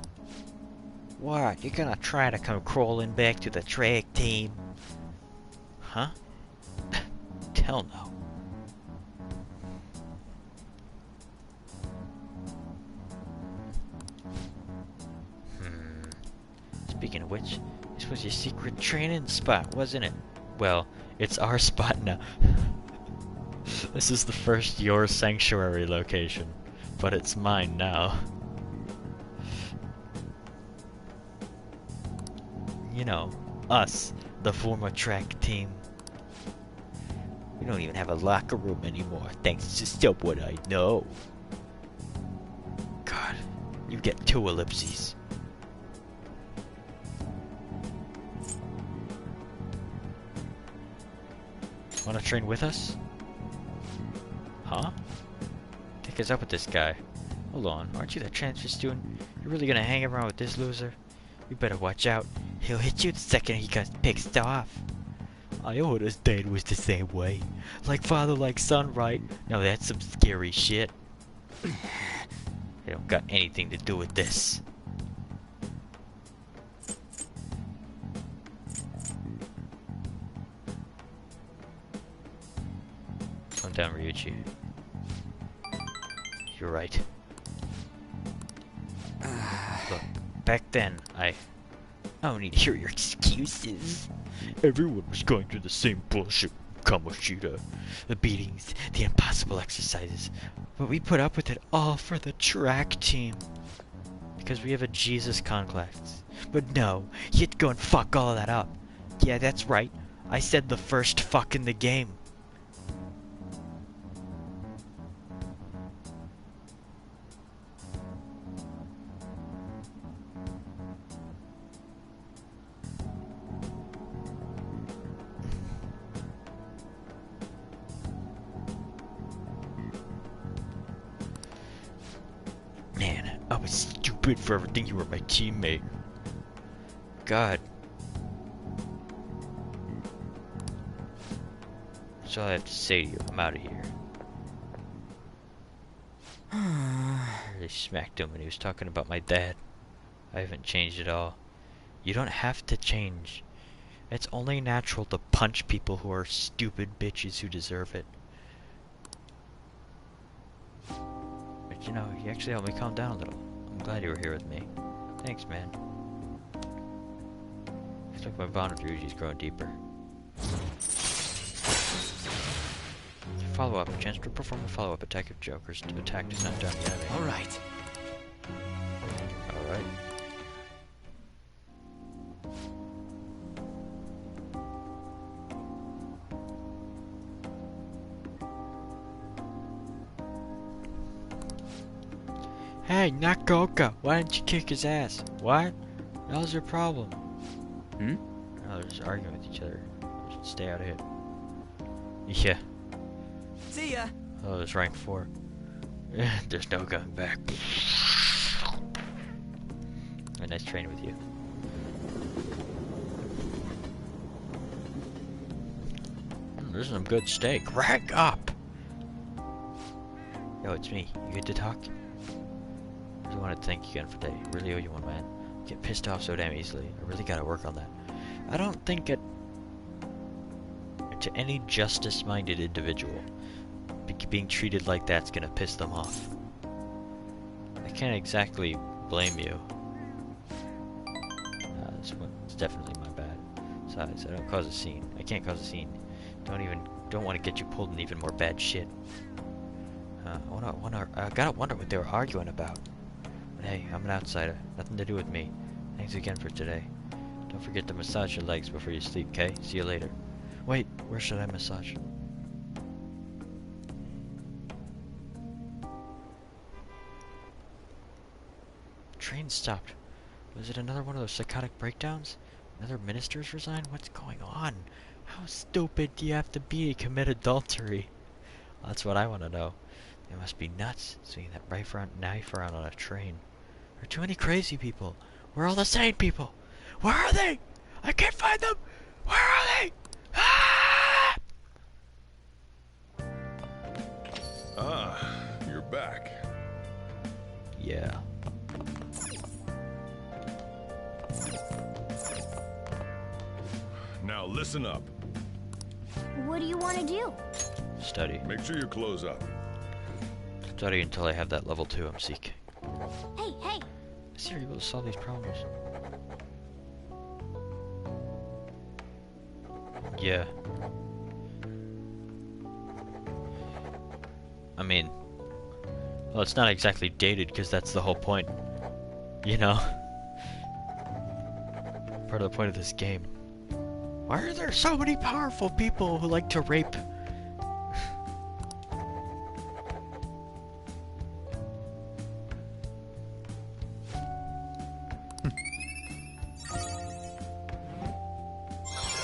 What? You're gonna try to come crawling back to the track team? Huh? Hell no. Speaking of which, this was your secret training spot, wasn't it? Well, it's our spot now. This is the first Your Sanctuary location, but it's mine now. You know, us, the former track team. We don't even have a locker room anymore, thanks to someone I know. God, you get 2 ellipses. Wanna train with us? Huh? Take us up with this guy. Hold on, aren't you that transfer student? You're really gonna hang around with this loser? You better watch out. He'll hit you the second he got pissed off. I always dad was the same way. Like father, like son, right? Now that's some scary shit. They don't got anything to do with this. Calm down, Ryuichi. You're right. Look, back then, I don't need to hear your excuses. Everyone was going through the same bullshit, Kamoshida. The beatings, the impossible exercises. But we put up with it all for the track team. Because we have a Jesus complex. But no, you'd go and fuck all that up. Yeah, that's right. I said the first fuck in the game. I was stupid for ever thinking you were my teammate. God. That's all I have to say to you. I'm out of here. I really smacked him when he was talking about my dad. I haven't changed at all. You don't have to change. It's only natural to punch people who are stupid bitches who deserve it. But you know, you actually helped me calm down a little. I'm glad you were here with me. Thanks, man. Looks like my bond with Ryuji's growing deeper. Follow-up. A chance to perform a follow-up attack if Joker's attack is not done yet. Alright. Alright. Hey, Nakoka, why didn't you kick his ass? What? That was your problem. Hmm? Oh, they're just arguing with each other. You should stay out of it. Yeah. See ya! Oh, there's rank 4. There's no going back. A nice training with you. There's some good steak. Rank up! Yo, it's me. You good to talk? I really wanted to thank you again for today. I really owe you one, man. I get pissed off so damn easily. I really gotta work on that. I don't think it... to any justice-minded individual, being treated like that's gonna piss them off. I can't exactly blame you. It's definitely my bad. Besides, I don't cause a scene. I can't cause a scene. Don't want to get you pulled in even more bad shit. I gotta wonder what they were arguing about. But hey, I'm an outsider. Nothing to do with me. Thanks again for today. Don't forget to massage your legs before you sleep, okay? See you later. Wait, where should I massage? Train stopped. Was it another one of those psychotic breakdowns? Another minister's resigned? What's going on? How stupid do you have to be to commit adultery? Well, that's what I want to know. They must be nuts, swinging that knife around on a train. There are too many crazy people. Where are all the sane people? Where are they? I can't find them! Where are they? Ah! Ah, you're back. Yeah. Now listen up. What do you want to do? Study. Make sure you close up. Study until I have that level 2 I'm seeking. Hey, hey! So you're able to solve these problems. Yeah. I mean, well, it's not exactly dated because that's the whole point. You know? Part of the point of this game. Why are there so many powerful people who like to rape?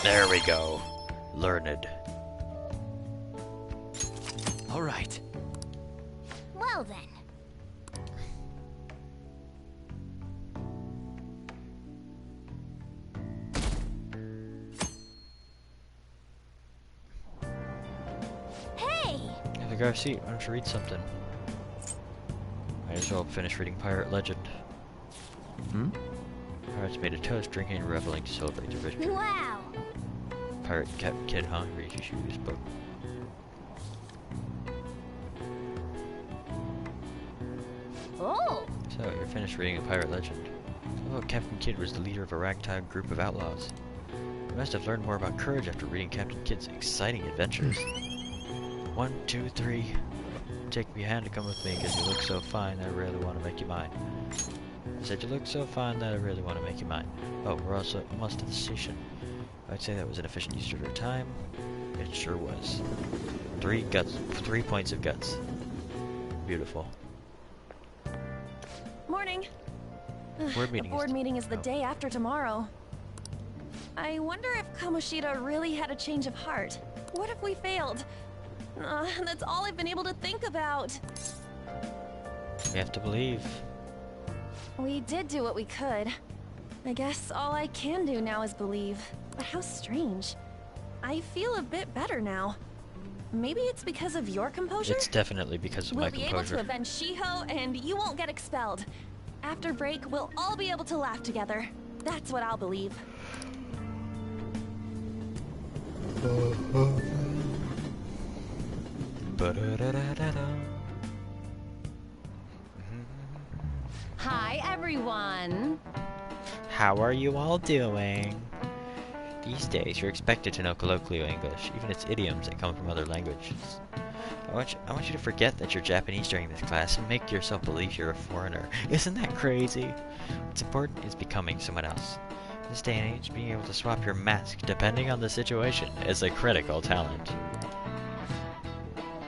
There we go. Learned. All right. Well then. Hey! Have a go seat. Why don't you read something? Might as well finish reading Pirate Legend. Pirates made a toast, drinking and reveling to celebrate their victory. Wow! Pirate Captain Kidd hungry, you should read his book. Oh! So, you're finished reading a Pirate Legend. Although Captain Kidd was the leader of a ragtag group of outlaws. You must have learned more about courage after reading Captain Kidd's exciting adventures. 1, 2, 3. Take me hand to come with me, because you look so fine that I really want to make you mine. I said you look so fine that I really want to make you mine. Oh, we're also almost at the station. I'd say that was an efficient use of your time. It sure was. 3 points of guts. Beautiful. Morning. Board meeting the board meeting is the day after tomorrow. I wonder if Kamoshida really had a change of heart. What if we failed? That's all I've been able to think about. We have to believe. We did do what we could. I guess all I can do now is believe. But how strange. I feel a bit better now. Maybe it's because of your composure? It's definitely because of my composure. We'll be able to avenge Shiho, and you won't get expelled. After break, we'll all be able to laugh together. That's what I'll believe. Hi, everyone. How are you all doing? These days, you're expected to know colloquial English, even its idioms that come from other languages. I want you to forget that you're Japanese during this class and make yourself believe you're a foreigner. Isn't that crazy? What's important is becoming someone else. In this day and age, being able to swap your mask depending on the situation is a critical talent.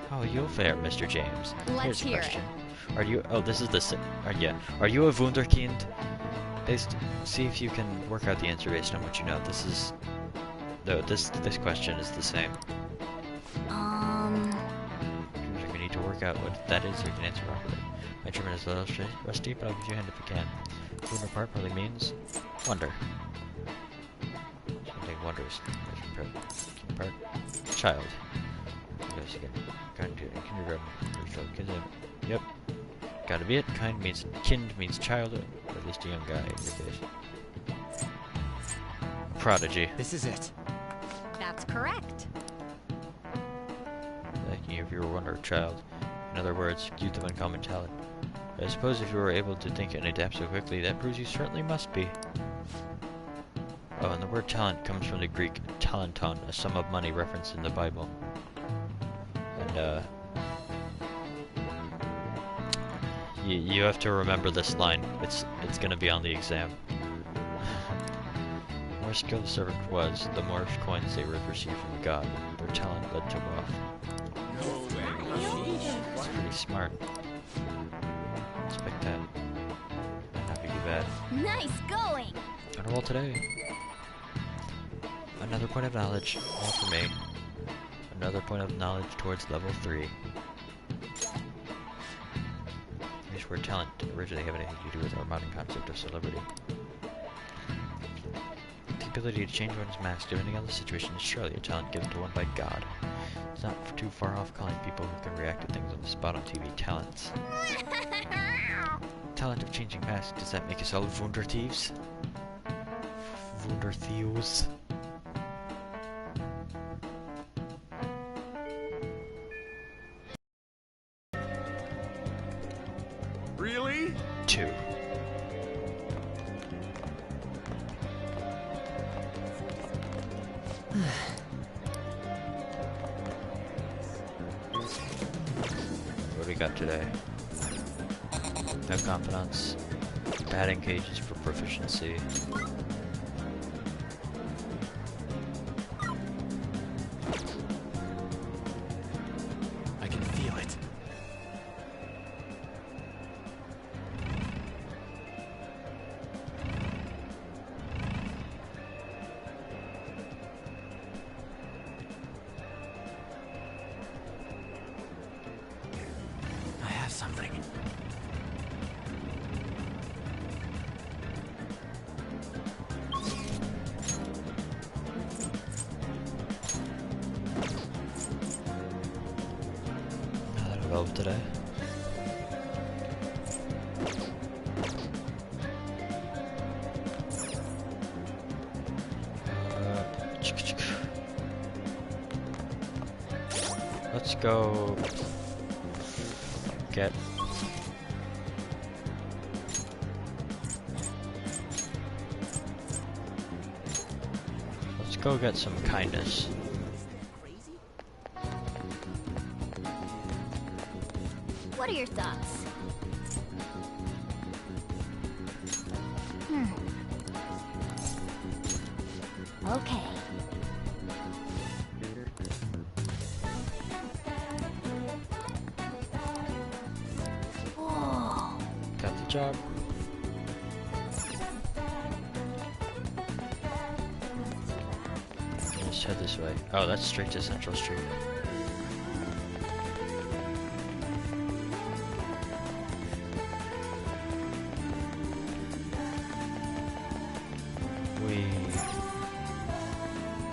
How will you fare, Mr. James? Let's hear it. Are you? Oh, this is the. Yeah. Are you a Wunderkind? See if you can work out the answer based on what you know. This is. No, this question is the same. You need to work out what that is so you can answer properly. My German is a little rusty, but I'll give you a hand if you can. Wunder part probably means wonder. Something wonders. Part. Child. Kindergarten. Yep. Gotta be it. Kind means kind means child, or at least a young guy in your case. prodigy. This is it. That's correct. Like if you were a wonder child. In other words, youth of uncommon talent. I suppose if you were able to think and adapt so quickly, that proves you certainly must be. Oh, and the word talent comes from the Greek talenton, a sum of money referenced in the Bible. And, you have to remember this line. It's gonna be on the exam. The more skilled the servant was, the more coins they would receive from God. Their talent led to wealth. It's pretty smart. Expect that. Might not be too bad. Nice going! On a roll today. Another point of knowledge, all for me. Another point of knowledge towards level 3. Here's where talent didn't originally have anything to do with our modern concept of celebrity. The ability to change one's mask depending on the situation is surely a talent given to one by God. It's not too far off calling people who can react to things on the spot on TV talents. Talent of changing masks, does that make us all Wunder Thieves? Wunder Thieves? Really? 2. What do we got today? No confidence. Batting cages for proficiency. I can feel it. I have something. Not developed today. Let's go get some kindness. What are your thoughts? Okay. Whoa. Got the job. Let's head this way. Oh, that's straight to Central Street.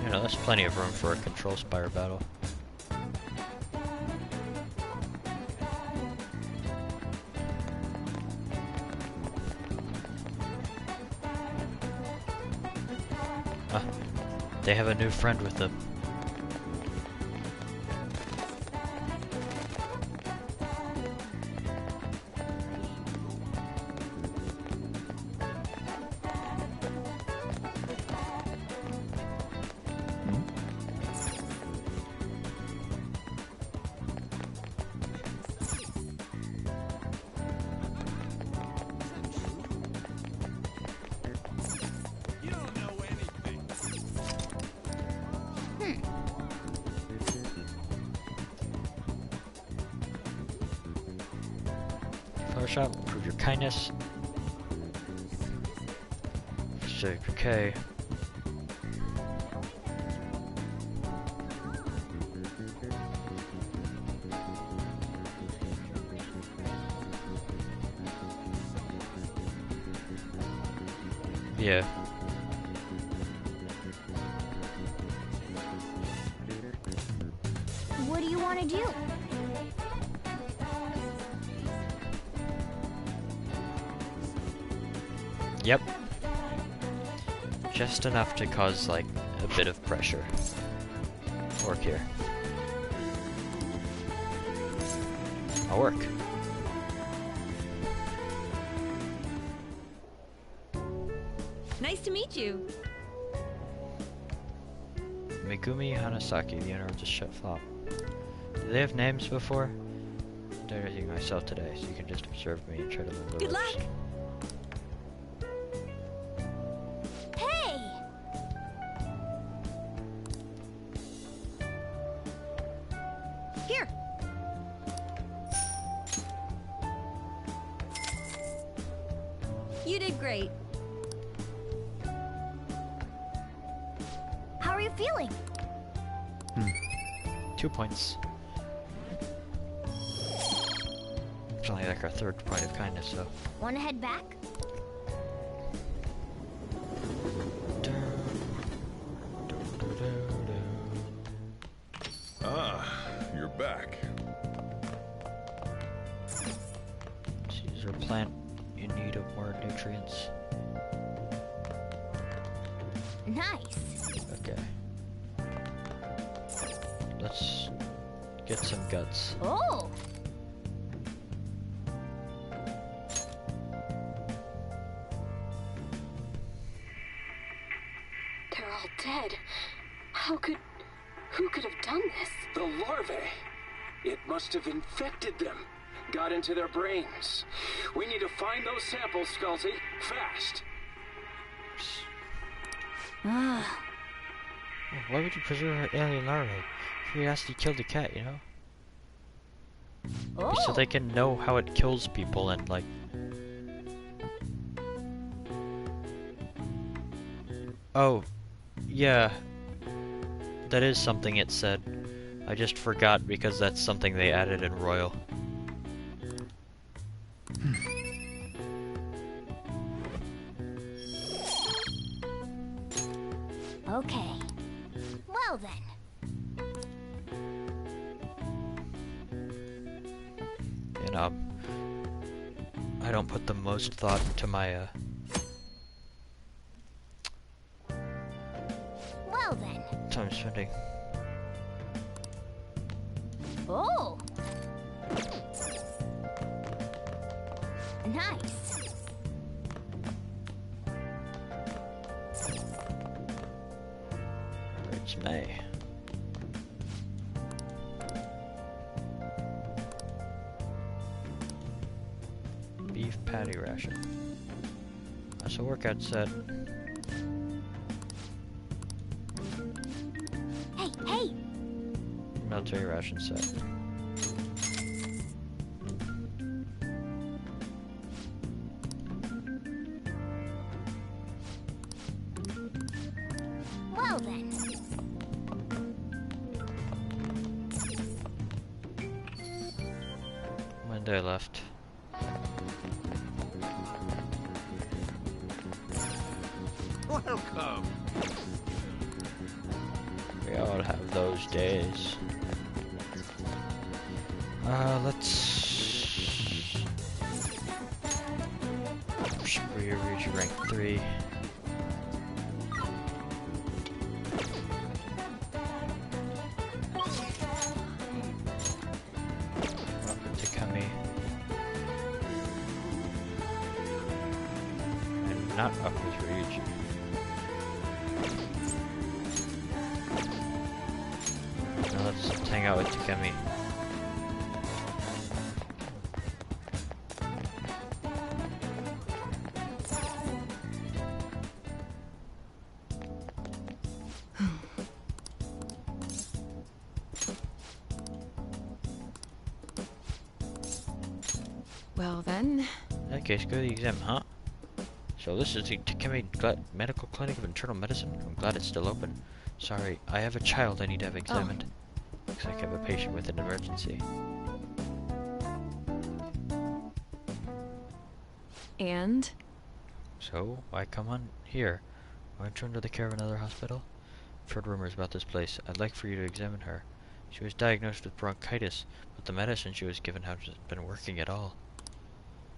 You know, there's plenty of room for a Control Spire battle. Ah, they have a new friend with them. Flower shop, improve your kindness. Okay. Yeah. What do you want to do? Yep. Just enough to cause, like, a bit of pressure. Work here. I'll work. Nice to meet you. Megumi Hanasaki, the owner of the shop. Do they have names before? I'm editing myself today, so you can just observe me and try to learn the Good ropes. luck. Hey! Here. You did great. How are you feeling? 2 points. It's only like our third point of kindness, so. Want to head back? Ah, you're back. Caesar plant in need of more nutrients. Nice. Okay. Let's get some guts. Oh! They're all dead. Who could have done this? The larvae. It must have infected them. Got into their brains. We need to find those samples, Skullsy. Fast. Ah. Why would you preserve her alien larvae? Curiosity killed the cat, you know? Oh. So they can know how it kills people and, like... Oh, yeah. That is something it said. I just forgot because that's something they added in Royal. Okay. Well then. And, I don't put the most thought into my, Well then. time spending. Oh. Nice. It's May. Beef patty ration. That's a workout set. Hey! Military ration set. Well then. One day left. Welcome. We all have those days. Let's... Reach rank 3. Welcome to Kami. And not up with Ryuji. Now let's hang out with Takemi. Well then. In that case, go to the exam, huh? So this is the Takemi Medical Clinic of Internal Medicine? I'm glad it's still open. Sorry, I have a child I need to have examined. Looks like I have a patient with an emergency. And? So, why come on here? Aren't you under the care of another hospital? I've heard rumors about this place. I'd like for you to examine her. She was diagnosed with bronchitis, but the medicine she was given hasn't been working at all.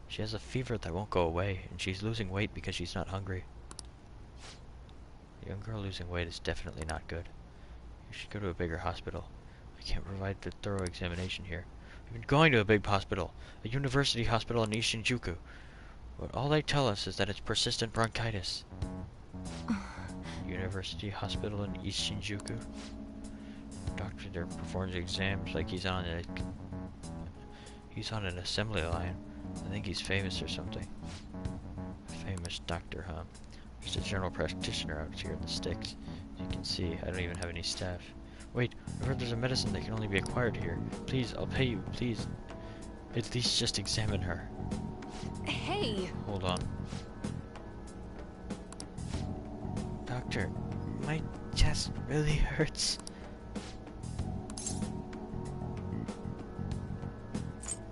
She has a fever that won't go away, and she's losing weight because she's not hungry. A young girl losing weight is definitely not good. You should go to a bigger hospital. I can't provide the thorough examination here. I've been going to a big hospital, a university hospital in East Shinjuku. But all they tell us is that it's persistent bronchitis. University hospital in East Shinjuku. Doctor there performs exams like he's on an assembly line. I think he's famous or something. Famous doctor, huh? He's a general practitioner out here in the sticks. As you can see, I don't even have any staff. Wait, I heard there's a medicine that can only be acquired here. Please, I'll pay you, please. At least just examine her. Hey! Hold on. Doctor, my chest really hurts.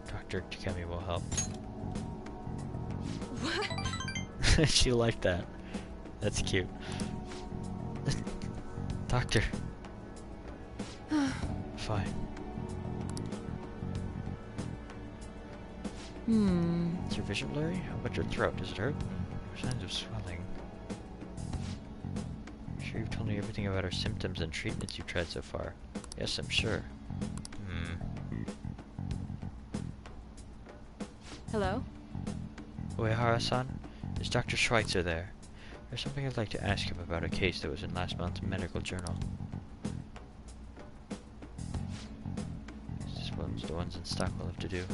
Dr. Takemi will help. What? She liked that. That's cute. Doctor. Fine. Is your vision blurry? How about your throat? Does it hurt? Signs of swelling. I'm sure you've told me everything about her symptoms and treatments you've tried so far. Yes, I'm sure. Hello? Uehara-san? Is Dr. Schweitzer there? There's something I'd like to ask him about a case that was in last month's medical journal. This one's the ones in stock we'll have to do.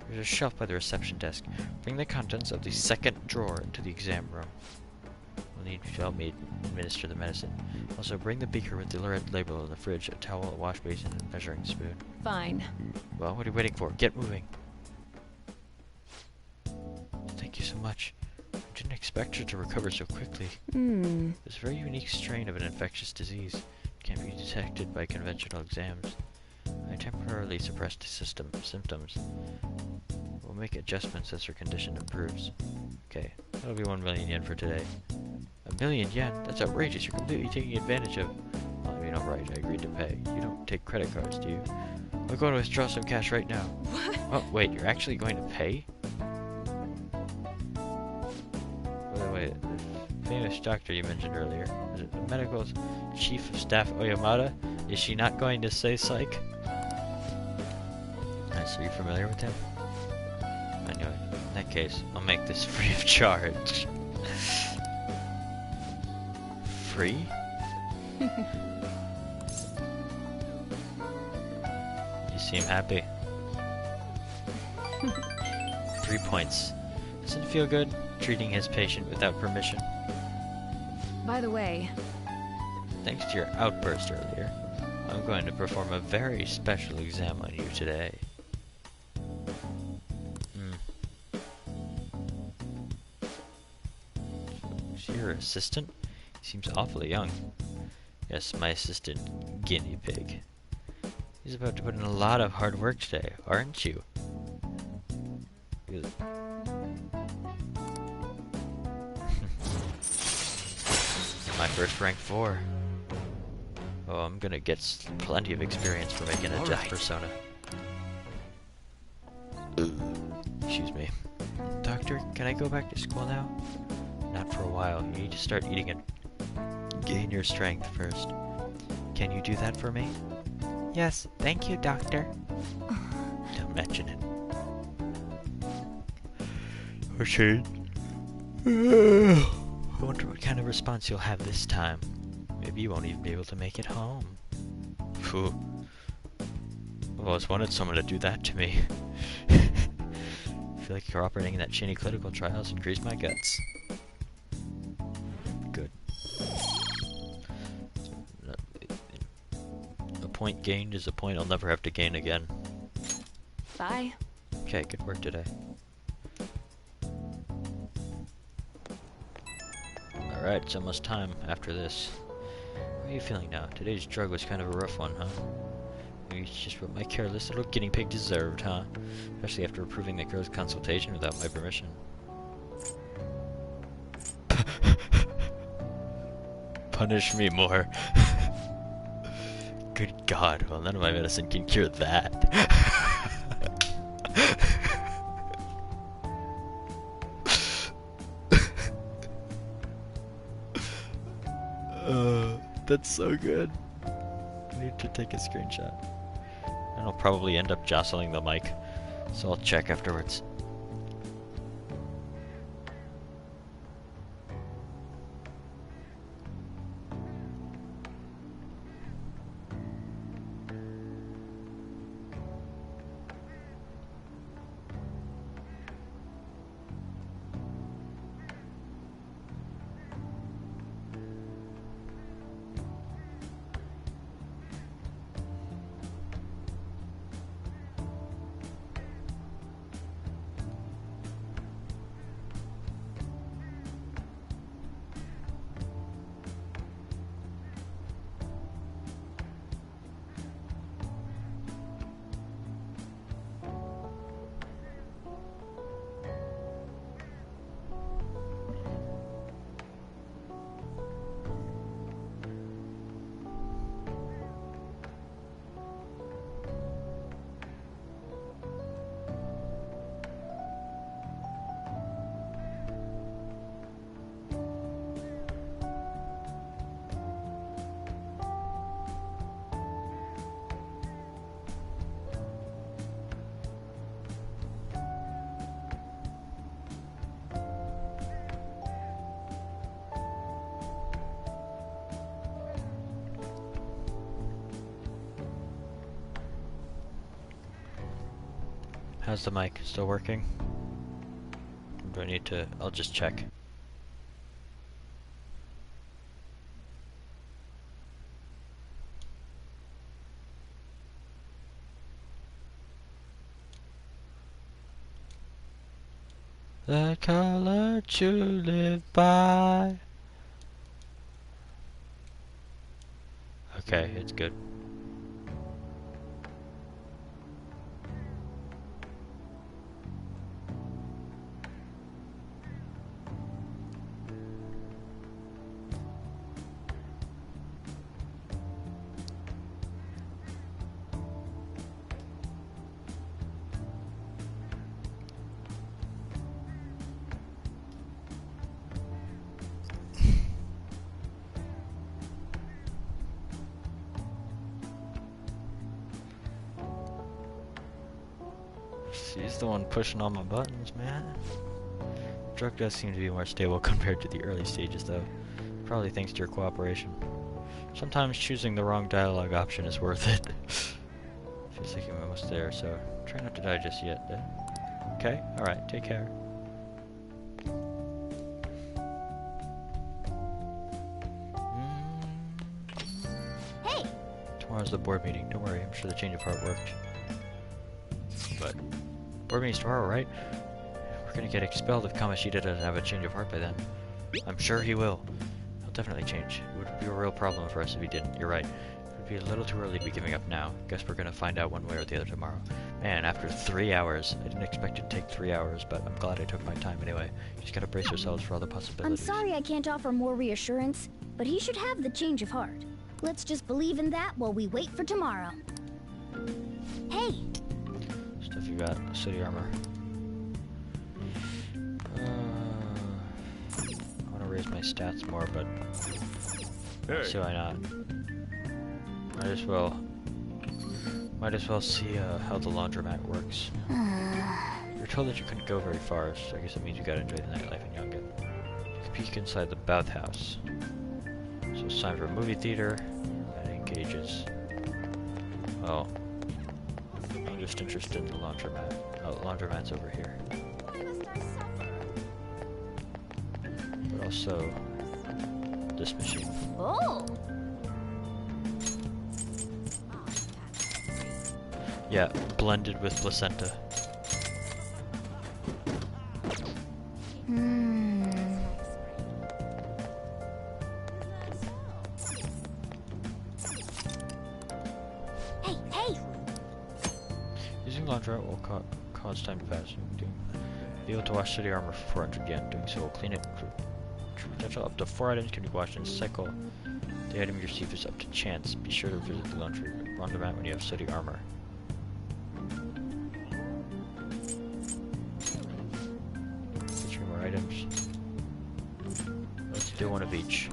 There's a shelf by the reception desk. Bring the contents of the second drawer into the exam room. We'll need you to help me administer the medicine. Also, bring the beaker with the red label in the fridge, a towel, a wash basin, and a measuring spoon. Fine. Well, what are you waiting for? Get moving. Thank you so much. I didn't expect her to recover so quickly. This very unique strain of an infectious disease can't be detected by conventional exams. I temporarily suppressed the symptoms. We'll make adjustments as her condition improves. Okay, that'll be 1 million yen for today. 1 million yen? That's outrageous. You're completely taking advantage of... Well, I mean, alright, I agreed to pay. You don't take credit cards, do you? I'll go to withdraw some cash right now. What? Oh, wait, you're actually going to pay? By the way, the famous doctor you mentioned earlier, is it the medical chief of staff Oyamada? Is she not going to say psych? Nice, are you familiar with him? Anyway, in that case, I'll make this free of charge. Free? You seem happy. 3 points. Doesn't it feel good treating his patient without permission? By the way... Thanks to your outburst earlier, I'm going to perform a very special exam on you today. Is your assistant? He seems awfully young. Yes, my assistant, Guinea Pig. He's about to put in a lot of hard work today, aren't you? My first rank 4. Oh, I'm gonna get plenty of experience for making a death persona. Excuse me. Doctor, can I go back to school now? Not for a while. You need to start eating and gain your strength first. Can you do that for me? Yes, thank you, Doctor. Don't mention it. Okay. I wonder what kind of response you'll have this time. Maybe you won't even be able to make it home. Phew. I've always wanted someone to do that to me. I feel like cooperating in that Shinny clinical trials increased my guts. Good. A point gained is a point I'll never have to gain again. Bye. Okay, good work today. Alright, it's almost time after this. How are you feeling now? Today's drug was kind of a rough one, huh? Maybe it's just what my careless little guinea pig deserved, huh? Especially after approving the girl's consultation without my permission. Punish me more. Good God, well none of my medicine can cure that. That's so good. I need to take a screenshot. And I'll probably end up jostling the mic, so I'll check afterwards. How's the mic? Still working? Or do I need to... I'll just check. The color to live by. Okay, it's good. She's the one pushing all my buttons, man. Drug does seem to be more stable compared to the early stages, though. Probably thanks to your cooperation. Sometimes choosing the wrong dialogue option is worth it. Feels like I'm almost there, so try not to die just yet. Okay? Alright, take care. Hey! Tomorrow's the board meeting. Don't worry, I'm sure the change of heart worked. But board meeting's tomorrow, right? We're gonna get expelled if Kamoshida doesn't have a change of heart by then. I'm sure he will. He'll definitely change. It would be a real problem for us if he didn't. You're right. It would be a little too early to be giving up now. Guess we're gonna find out one way or the other tomorrow. Man, after 3 hours. I didn't expect it to take 3 hours, but I'm glad I took my time anyway. Just gotta brace yourselves for all the possibilities. I'm sorry I can't offer more reassurance, but he should have the change of heart. Let's just believe in that while we wait for tomorrow. Hey! Stuff you got. City armor. I want to raise my stats more, but let's see why not. Might as well see how the laundromat works. You're told that you couldn't go very far, so I guess it means you gotta enjoy the nightlife in Yongen. You can peek inside the bathhouse. So it's time for a movie theater. That engages. Well, I'm just interested in the laundromat. Oh, the laundromat's over here. But also this machine. Oh! Yeah, blended with placenta. Hey! Using laundromat will cause time to pass. Be able to wash city armor for 400 yen. Doing so will clean it. Potential up to 4 items can be washed in a cycle. The item you receive is up to chance. Be sure to visit the laundromat when you have city armor. 3 more items. Let's do one of each.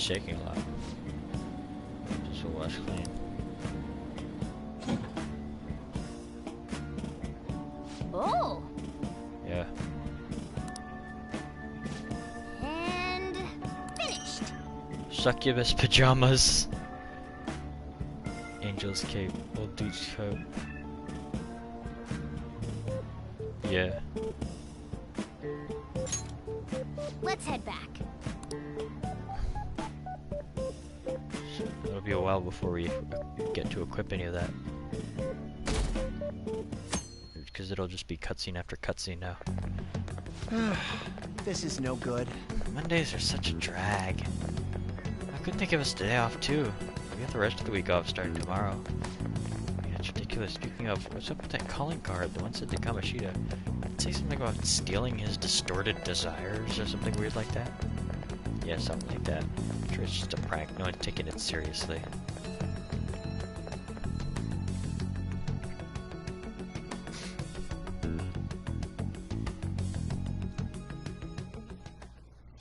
shaking a lot. Just will wash clean. Oh! Yeah. And finished. Succubus pajamas. Angel's cape. Old dude's coat. Yeah. Let's head back. It'll be a while before we get to equip any of that. Because it'll just be cutscene after cutscene now. This is no good. Mondays are such a drag. I couldn't think of us today off too. We have the rest of the week off starting tomorrow. Yeah, it's ridiculous. Speaking of, what's up with that calling card? The one said to Kamoshida. Did it say something about stealing his distorted desires or something weird like that? Yeah, something like that. I'm sure it's just a prank. No one's taking it seriously.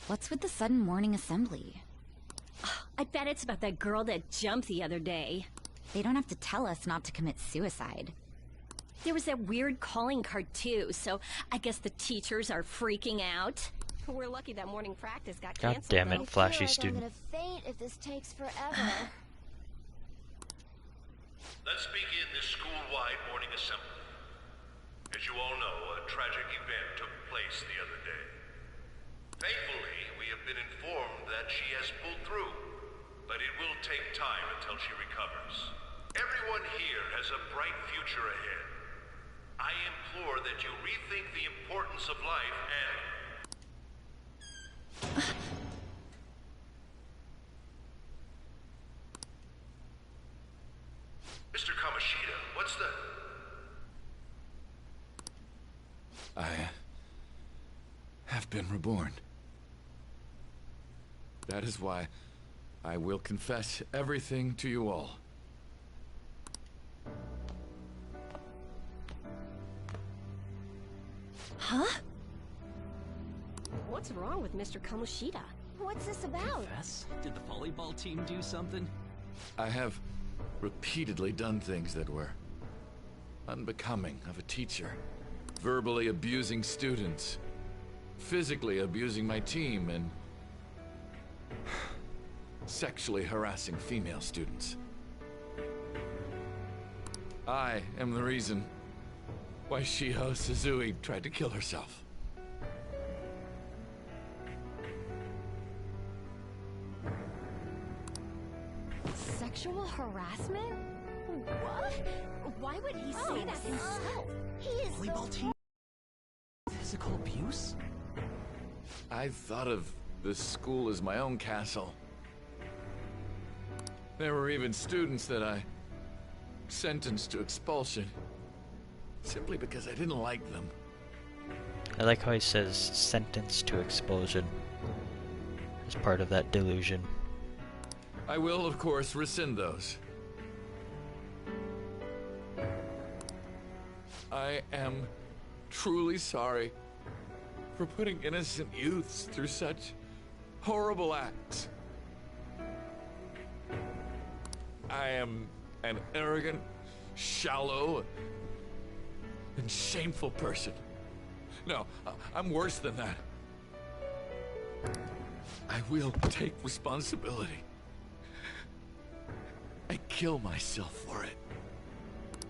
What's with the sudden morning assembly? I bet it's about that girl that jumped the other day. They don't have to tell us not to commit suicide. There was that weird calling card too, so I guess the teachers are freaking out. We're lucky that morning practice got God canceled. damn it, flashy I feel like student. I'm gonna faint if this takes forever. Let's begin this school-wide morning assembly. As you all know, a tragic event took place the other day. Thankfully, we have been informed that she has pulled through, but it will take time until she recovers. Everyone here has a bright future ahead. I implore that you rethink the importance of life and... Mr. Kamoshida, what's the... I have been reborn. That is why I will confess everything to you all. Huh? What's wrong with Mr. Kamoshida? What's this about? Confess? Did the volleyball team do something? I have repeatedly done things that were unbecoming of a teacher. Verbally abusing students, physically abusing my team, and sexually harassing female students. I am the reason why Shiho Suzui tried to kill herself. Sexual harassment? What? Why would he say that himself? He is Volleyball team? Physical abuse? I thought of the school as my own castle. There were even students that I sentenced to expulsion simply because I didn't like them. I like how he says sentenced to expulsion as part of that delusion. I will, of course, rescind those. I am truly sorry for putting innocent youths through such horrible acts. I am an arrogant, shallow, and shameful person. No, I'm worse than that. I will take responsibility. I kill myself for it.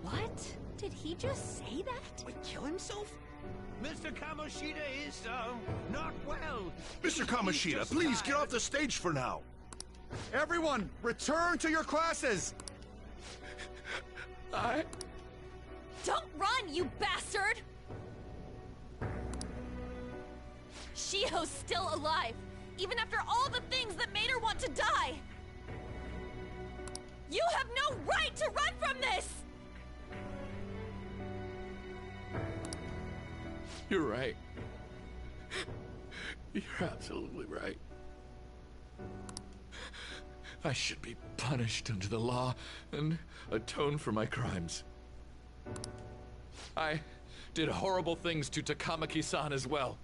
What? Did he just say that? Wait, kill himself? Mr. Kamoshida is, not well. Mr. Kamoshida, please get off the stage for now. Everyone, return to your classes! Don't run, you bastard! Shiho's still alive, even after all the things that made her want to die! You have no right to run from this! You're right. You're absolutely right. I should be punished under the law and atone for my crimes. I did horrible things to Takamaki-san as well.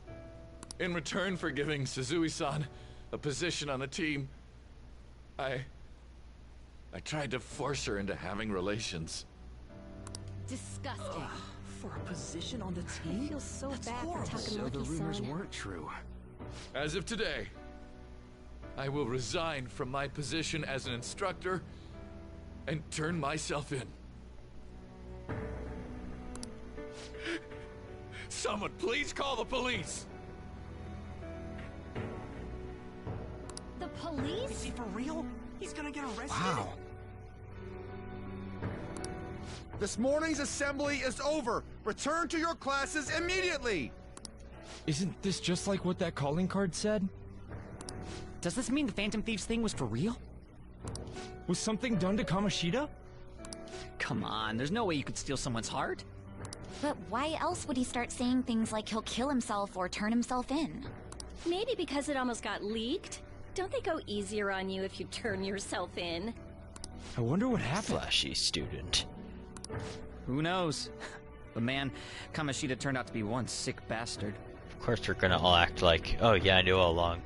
In return for giving Suzui-san a position on the team, I tried to force her into having relations. Disgusting. For a position on the team? I feel so That's bad horrible. for So the rumors Takamaki-san. weren't true. As of today, I will resign from my position as an instructor and turn myself in. Someone please call the police! The police? Is he for real? He's gonna get arrested? Wow. This morning's assembly is over. Return to your classes immediately. Isn't this just like what that calling card said? Does this mean the Phantom Thieves thing was for real? Was something done to Kamoshida? Come on, there's no way you could steal someone's heart. But why else would he start saying things like he'll kill himself or turn himself in? Maybe because it almost got leaked. Don't they go easier on you if you turn yourself in? I wonder what happened. Flashy student. Who knows? But man, Kamoshida turned out to be one sick bastard. Of course they're gonna all act like, oh yeah, I knew all along.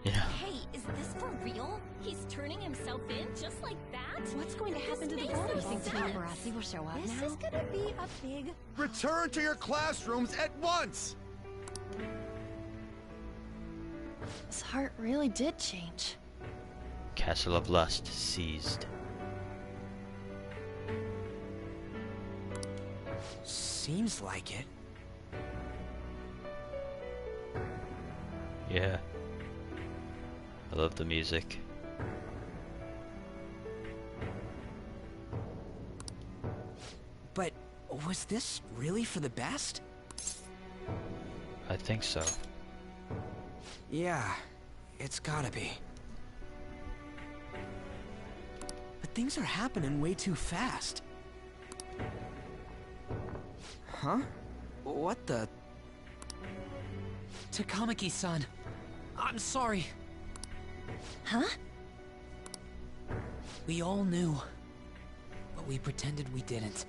You know? Hey, is this for real? He's turning himself in just like that? What's going to happen to the makes body? no You think the sense. paparazzi will show up This now? is gonna be a big... Return to your classrooms at once. His heart really did change. Castle of Lust seized. Seems like it. Yeah. I love the music. But was this really for the best? I think so. Yeah, it's gotta be. But things are happening way too fast. Huh? What the? Takamaki-san, I'm sorry. Huh? We all knew, but we pretended we didn't.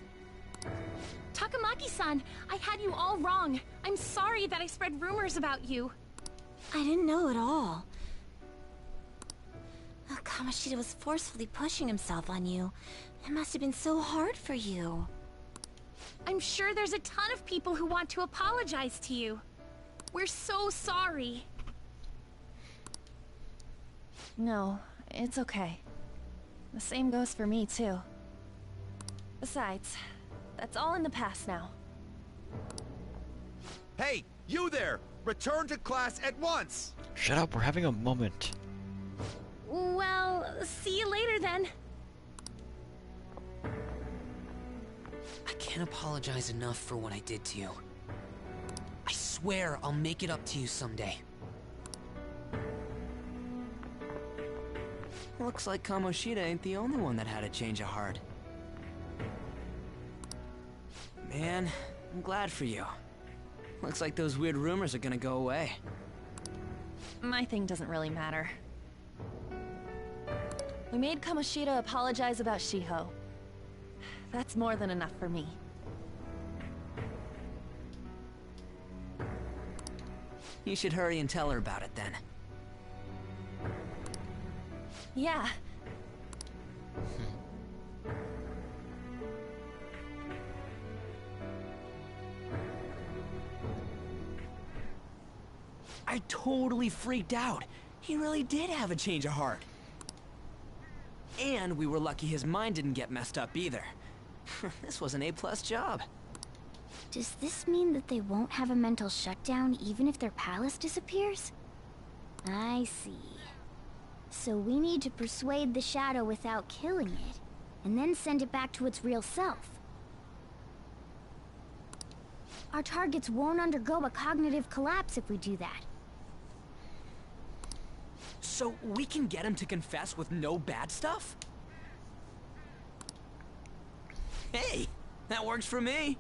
Takamaki-san, I had you all wrong. I'm sorry that I spread rumors about you. I didn't know at all. Oh, Kamoshida was forcefully pushing himself on you. It must have been so hard for you. I'm sure there's a ton of people who want to apologize to you. We're so sorry. No, it's okay. The same goes for me, too. Besides, that's all in the past now. Hey, you there! Return to class at once. Shut up, we're having a moment. Well, see you later then. I can't apologize enough for what I did to you. I swear I'll make it up to you someday. Looks like Kamoshida ain't the only one that had a change of heart. Man, I'm glad for you. Looks like those weird rumors are gonna go away. My thing doesn't really matter. We made Kamoshida apologize about Shiho. That's more than enough for me. You should hurry and tell her about it then. Yeah. I totally freaked out. He really did have a change of heart. And we were lucky his mind didn't get messed up either. This was an A+ job. Does this mean that they won't have a mental shutdown even if their palace disappears? I see. So we need to persuade the shadow without killing it, and then send it back to its real self. Our targets won't undergo a cognitive collapse if we do that. So we can get him to confess with no bad stuff? Hey, that works for me.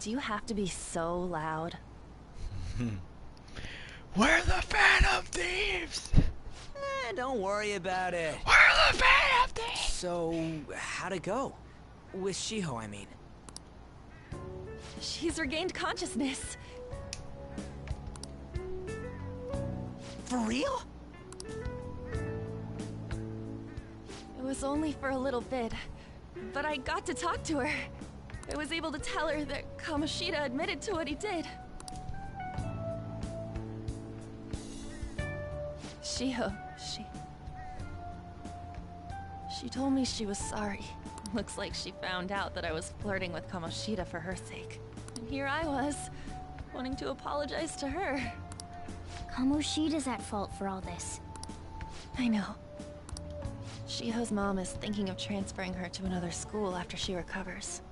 Do you have to be so loud? We're the Phantom Thieves! Don't worry about it. We're the Phantom Thieves! So, how'd it go? With Shiho, I mean. She's regained consciousness. For real? was only for a little bit, but I got to talk to her. I was able to tell her that Kamoshida admitted to what he did. Shiho, she told me she was sorry. Looks like she found out that I was flirting with Kamoshida for her sake. And here I was, wanting to apologize to her. Kamoshida's at fault for all this. I know. Shiho's mom is thinking of transferring her to another school after she recovers.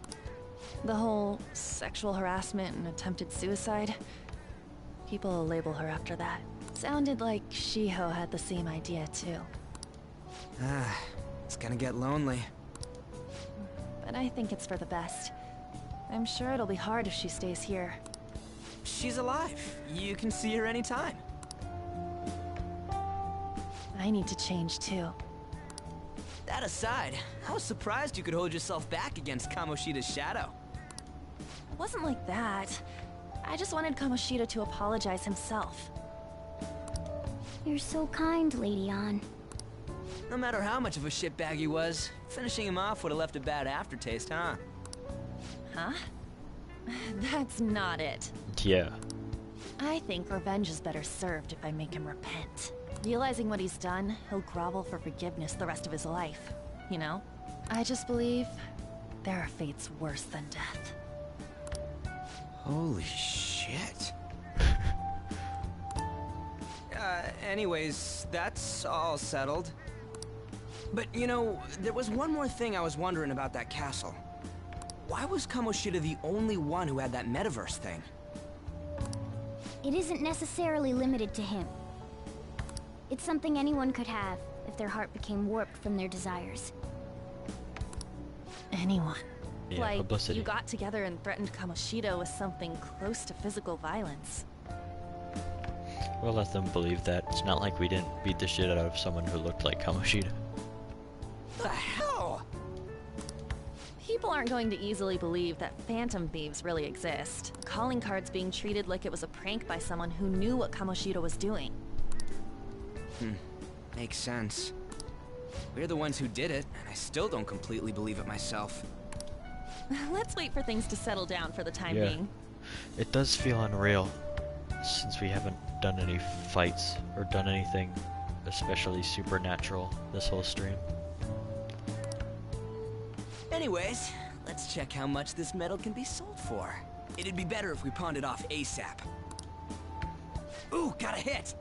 The whole sexual harassment and attempted suicide, people will label her after that. Sounded like Shiho had the same idea too. It's gonna get lonely. But I think it's for the best. I'm sure it'll be hard if she stays here. She's alive. You can see her anytime. I need to change too. That aside, I was surprised you could hold yourself back against Kamoshida's shadow. It wasn't like that. I just wanted Kamoshida to apologize himself. You're so kind, Lady Ann. No matter how much of a shitbag he was, finishing him off would have left a bad aftertaste, huh? Huh? That's not it. Yeah. I think revenge is better served if I make him repent. Realizing what he's done, he'll grovel for forgiveness the rest of his life. You know? I just believe there are fates worse than death. Holy shit. Anyways, that's all settled. But, you know, there was one more thing I was wondering about that castle. Why was Kamoshida the only one who had that metaverse thing? It isn't necessarily limited to him. It's something anyone could have if their heart became warped from their desires. Anyone. Yeah, like, publicity. you got together and threatened Kamoshida with something close to physical violence. We'll let them believe that. It's not like we didn't beat the shit out of someone who looked like Kamoshida. The hell? People aren't going to easily believe that phantom thieves really exist. Calling cards being treated like it was a prank by someone who knew what Kamoshida was doing. Makes sense. We're the ones who did it, and I still don't completely believe it myself. Let's wait for things to settle down for the time Yeah. being. It does feel unreal, since we haven't done any fights or done anything especially supernatural this whole stream. Anyways, let's check how much this metal can be sold for. It'd be better if we pawned it off ASAP. Ooh, got a hit!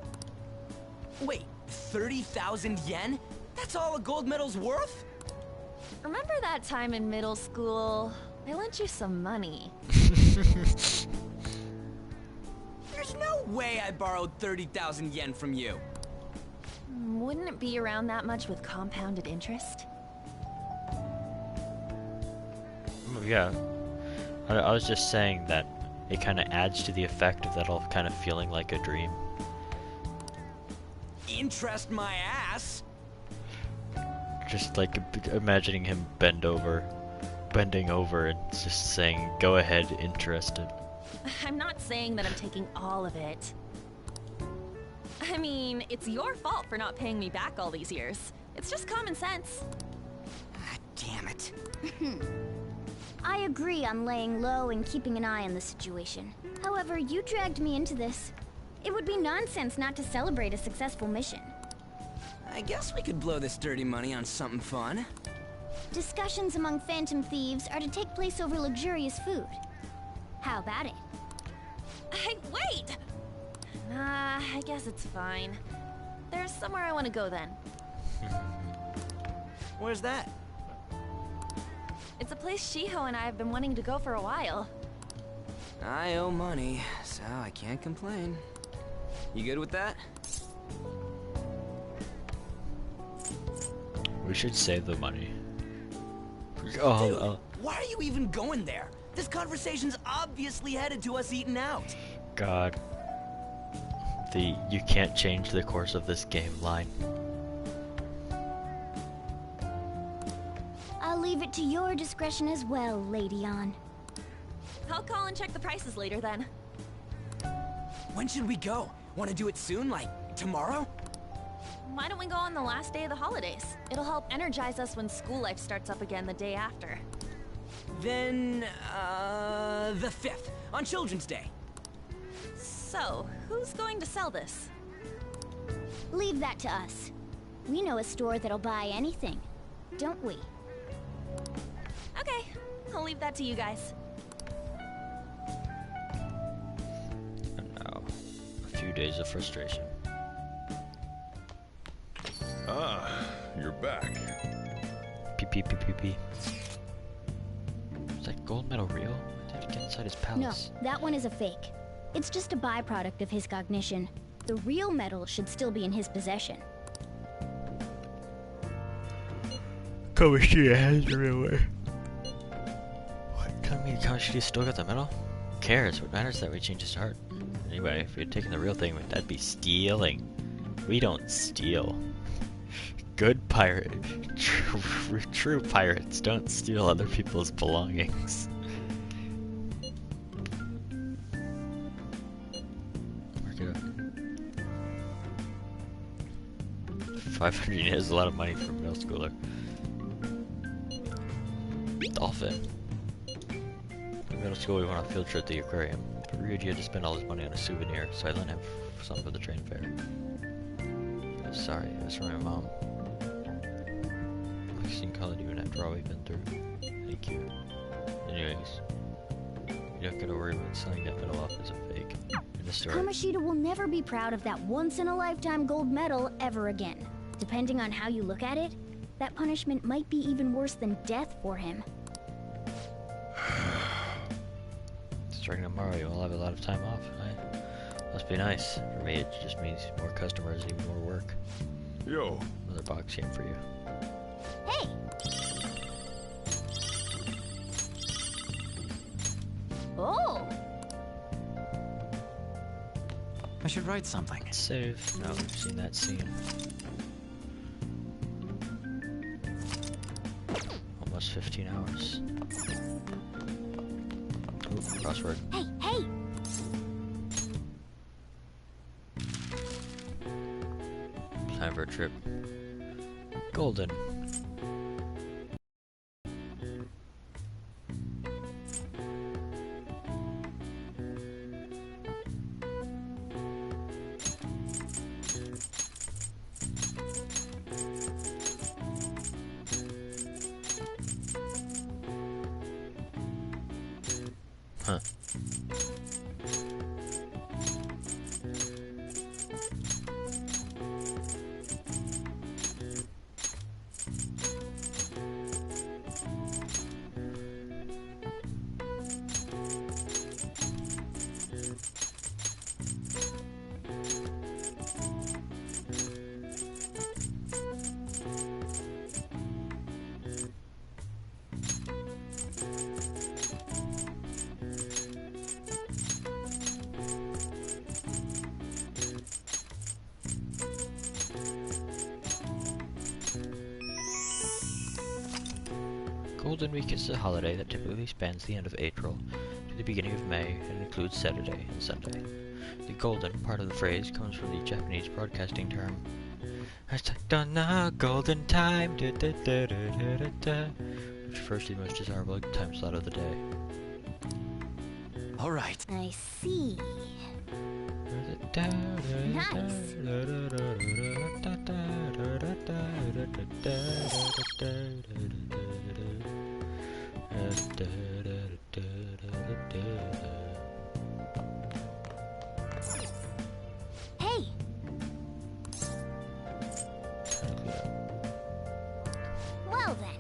Wait, 30,000 yen? That's all a gold medal's worth? Remember that time in middle school? I lent you some money. There's no way I borrowed 30,000 yen from you. Wouldn't it be around that much with compounded interest? Yeah. I was just saying that it kind of adds to the effect of that all kind of feeling like a dream. Interest my ass? Just like imagining him bending over and just saying, go ahead, interested. I'm not saying that I'm taking all of it. I mean, it's your fault for not paying me back all these years. It's just common sense. Damn it. I agree on laying low and keeping an eye on the situation. However, you dragged me into this. It would be nonsense not to celebrate a successful mission. I guess we could blow this dirty money on something fun. Discussions among phantom thieves are to take place over luxurious food. How about it? Hey, wait! Nah, I guess it's fine. There's somewhere I want to go then. Where's that? It's a place Shiho and I have been wanting to go for a while. I owe money, so I can't complain. You good with that? We should save the money. Dude, Oh, why are you even going there? This conversation's obviously headed to us eating out. God. The "you can't change the course of this game" line. I'll leave it to your discretion as well, Lady Ann. I'll call and check the prices later then. When should we go? Want to do it soon, like tomorrow? why don't we go on the last day of the holidays? It'll help energize us when school life starts up again the day after. Then, the 5th, on Children's Day. So, who's going to sell this? Leave that to us. We know a store that'll buy anything, don't we? Okay, I'll leave that to you guys. And now, a few days of frustration. Ah, you're back. Pee. Is that gold medal real? How did it get inside his palace? No, that one is a fake. It's just a byproduct of his cognition. The real medal should still be in his possession. Kamoshida has the real way. What? Tell me Kamoshida still got the medal? Who cares? What matters is that we changed his heart. Anyway, if you're taking the real thing, that'd be stealing. We don't steal. Good pirate. True pirates don't steal other people's belongings. Mark it up. 500 yen is a lot of money for a middle schooler. Dolphin. In middle school, we went on a field trip to the aquarium. But Ryuji had to spend all his money on a souvenir, so I lent him some for the train fare. I'm sorry, it was from my mom. I've seen Call of Duty after all we've been through. Thank you. Anyways, you don't gotta worry about selling that medal off as a fake. In the story. Kamoshida will never be proud of that once-in-a-lifetime gold medal ever again. Depending on how you look at it, that punishment might be even worse than death for him. Starting tomorrow, you'll have a lot of time off, right? Must be nice. For me, it just means more customers, even more work. Yo. Another box game for you. Hey! Oh! I should write something. Save. No, we've seen that scene. Almost 15 hours. Ooh, crossword. Hey, hey! Time for a trip. Golden. Huh. Golden Week is a holiday that typically spans the end of April to the beginning of May and includes Saturday and Sunday. The golden part of the phrase comes from the Japanese broadcasting term "Hashtag on the golden time," which refers to the most desirable time slot of the day. All right. I see. Nice. Hey. Well then.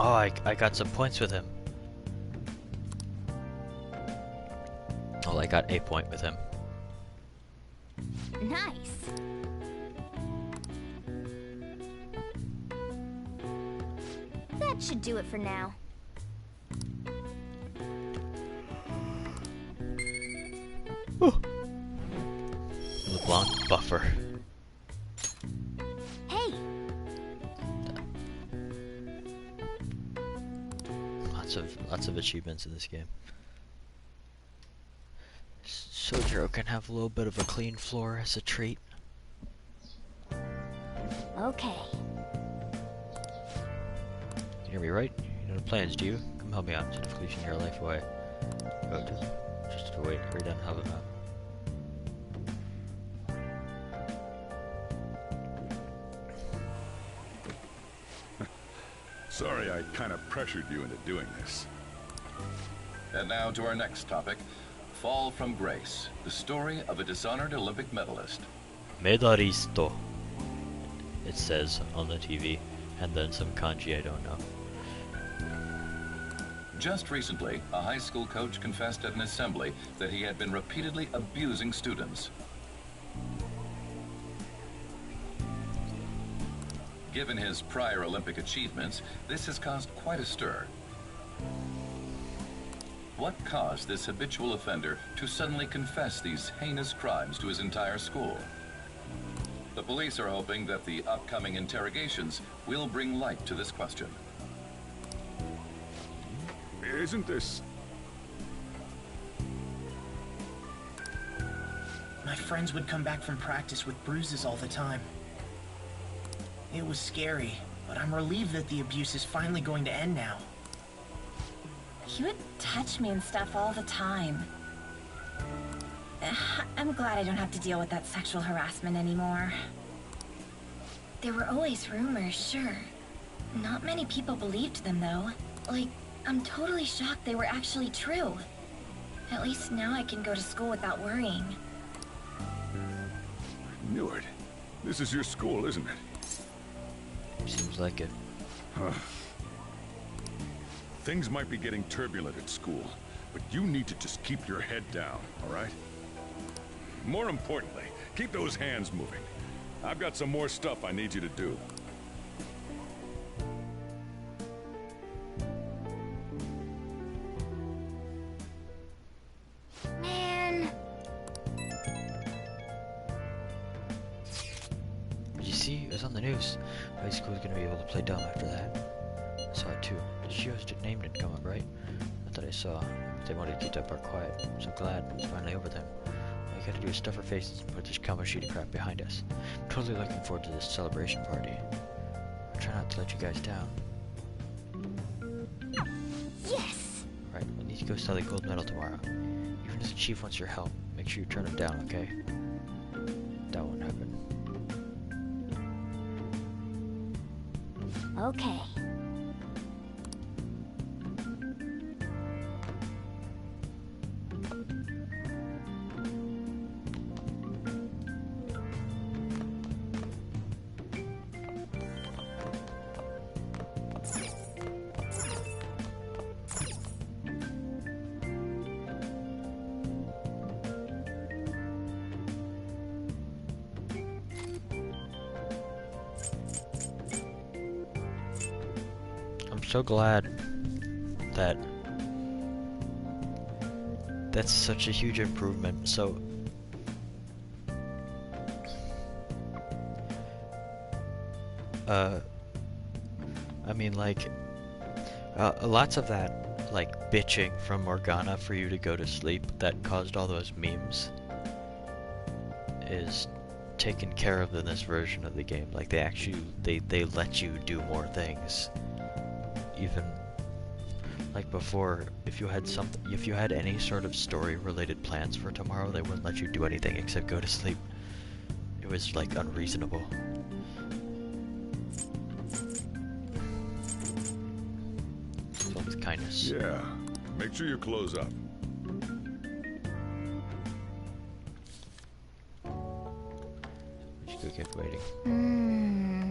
Oh, I got some points with him. Oh, I got a point with him. Nice. That should do it for now. LeBlanc buffer. Hey. Lots of achievements in this game. Sojiro can have a little bit of a clean floor as a treat. Okay. You hear me right? You know the plans, do you? Come help me out instead of leaving your life away. Oh, just to wait. Hurry down and help him out. Sorry I kind of pressured you into doing this. And now to our next topic, Fall from Grace, the story of a dishonored Olympic medalist. Medalisto, it says on the TV, and then some kanji I don't know. Just recently, a high school coach confessed at an assembly that he had been repeatedly abusing students. Given his prior Olympic achievements, this has caused quite a stir. What caused this habitual offender to suddenly confess these heinous crimes to his entire school? The police are hoping that the upcoming interrogations will bring light to this question. Isn't this... My friends would come back from practice with bruises all the time. It was scary, but I'm relieved that the abuse is finally going to end now. He would touch me and stuff all the time. I'm glad I don't have to deal with that sexual harassment anymore. There were always rumors, sure. Not many people believed them, though. Like, I'm totally shocked they were actually true. At least now I can go to school without worrying. Newark, this is your school, isn't it? Seems like it. Things might be getting turbulent at school, but you need to just keep your head down, all right? More importantly, keep those hands moving. I've got some more stuff I need you to do. Man. Did you see? It was on the news. High school's gonna be able to play dumb after that. I saw it too. The Shio's name didn't come up, right? I thought I saw. They wanted to keep that part quiet. I'm so glad it's finally over then. All you gotta do is stuff our faces and put this Kamoshida crap behind us. I'm totally looking forward to this celebration party. I'll try not to let you guys down. Yes! Alright, we need to go sell the gold medal tomorrow. Even if the chief wants your help, make sure you turn him down, okay? That won't happen. Okay. I'm so glad that that's such a huge improvement. So I mean, like lots of that like bitching from Morgana for you to go to sleep that caused all those memes is taken care of in this version of the game. Like they actually they let you do more things. Even like before, if you had any sort of story related plans for tomorrow, they wouldn't let you do anything except go to sleep. It was like unreasonable. So with kindness. Yeah, make sure you close up. Just go keep waiting.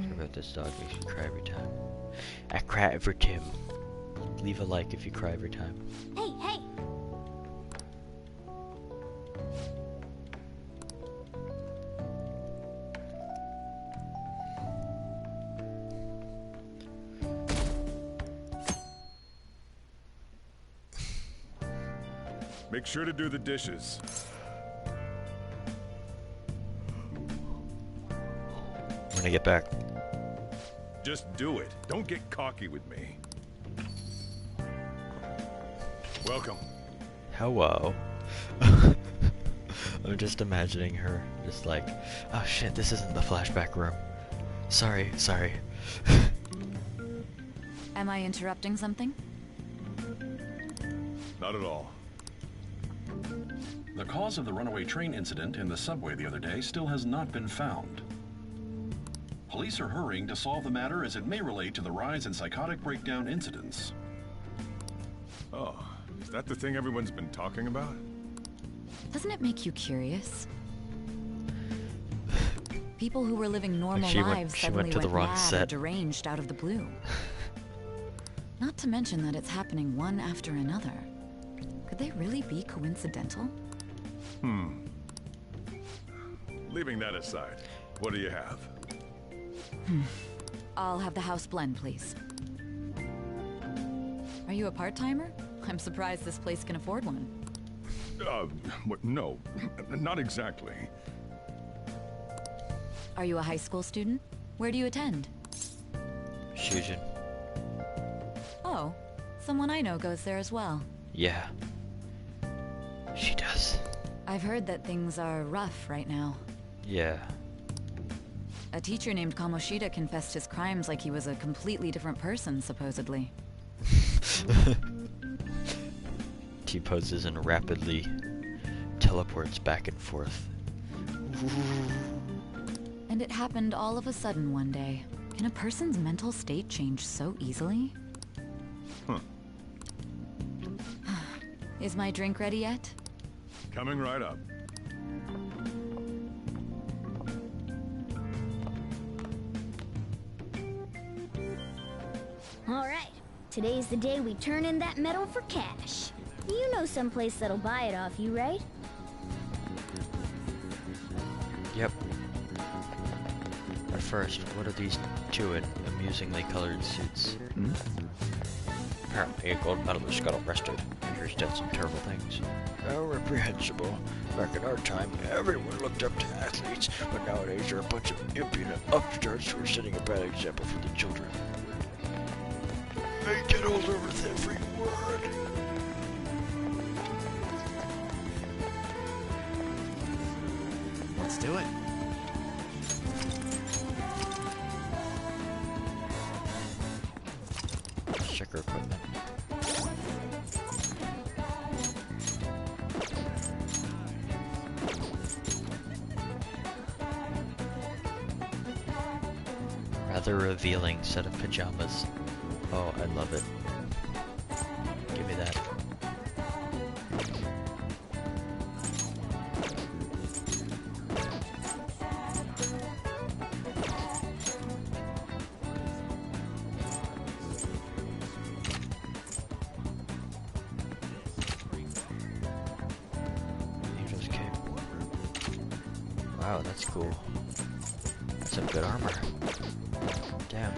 Sorry about this dog, makes you cry every time. I cry every time. Leave a like if you cry every time. Hey, hey! Make sure to do the dishes. When I get back. Just do it. Don't get cocky with me. Welcome. Hello. I'm just imagining her, just like, oh shit, this isn't the flashback room. Sorry. Am I interrupting something? Not at all. The cause of the runaway train incident in the subway the other day still has not been found. Police are hurrying to solve the matter as it may relate to the rise in psychotic breakdown incidents. Oh, is that the thing everyone's been talking about? Doesn't it make you curious? People who were living normal lives suddenly went mad or deranged out of the blue. Not to mention that it's happening one after another. Could they really be coincidental? Leaving that aside, what do you have? I'll have the house blend, please. Are you a part-timer? I'm surprised this place can afford one. No, not exactly. Are you a high school student? Where do you attend? Shujin. Oh, someone I know goes there as well. Yeah. She does. I've heard that things are rough right now. Yeah. A teacher named Kamoshida confessed his crimes like he was a completely different person, supposedly. T-poses and rapidly teleports back and forth. And it happened all of a sudden one day. Can a person's mental state change so easily? Is my drink ready yet? Coming right up. Alright, today's the day we turn in that metal for cash. You know someplace that'll buy it off you, right? Yep. But first, what are these two in amusingly colored suits? Apparently a gold medalist got arrested. He's done some terrible things. How reprehensible. Back in our time, everyone looked up to athletes, but nowadays they're a bunch of impudent upstarts who are setting a bad example for the children. They get older with every word. Let's do it. Checker equipment. Rather revealing set of pajamas. Oh, I love it. Give me that. Angel's Cape. Wow, that's cool. That's some good armor. Damn.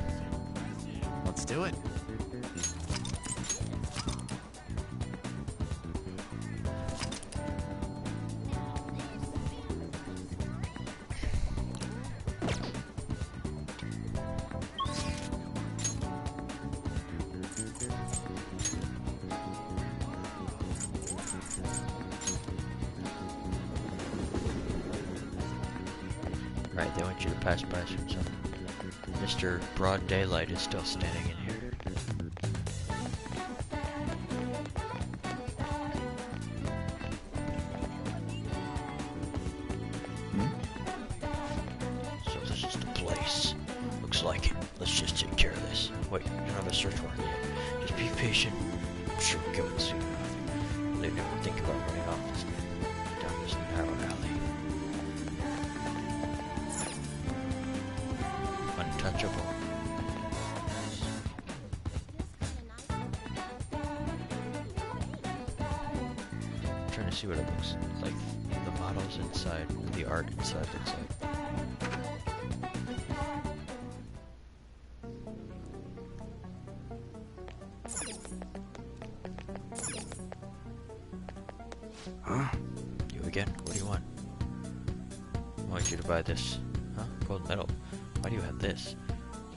Let's do it. Right, they want you to pass by some stuff. Mr. Broad Daylight is still standing in here. So this is the place. Looks like it. Let's just take care of this. Wait, you don't have a search warrant yet. Just be patient. I'm sure we'll get one soon enough. They never think about running off down this narrow alley. Untouchable. I'm trying to see what it looks like. The models inside, the art inside looks like. Huh? You again? What do you want? I want you to buy this. Huh? Gold medal. Why do you have this?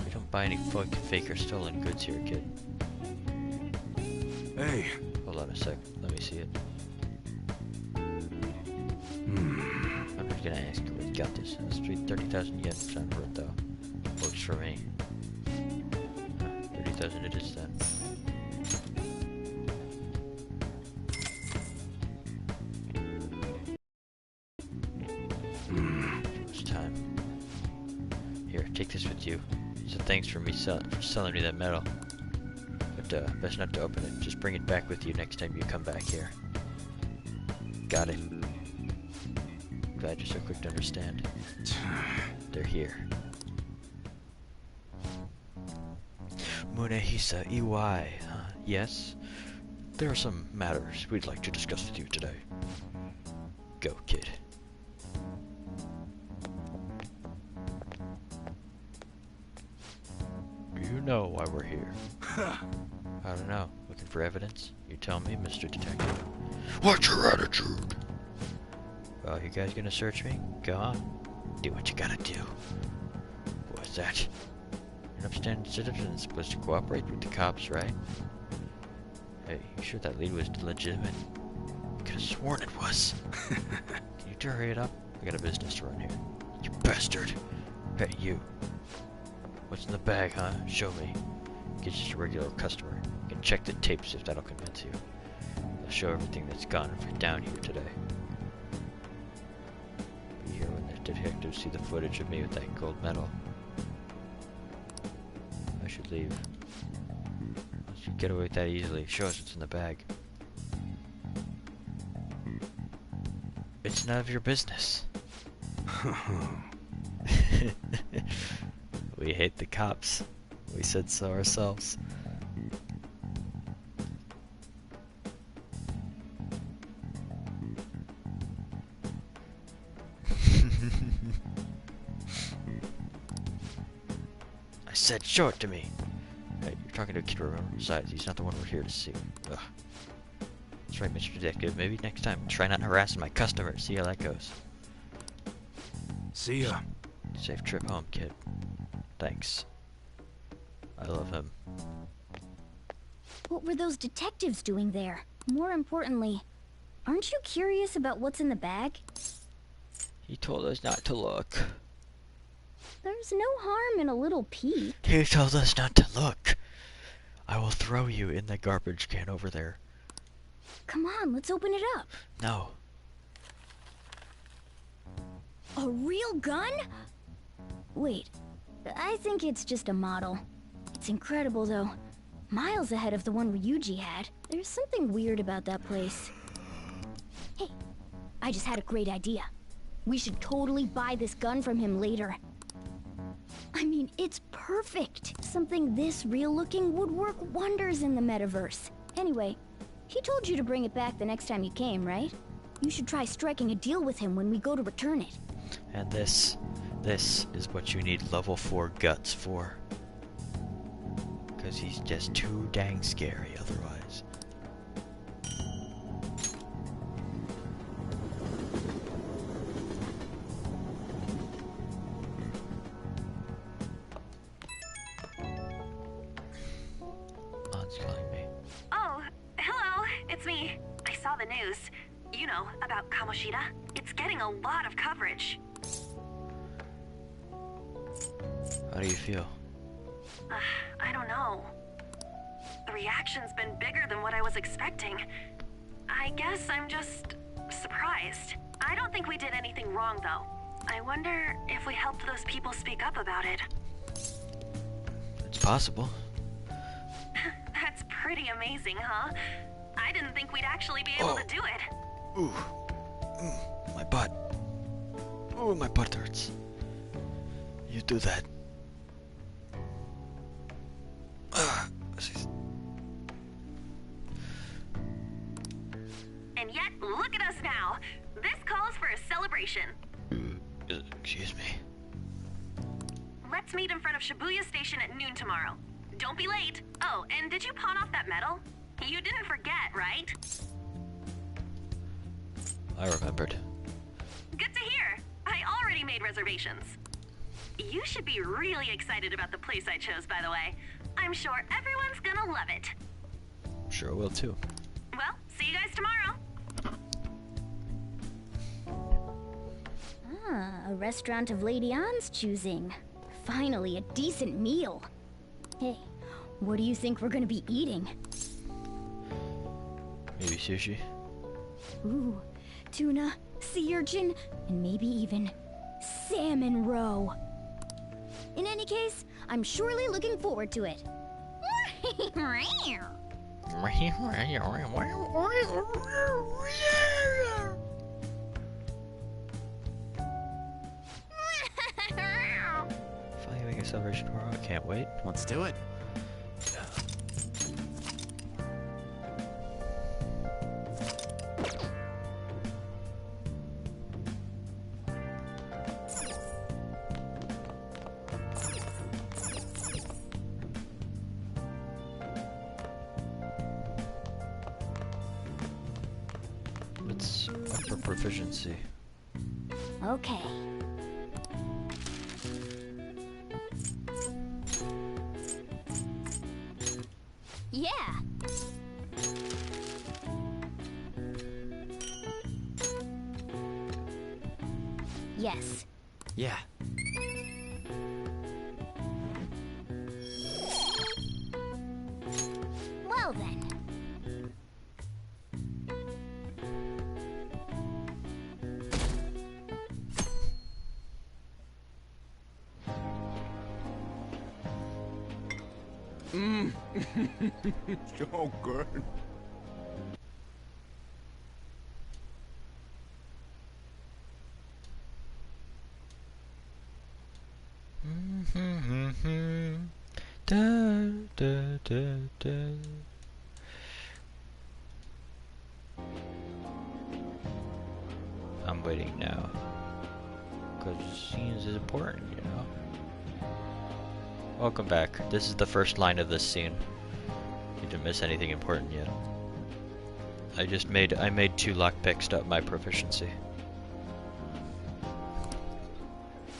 We don't buy any fake or stolen goods here, kid. Hey. Hold on a sec. Let me see it. Hmm. gonna ask you where you got this. It's 30,000 yen, which I'm worth though. Works for me. 30,000 it is then. It's time. Here, take this with you. So thanks for selling me that metal. But best not to open it. Just bring it back with you next time you come back here. Got it. Glad you're so quick to understand. They're here. Munehisa Iwai. Yes? There are some matters we'd like to discuss with you today. Go, kid. You know why we're here. I don't know. Looking for evidence? You tell me, Mr. Detective. What's your attitude? Well, you guys gonna search me? Go on. Do what you gotta do. What's that? An upstanding citizen is supposed to cooperate with the cops, right? Hey, you sure that lead was legitimate? I could have sworn it was. Can you hurry it up? I got a business to run here. You bastard! Hey, you. What's in the bag, huh? Show me. Get just a regular customer. You can check the tapes if that'll convince you. I'll show everything that's gone down here today. Be here when the detectives see the footage of me with that gold medal. I should leave. I should get away with that easily. Show us what's in the bag. It's none of your business. We hate the cops. We said so ourselves. I said show it to me. Hey, you're talking to a kid, remember? Besides, he's not the one we're here to see. Ugh. That's right, Mr. Detective. Maybe next time try not harassing my customers. See how that goes. See ya. Safe trip home, kid. Thanks. I love him. What were those detectives doing there? More importantly, aren't you curious about what's in the bag? He told us not to look. There's no harm in a little peek. He told us not to look. I will throw you in the garbage can over there. Come on, let's open it up. No. A real gun? Wait, I think it's just a model. It's incredible though. Miles ahead of the one Ryuji had. There's something weird about that place. Hey, I just had a great idea. We should totally buy this gun from him later. I mean, it's perfect. Something this real looking would work wonders in the metaverse. Anyway, he told you to bring it back the next time you came, right? You should try striking a deal with him when we go to return it. And this is what you need level 4 guts for. Because he's just too dang scary otherwise. Aunt's calling me. Oh, hello, it's me. I saw the news. You know, about Kamoshida. It's getting a lot of coverage. How do you feel? I don't know. The reaction's been bigger than what I was expecting. I guess I'm just surprised. I don't think we did anything wrong, though. I wonder if we helped those people speak up about it. It's possible. That's pretty amazing, huh? I didn't think we'd actually be able to do it. Ooh. My butt. Ooh, my butt hurts. You do that. And yet, look at us now. This calls for a celebration. Excuse me. Let's meet in front of Shibuya Station at noon tomorrow. Don't be late. Oh, and did you pawn off that medal? You didn't forget, right? I remembered. Good to hear. I already made reservations. You should be really excited about the place I chose, by the way. I'm sure everyone's gonna love it. Sure will too. Well, see you guys tomorrow. Ah, a restaurant of Lady Ann's choosing. Finally, a decent meal. Hey, what do you think we're gonna be eating? Maybe sushi. Ooh, tuna, sea urchin, and maybe even salmon roe. In any case, I'm surely looking forward to it. Finally make a celebration tomorrow. I can't wait. Let's do it. Let's up for proficiency. Okay. Yeah. Yes. Yeah. Well then. So good. Da, da, da, da. I'm waiting now. Because scenes is important, you know? Welcome back. This is the first line of this scene. You didn't miss anything important yet. I made 2 lockpicks to up my proficiency.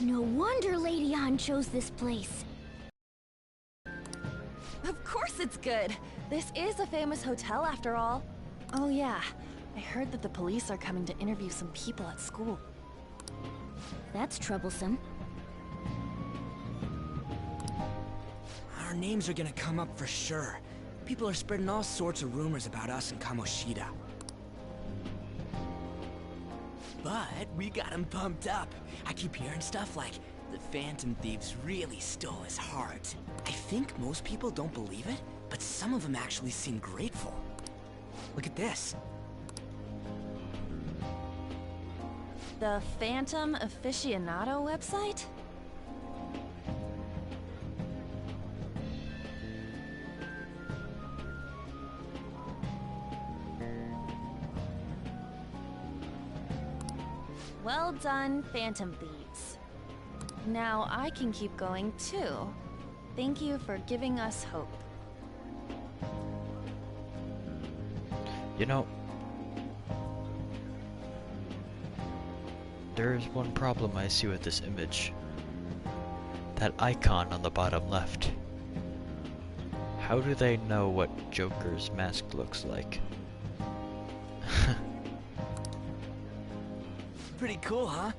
No wonder Lady Ann chose this place. Of course it's good. This is a famous hotel after all. Oh yeah, I heard that the police are coming to interview some people at school. That's troublesome. Our names are gonna come up for sure. People are spreading all sorts of rumors about us and Kamoshida. But we got him pumped up. I keep hearing stuff like, the Phantom Thieves really stole his heart. I think most people don't believe it, but some of them actually seem grateful. Look at this. The Phantom Aficionado website? Well done, Phantom Thieves. Now I can keep going too. Thank you for giving us hope. You know, there is one problem I see with this image. That icon on the bottom left. How do they know what Joker's mask looks like? Pretty cool, huh?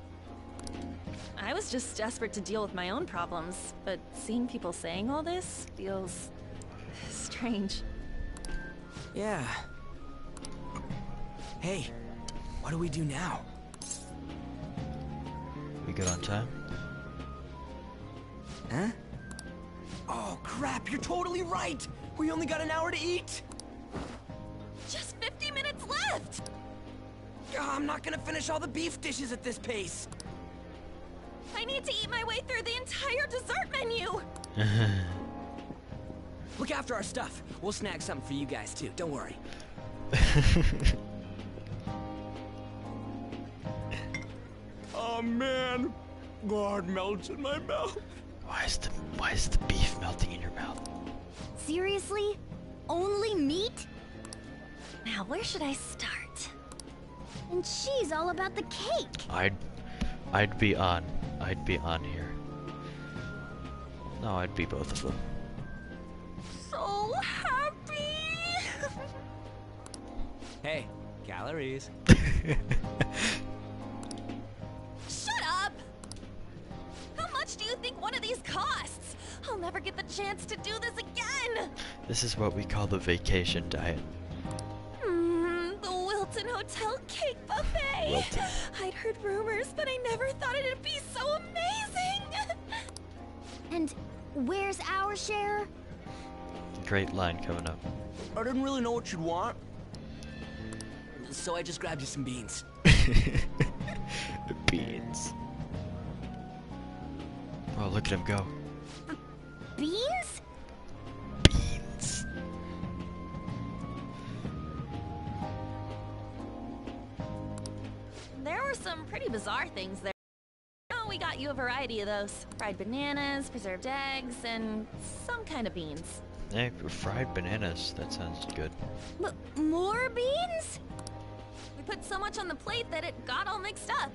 I was just desperate to deal with my own problems, but seeing people saying all this feels strange. Yeah. Hey, what do we do now? We good on time? Huh? Oh crap, you're totally right! We only got an hour to eat! Just 50 minutes left! I'm not gonna finish all the beef dishes at this pace! I need to eat my way through the entire dessert menu! Look after our stuff. We'll snag something for you guys too, don't worry. Oh man, God melts in my mouth. Why is the beef melting in your mouth? Seriously? Only meat? Now where should I start? And she's all about the cake. I'd be on here. No, I'd be both of them. So happy! Hey, calories. Shut up! I'll never get the chance to do this again! This is what we call the vacation diet. The Wilton Hotel Cake Buffet! Wilton. I'd heard rumors, but I never thought it'd be so amazing! And where's our share? Great line coming up. I didn't really know what you'd want, so I just grabbed you some beans. Beans. Oh, look at him go. Beans? Beans. There were some pretty bizarre things there. Oh, we got you a variety of those. Fried bananas, preserved eggs, and some kind of beans. Hey, fried bananas. That sounds good. More beans? We put so much on the plate that it got all mixed up.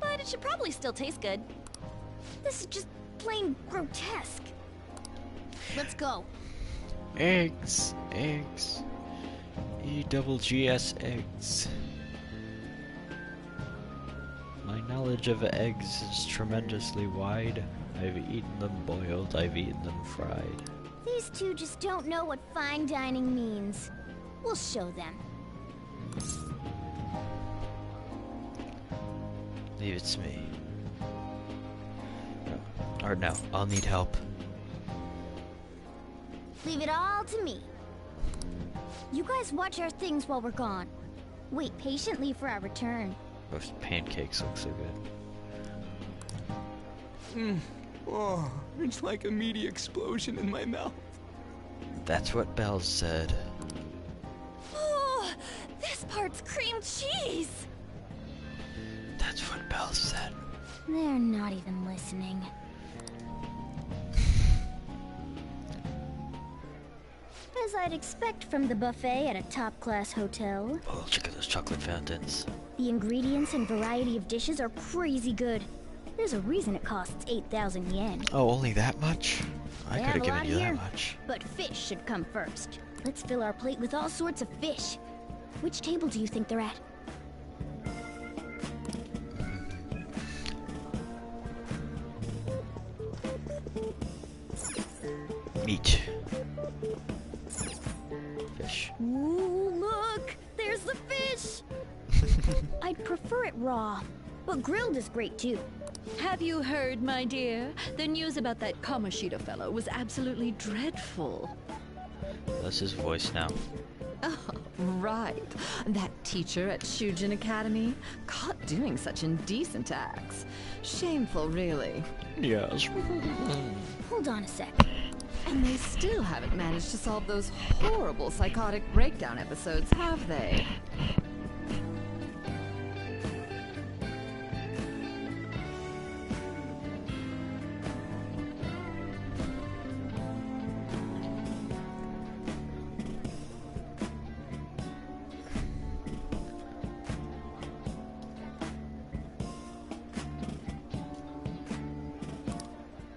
But it should probably still taste good. This is just plain grotesque. Let's go. Eggs. Eggs. E-double-G-S eggs. My knowledge of eggs is tremendously wide. I've eaten them boiled, I've eaten them fried. These two just don't know what fine dining means. We'll show them. Leave it to me. Or no, I'll need help. Leave it all to me. You guys watch our things while we're gone. Wait patiently for our return. Those pancakes look so good. Oh, it's like a meaty explosion in my mouth. That's what Bells said. Oh, this part's cream cheese. That's what Bells said. They're not even listening. As I'd expect from the buffet at a top-class hotel. Oh, look at those chocolate fountains. The ingredients and variety of dishes are crazy good. There's a reason it costs 8,000 yen. Oh, only that much? I They could have have a given lot you here, that much. But fish should come first. Let's fill our plate with all sorts of fish. Which table do you think they're at? Meat. Fish. Ooh, look! There's the fish! I'd prefer it raw, but grilled is great too. Have you heard, my dear? The news about that Kamoshida fellow was absolutely dreadful. That's his voice now. Oh, right. That teacher at Shujin Academy, caught doing such indecent acts. Shameful, really. Yes. Hold on a sec. And they still haven't managed to solve those horrible psychotic breakdown episodes, have they?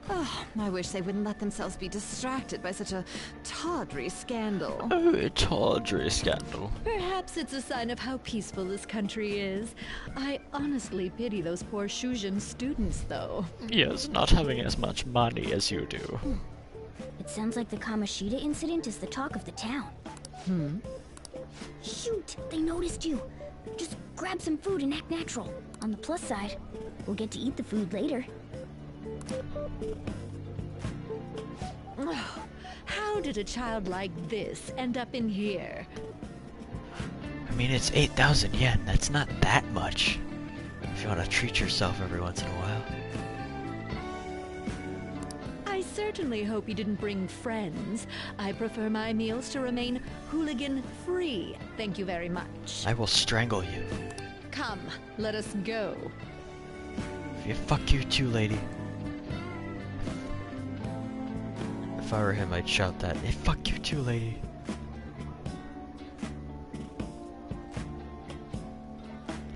Oh, I wish they wouldn't let themselves be distracted by such a tawdry scandal. Oh, a tawdry scandal. Perhaps it's a sign of how peaceful this country is. I honestly pity those poor Shujin students, though. Yes, not having as much money as you do. It sounds like the Kamoshida incident is the talk of the town. Shoot! They noticed you! Just grab some food and act natural. On the plus side, we'll get to eat the food later. Oh, how did a child like this end up in here? I mean, it's 8,000 yen. That's not that much. If you want to treat yourself every once in a while. I certainly hope you didn't bring friends. I prefer my meals to remain hooligan-free. Thank you very much. I will strangle you. Come, let us go. Yeah, fuck you too, lady. If I were him, I'd shout that. Hey, fuck you too, lady.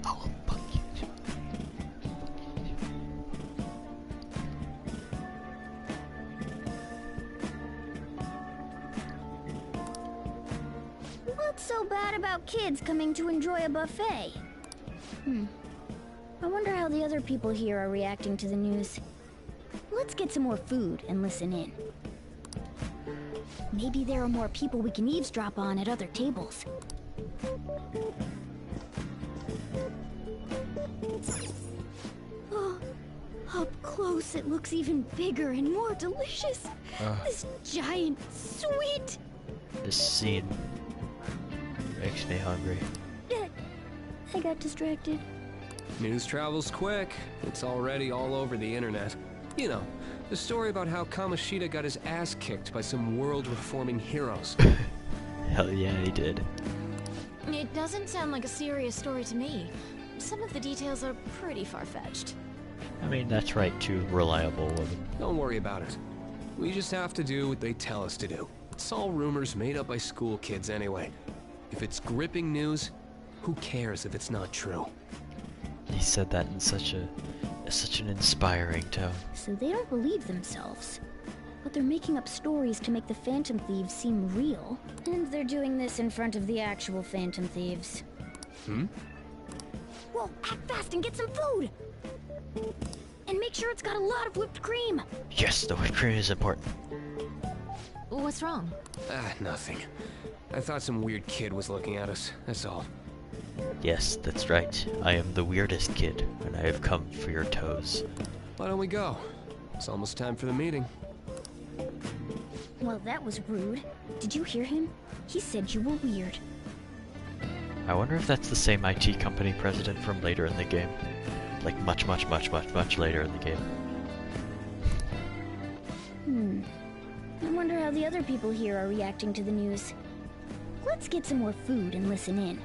I will fuck you too. What's so bad about kids coming to enjoy a buffet? I wonder how the other people here are reacting to the news. Let's get some more food and listen in. Maybe there are more people we can eavesdrop on at other tables. Oh, up close it looks even bigger and more delicious. This giant sweet. This scene makes me hungry. I got distracted. News travels quick. It's already all over the internet. You know, the story about how Kamoshida got his ass kicked by some world-reforming heroes. Hell yeah, he did. It doesn't sound like a serious story to me. Some of the details are pretty far-fetched. I mean, that's right, too reliable woman. Don't worry about it. We just have to do what they tell us to do. It's all rumors made up by school kids anyway. If it's gripping news, who cares if it's not true? He said that in such an inspiring tone. So they don't believe themselves. But they're making up stories to make the Phantom Thieves seem real. And they're doing this in front of the actual Phantom Thieves. Whoa, act fast and get some food! And make sure it's got a lot of whipped cream! Yes, the whipped cream is important. What's wrong? Nothing. I thought some weird kid was looking at us, that's all. Yes, that's right. I am the weirdest kid, and I have come for your toes. Why don't we go? It's almost time for the meeting. Well, that was rude. Did you hear him? He said you were weird. I wonder if that's the same IT company president from later in the game. Like much later in the game. I wonder how the other people here are reacting to the news. Let's get some more food and listen in.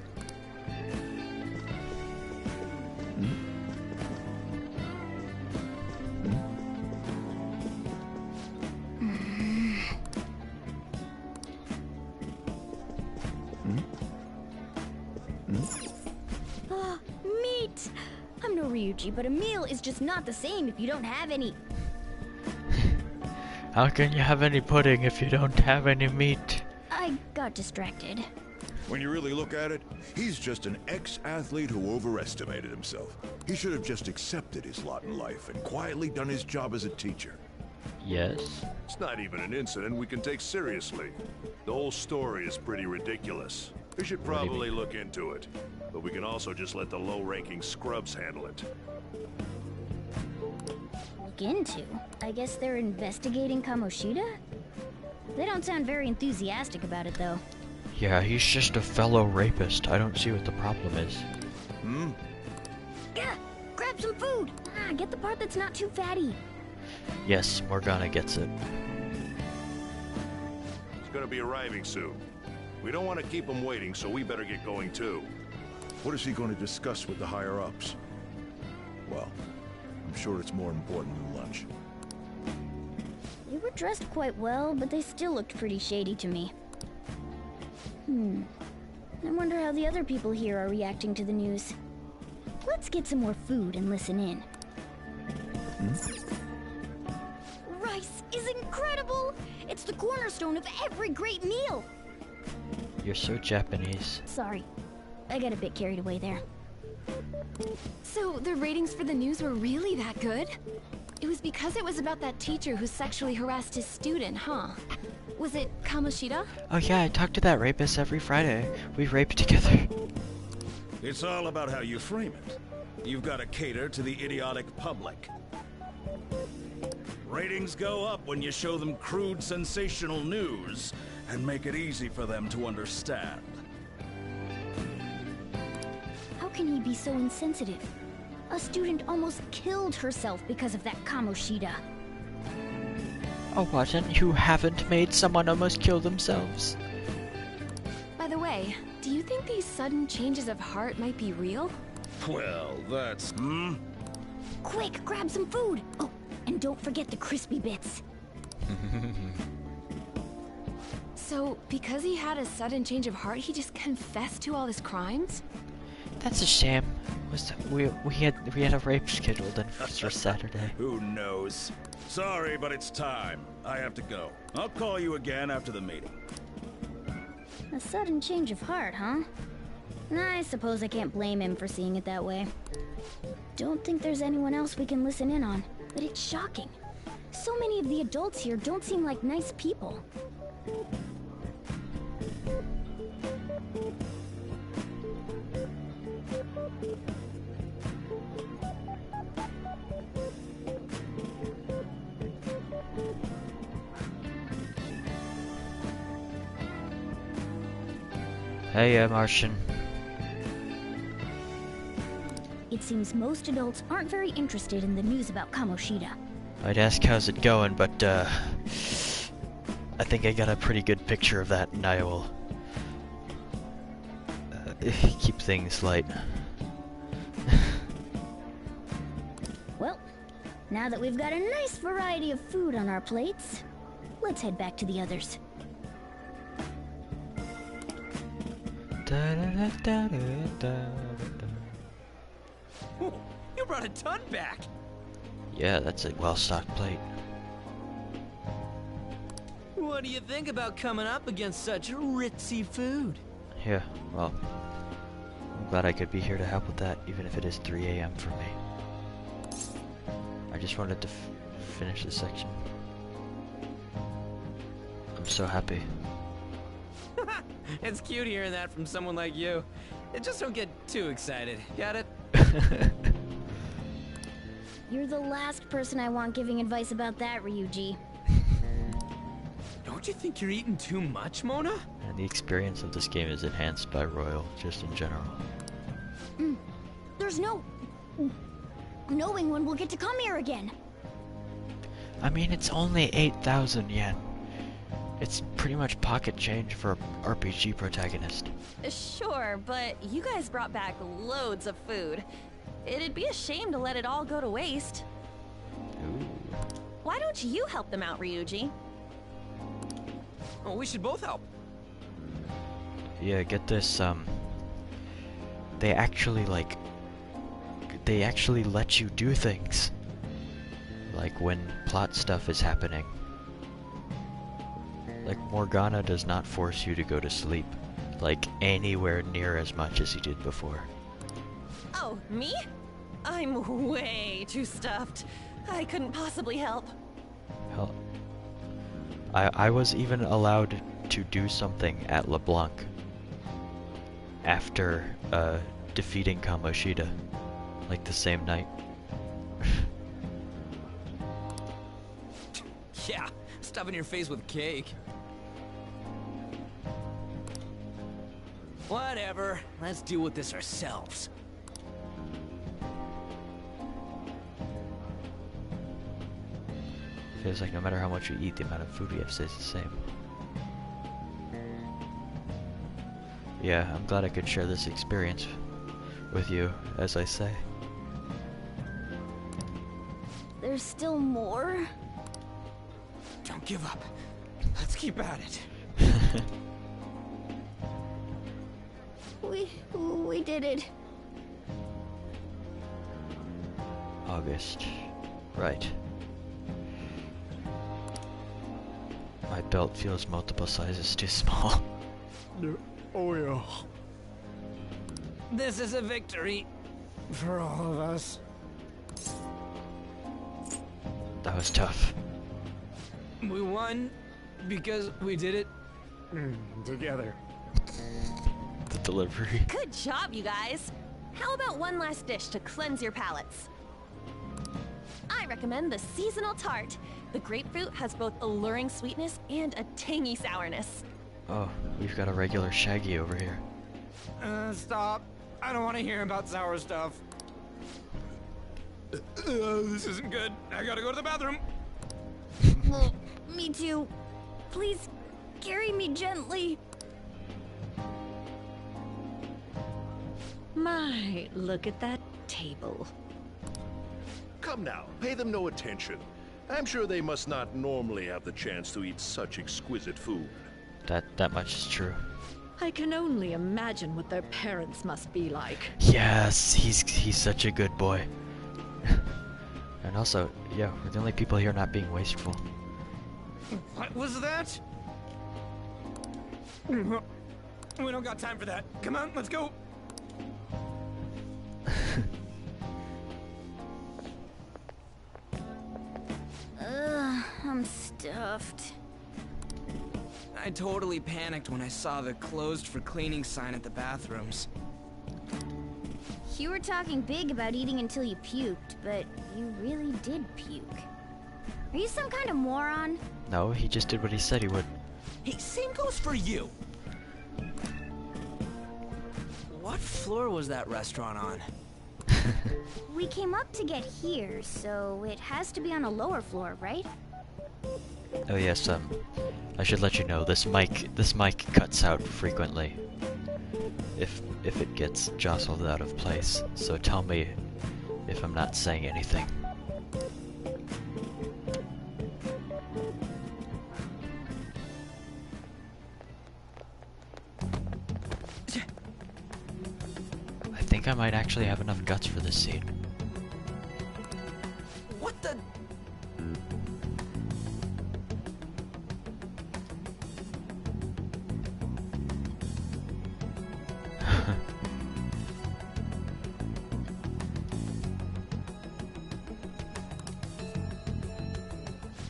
Meat! I'm no Ryuji, but a meal is just not the same if you don't have any. How can you have any pudding if you don't have any meat? I got distracted. When you really look at it, he's just an ex-athlete who overestimated himself. He should have just accepted his lot in life and quietly done his job as a teacher. Yes. It's not even an incident we can take seriously. The whole story is pretty ridiculous. We should probably look into it, but we can also just let the low-ranking scrubs handle it. Look into? I guess they're investigating Kamoshida? They don't sound very enthusiastic about it, though. Yeah, he's just a fellow rapist. I don't see what the problem is. Yeah, grab some food! Get the part that's not too fatty. Yes, Morgana gets it. He's gonna be arriving soon. We don't want to keep him waiting, so we better get going too. What is he going to discuss with the higher-ups? Well, I'm sure it's more important than lunch. They were dressed quite well, but they still looked pretty shady to me. I wonder how the other people here are reacting to the news. Let's get some more food and listen in. Rice is incredible! It's the cornerstone of every great meal! You're so Japanese. Sorry, I got a bit carried away there. So, the ratings for the news were really that good? It was because it was about that teacher who sexually harassed his student, huh? Was it Kamoshida? Oh yeah, I talk to that rapist every Friday. We rape together. It's all about how you frame it. You've got to cater to the idiotic public. Ratings go up when you show them crude, sensational news and make it easy for them to understand. How can he be so insensitive? A student almost killed herself because of that Kamoshida. Oh, what? And you haven't made someone almost kill themselves? By the way, do you think these sudden changes of heart might be real? Well, that's... Quick, grab some food! Oh, and don't forget the crispy bits. So, because he had a sudden change of heart, he just confessed to all his crimes? That's a shame. We had a rape scheduled in for Saturday. Who knows? Sorry, but it's time. I have to go. I'll call you again after the meeting. A sudden change of heart, huh? I suppose I can't blame him for seeing it that way. Don't think there's anyone else we can listen in on, but it's shocking. So many of the adults here don't seem like nice people. Hey, Martian. It seems most adults aren't very interested in the news about Kamoshida. I'd ask how's it going, but I think I got a pretty good picture of that, and I will keep things light. Well, now that we've got a nice variety of food on our plates, let's head back to the others. You brought a ton back! Yeah, that's a well-stocked plate. What do you think about coming up against such ritzy food? Yeah, well, I'm glad I could be here to help with that, even if it is 3 a.m. for me. I just wanted to finish this section. I'm so happy. It's cute hearing that from someone like you. Just don't get too excited. Got it? You're the last person I want giving advice about that, Ryuji. Don't you think you're eating too much, Mona? And the experience of this game is enhanced by Royal, just in general. There's no knowing when we'll get to come here again. I mean, it's only 8,000 yen. It's pretty much pocket change for an RPG protagonist. Sure, but you guys brought back loads of food. It'd be a shame to let it all go to waste. Ooh. Why don't you help them out, Ryuji? Oh, we should both help. Yeah, get this, they actually let you do things. Like when plot stuff is happening. Like, Morgana does not force you to go to sleep, like, anywhere near as much as he did before. Oh, me? I'm way too stuffed. I couldn't possibly help. Hell, I was even allowed to do something at LeBlanc after defeating Kamoshida, like the same night. Yeah, stuffing your face with cake. Whatever, let's deal with this ourselves. Feels like no matter how much we eat, the amount of food we have stays the same. Yeah, I'm glad I could share this experience with you, as I say. There's still more? Don't give up. Let's keep at it. We did it. August. Right. My belt feels multiple sizes too small. Oh yeah. This is a victory for all of us. That was tough. We won because we did it together. The delivery. Good job, you guys. How about one last dish to cleanse your palates? I recommend the seasonal tart. The grapefruit has both alluring sweetness and a tangy sourness. Oh, we've got a regular Shaggy over here. Stop. I don't want to hear about sour stuff. This isn't good. I gotta go to the bathroom. Well, me too. Please, carry me gently. My, look at that table. Come now, pay them no attention. I'm sure they must not normally have the chance to eat such exquisite food. That much is true. I can only imagine what their parents must be like. Yes, he's such a good boy. And also, yeah, we're the only people here not being wasteful. What was that? We don't got time for that. Come on, let's go. stuffed. I totally panicked when I saw the closed for cleaning sign at the bathrooms. You were talking big about eating until you puked, but you really did puke. Are you some kind of moron? No, he just did what he said he would. Hey, same goes for you! What floor was that restaurant on? We came up to get here, so it has to be on a lower floor, right? Oh yes, I should let you know, this mic cuts out frequently. If it gets jostled out of place, so tell me if I'm not saying anything. I think I might actually have enough guts for this scene. What the?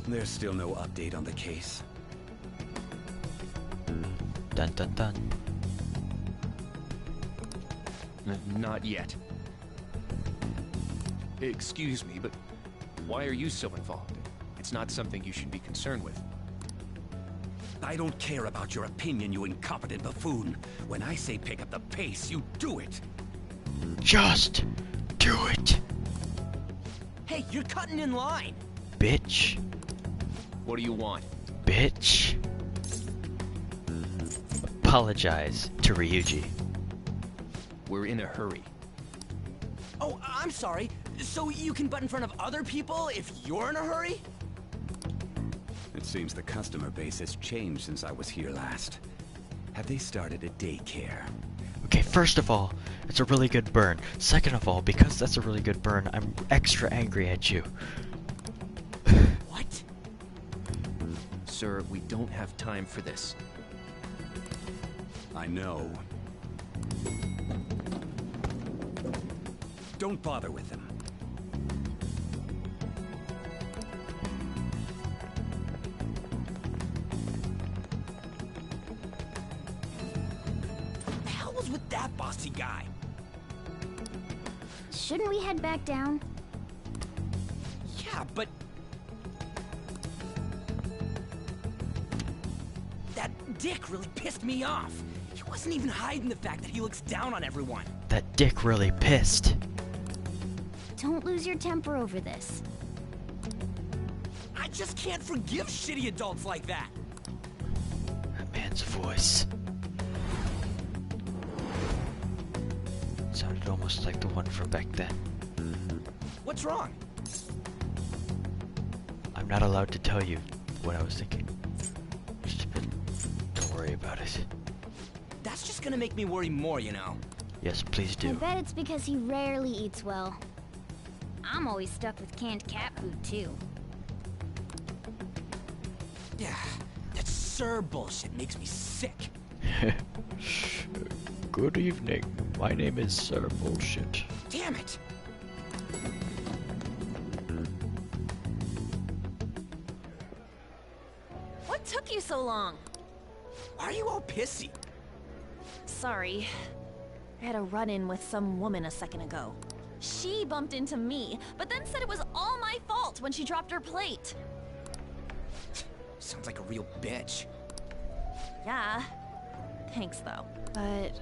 There's still no update on the case. Dun dun dun. Not yet. Excuse me, but why are you so involved? It's not something you should be concerned with. I don't care about your opinion, you incompetent buffoon. When I say pick up the pace, you do it. Just do it. Hey, you're cutting in line. Bitch. What do you want? Bitch. Apologize to Ryuji. We're in a hurry. Oh, I'm sorry. So you can butt in front of other people if you're in a hurry? It seems the customer base has changed since I was here last. Have they started a daycare? Okay, first of all, it's a really good burn. Second of all, because that's a really good burn, I'm extra angry at you. What? Sir, we don't have time for this. I know. Don't bother with them. What the hell was with that bossy guy? Shouldn't we head back down? Yeah, but... that dick really pissed me off. He wasn't even hiding the fact that he looks down on everyone. That dick really pissed. Don't lose your temper over this. I just can't forgive shitty adults like that. That man's voice sounded almost like the one from back then. What's wrong? I'm not allowed to tell you what I was thinking. Just a bit. Don't worry about it. That's just gonna make me worry more, you know. Yes, please do. I bet it's because he rarely eats well. I'm always stuck with canned cat food, too. Yeah, that Sir bullshit makes me sick. Good evening. My name is Sir Bullshit. Damn it! What took you so long? Why are you all pissy? Sorry. I had a run-in with some woman a second ago. She bumped into me, but then said it was all my fault when she dropped her plate. Sounds like a real bitch. Yeah. Thanks, though. But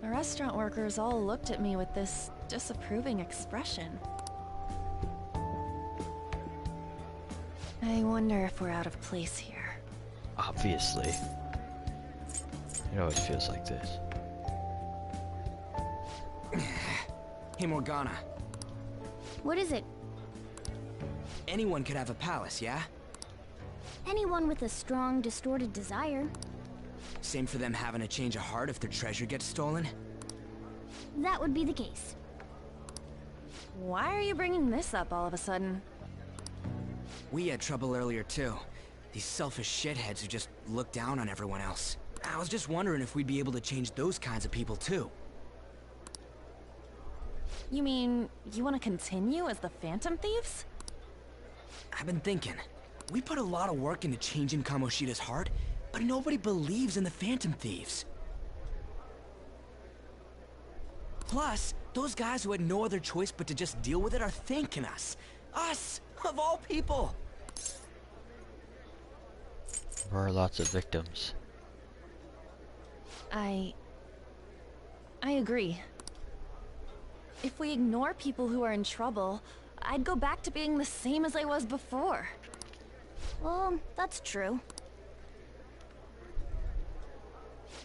the restaurant workers all looked at me with this disapproving expression. I wonder if we're out of place here. Obviously. It always feels like this. Hey, Morgana. What is it? Anyone could have a palace, yeah? Anyone with a strong, distorted desire. Same for them having a change of heart if their treasure gets stolen? That would be the case. Why are you bringing this up all of a sudden? We had trouble earlier, too. These selfish shitheads who just look down on everyone else. I was just wondering if we'd be able to change those kinds of people, too. You mean, you want to continue as the Phantom Thieves? I've been thinking. We put a lot of work into changing Kamoshida's heart, but nobody believes in the Phantom Thieves. Plus, those guys who had no other choice but to just deal with it are thanking us. Us, of all people. There are lots of victims. I agree. If we ignore people who are in trouble, I'd go back to being the same as I was before. Well, that's true.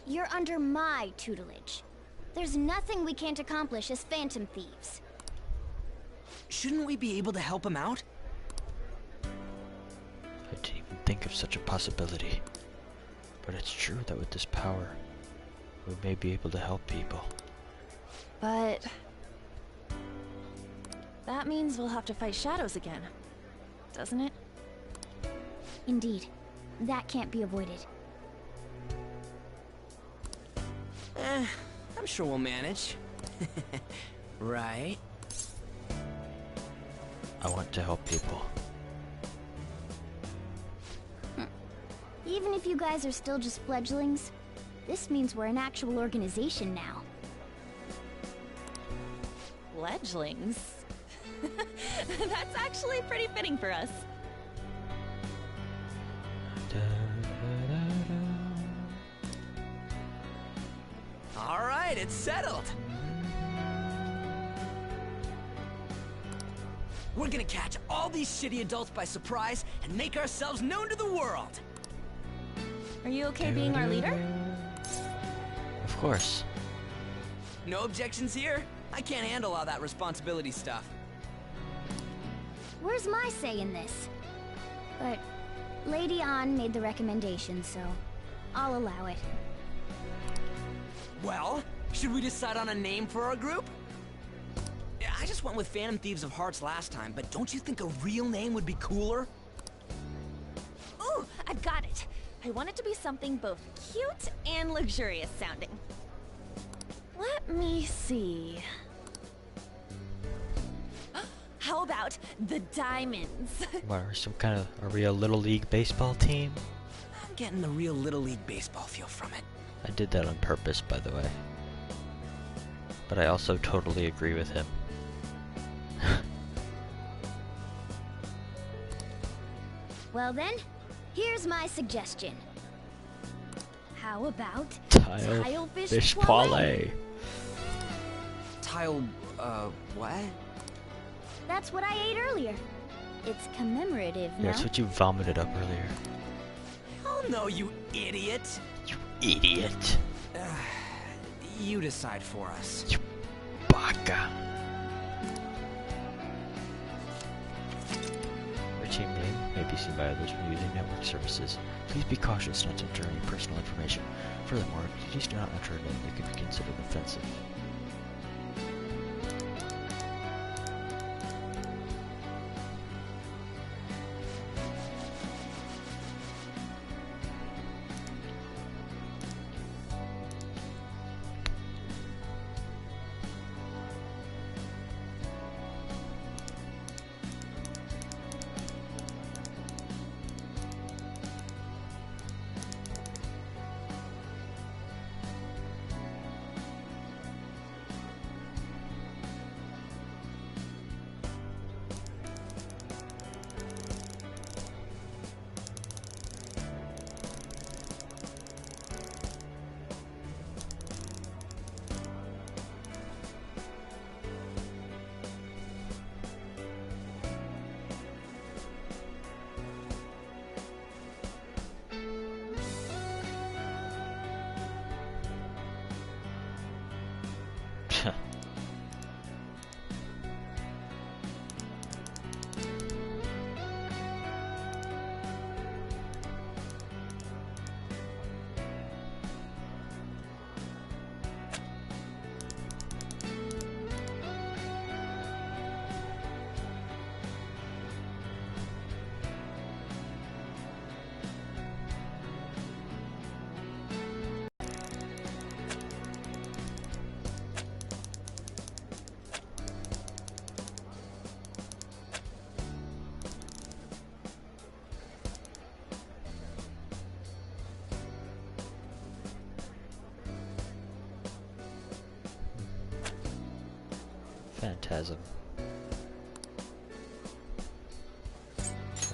You're under my tutelage. There's nothing we can't accomplish as Phantom Thieves. Shouldn't we be able to help him out? I didn't even think of such a possibility. But it's true that with this power, we may be able to help people. But that means we'll have to fight shadows again, doesn't it? Indeed. That can't be avoided. I'm sure we'll manage. Right? I want to help people. Even if you guys are still just fledglings, this means we're an actual organization now. Fledglings? That's actually pretty fitting for us. All right, it's settled. We're gonna catch all these shitty adults by surprise and make ourselves known to the world. Are you okay being our leader? Of course. No objections here? I can't handle all that responsibility stuff. Where's my say in this? But Lady Ann made the recommendation, so I'll allow it. Well, should we decide on a name for our group? I just went with Phantom Thieves of Hearts last time, but don't you think a real name would be cooler? Ooh, I've got it. I want it to be something both cute and luxurious sounding. Let me see. How about the Diamonds? What, are we a Little League baseball team? I'm getting the real Little League baseball feel from it. I did that on purpose, by the way. But I also totally agree with him. Well then, here's my suggestion. How about Tilefish Poilé? What? That's what I ate earlier. It's commemorative, Yeah, that's what you vomited up earlier. Oh no, you idiot! You idiot! You decide for us. You baka! Your team name may be seen by others when using network services. Please be cautious not to enter any personal information. Furthermore, please do not enter a name that could be considered offensive. Phantasm.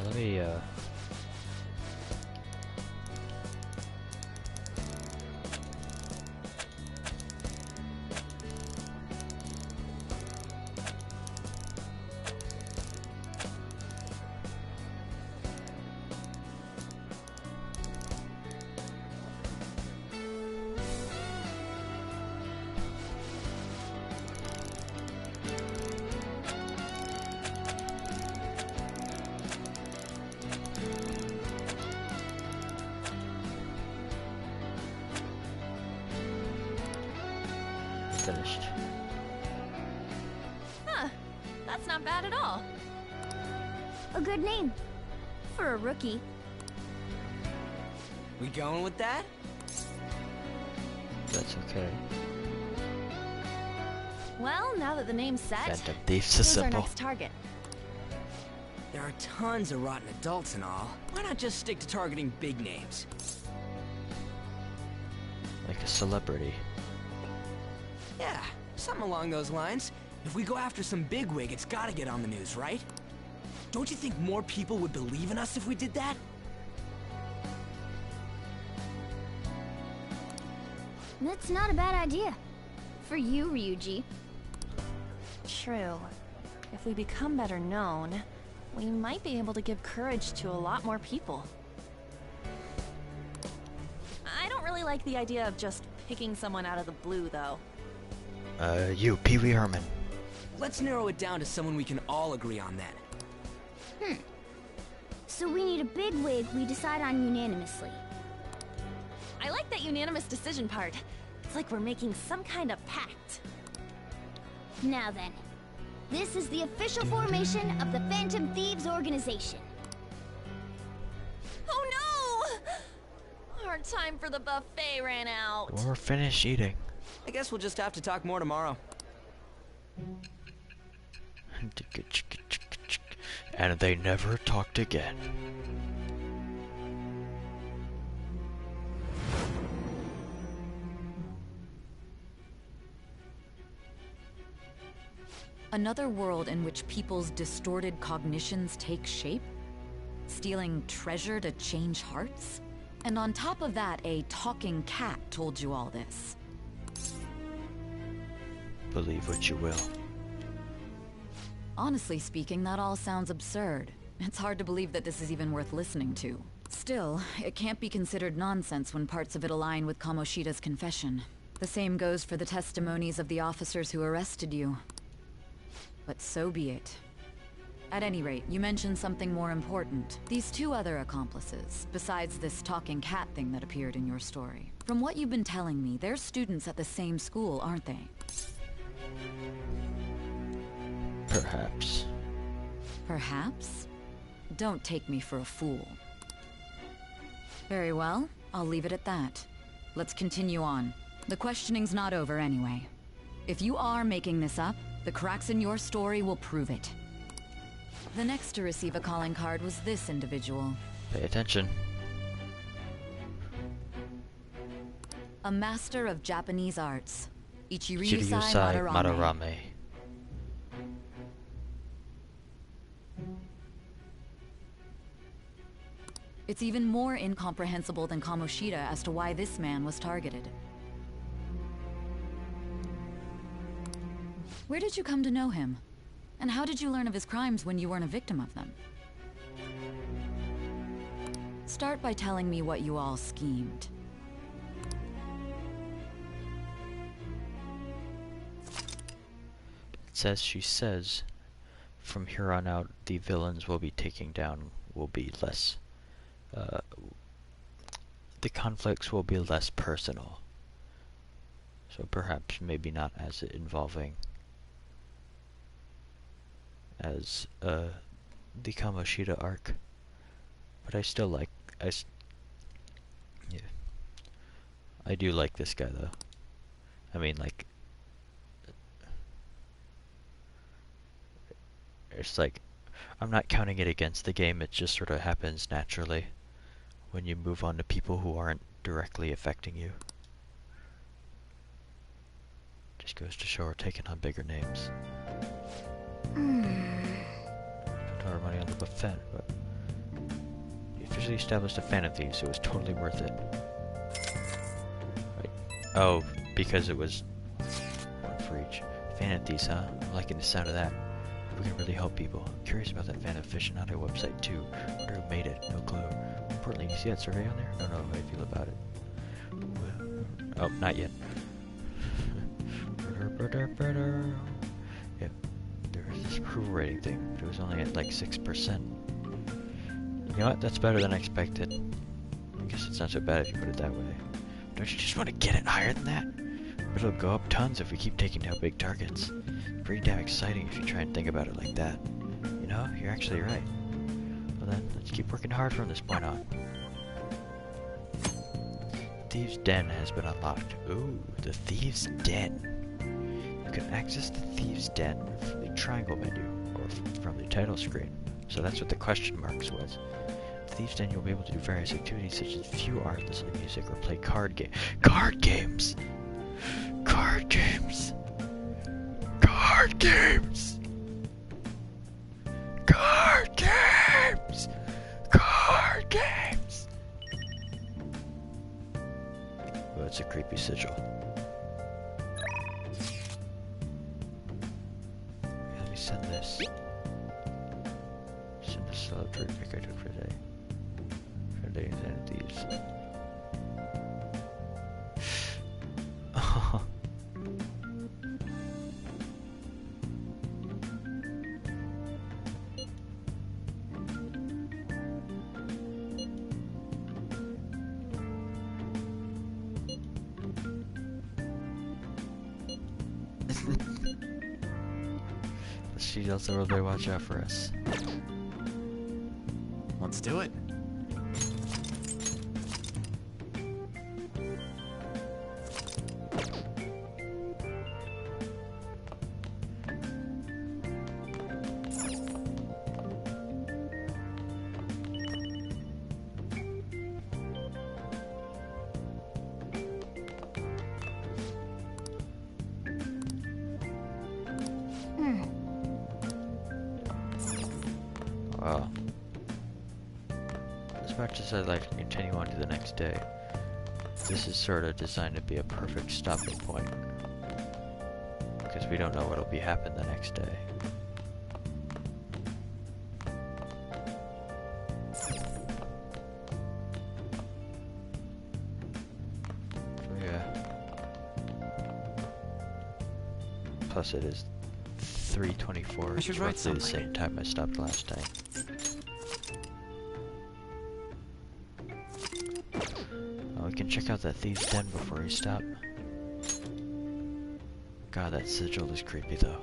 Let me finished. Huh. That's not bad at all. A good name. For a rookie. We going with that? That's okay. Well, now that the name's set, Phantom Thief's who's simple. our next target? There are tons of rotten adults and all. Why not just stick to targeting big names? Like a celebrity. Yeah, something along those lines. If we go after some bigwig, it's gotta get on the news, right? Don't you think more people would believe in us if we did that? That's not a bad idea. For you, Ryuji. True. If we become better known, we might be able to give courage to a lot more people. I don't really like the idea of just picking someone out of the blue, though. You, Pee Wee Herman. Let's narrow it down to someone we can all agree on then. So we need a big wig we decide on unanimously. I like that unanimous decision part. It's like we're making some kind of pact. Now then, this is the official formation of the Phantom Thieves organization. Oh no! Our time for the buffet ran out. We're finished eating. I guess we'll just have to talk more tomorrow. And they never talked again. Another world in which people's distorted cognitions take shape? Stealing treasure to change hearts? And on top of that, a talking cat told you all this. Believe what you will. Honestly speaking, that all sounds absurd. It's hard to believe that this is even worth listening to. Still, it can't be considered nonsense when parts of it align with Kamoshida's confession. The same goes for the testimonies of the officers who arrested you. But so be it. At any rate, you mentioned something more important. These two other accomplices, besides this talking cat thing that appeared in your story. From what you've been telling me, they're students at the same school, aren't they? Perhaps. Perhaps? Don't take me for a fool. Very well, I'll leave it at that. Let's continue on. The questioning's not over anyway. If you are making this up, the cracks in your story will prove it. The next to receive a calling card was this individual. Pay attention. A master of Japanese arts. Ichiryusai Madarame. It's even more incomprehensible than Kamoshida as to why this man was targeted. Where did you come to know him? And how did you learn of his crimes when you weren't a victim of them? Start by telling me what you all schemed. She says, from here on out, the villains will be taking down, will be less, the conflicts will be less personal. So perhaps maybe not as involving as the Kamoshida arc, but I still like I do like this guy though. I mean, like, it's like I'm not counting it against the game. It just sort of happens naturally when you move on to people who aren't directly affecting you. Just goes to show we're taking on bigger names. Our money on the buffet, but we officially established a fan of these, so it was totally worth it. Right. Oh, because it was one for each. Fan of these, huh? I'm liking the sound of that. We can really help people. I'm curious about that fan of aficionado website too. Wonder who made it. No clue. Importantly, you see that survey on there? I don't know how I feel about it. Oh, not yet. Yep. There was this approval rating thing, but it was only at like 6%. You know what? That's better than I expected. I guess it's not so bad if you put it that way. Don't you just want to get it higher than that? But it'll go up tons if we keep taking down big targets. It's pretty damn exciting if you try and think about it like that. You know, you're actually right. Well then, let's keep working hard from this point on. Thieves' Den has been unlocked. Ooh, the Thieves' Den. You can access the Thieves' Den from the triangle menu, or from the title screen. So that's what the question marks was. The Thieves' Den, you'll be able to do various activities such as view art, listen to music, or play card games. Card games! Card games! Card games! Card games! Card games! Oh, it's a creepy sigil. Let me send this. Send this celebratory pic I took for today. For days and thieves. Oh. She also really watch out for us. Let's do it. Wow. As much as I'd like to continue on to the next day, this is sort of designed to be a perfect stopping point. Because we don't know what'll be happen the next day. So yeah. Plus it is 3:24, it's roughly the same time I stopped last time. Oh, we can check out that Thieves' Den before we stop. God, that sigil is creepy though.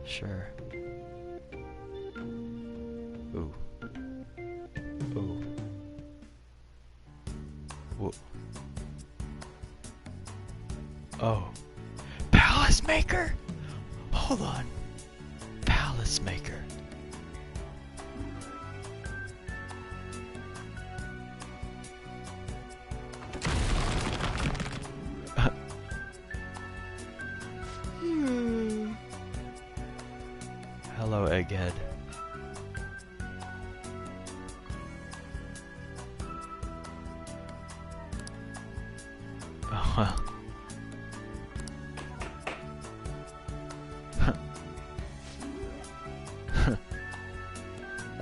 Sure. Ooh. Ooh. Whoa. Oh. Palace Maker? Hold on. Palace Maker. Hello, Egghead. Oh, well.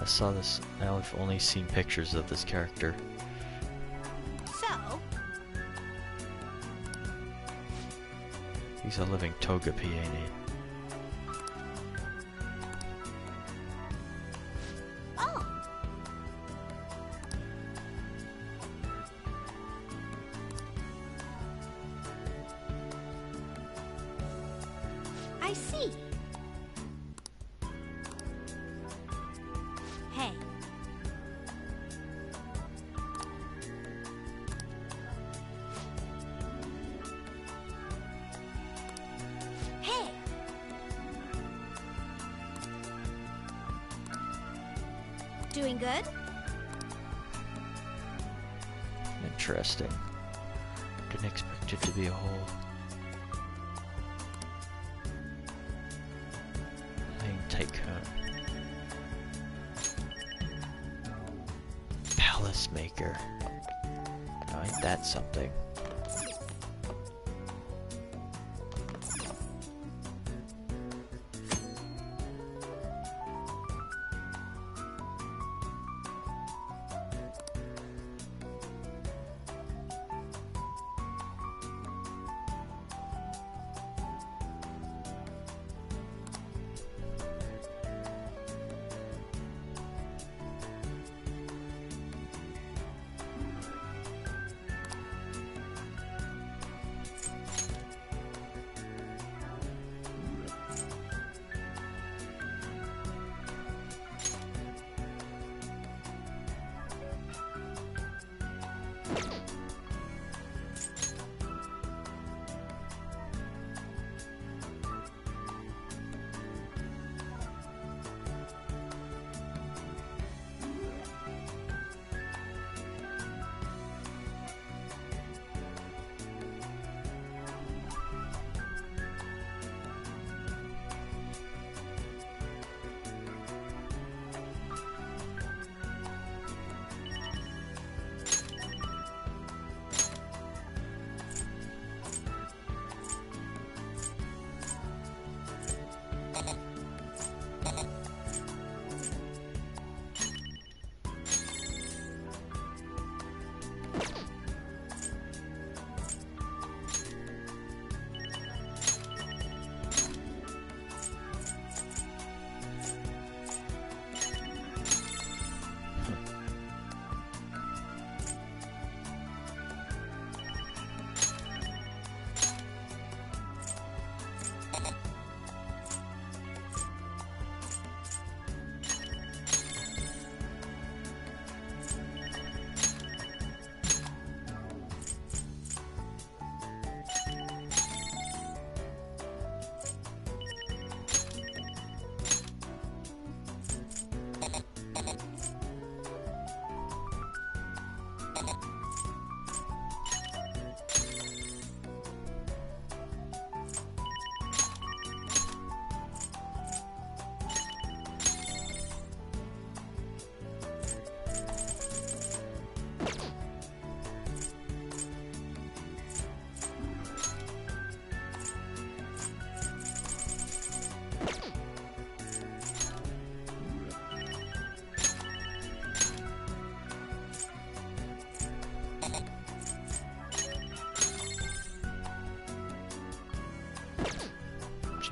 I saw this, now I've only seen pictures of this character. So? He's a living Togepi, ain't he? Oh. I see. Hey. Hey. Doing good? Interesting. Didn't expect it to be a hole. Hang tycoon. Palace maker. Oh, ain't that something?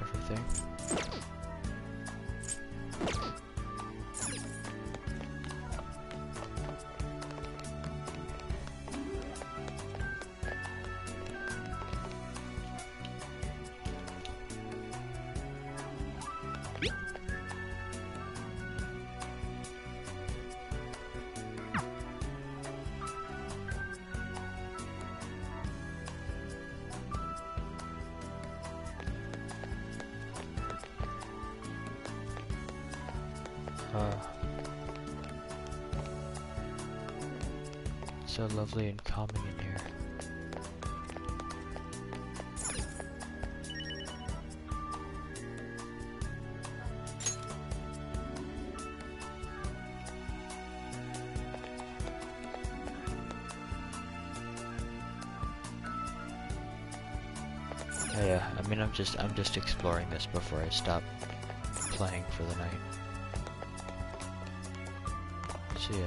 Everything. So lovely and calming in here. Oh yeah, I mean I'm just exploring this before I stop playing for the night. See ya.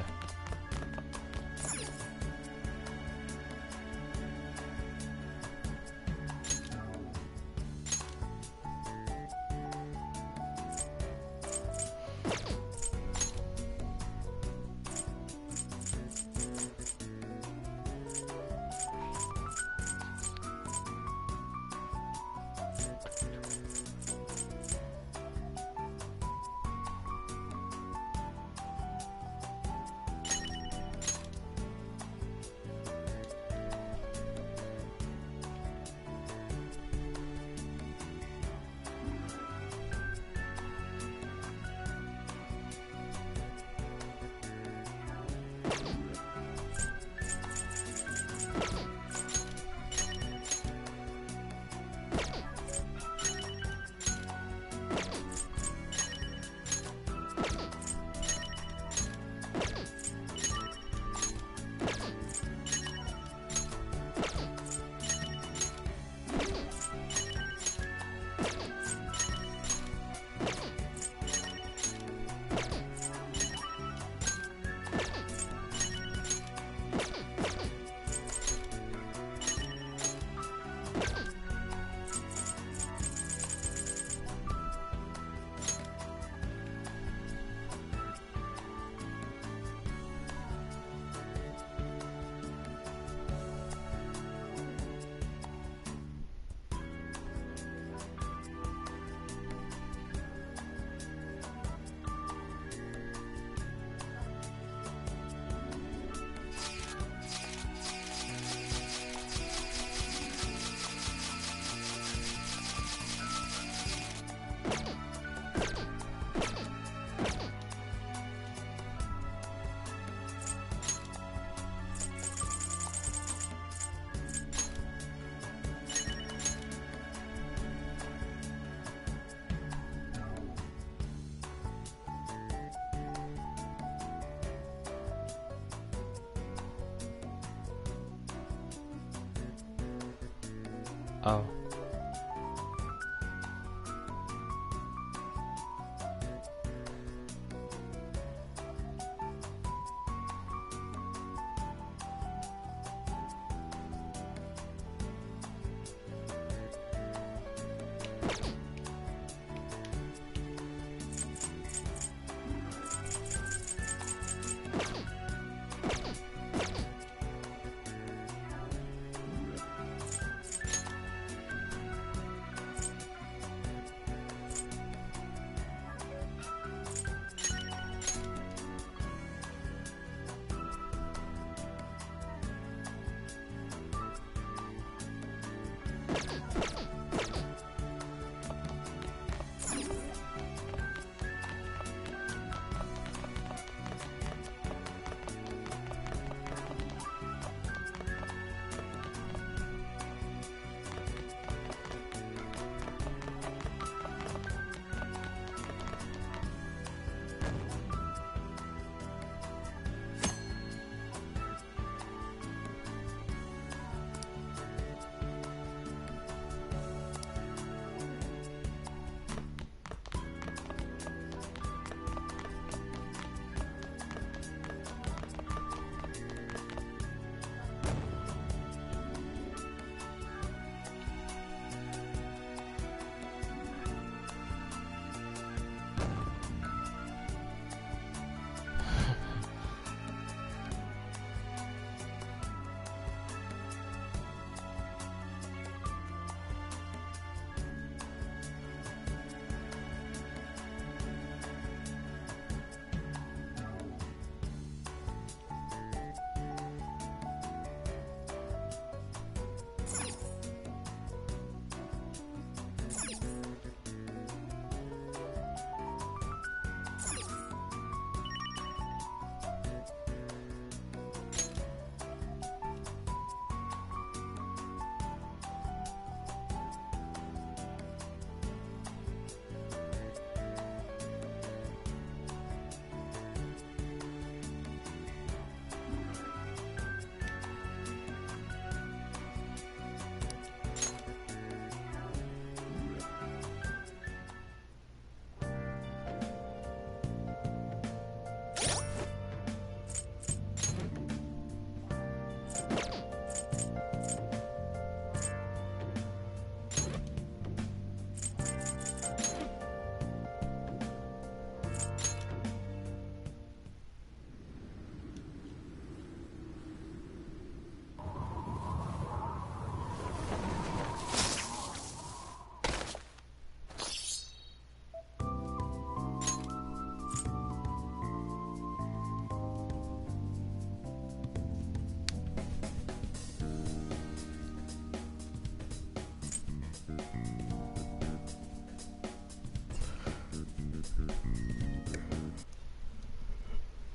Oh.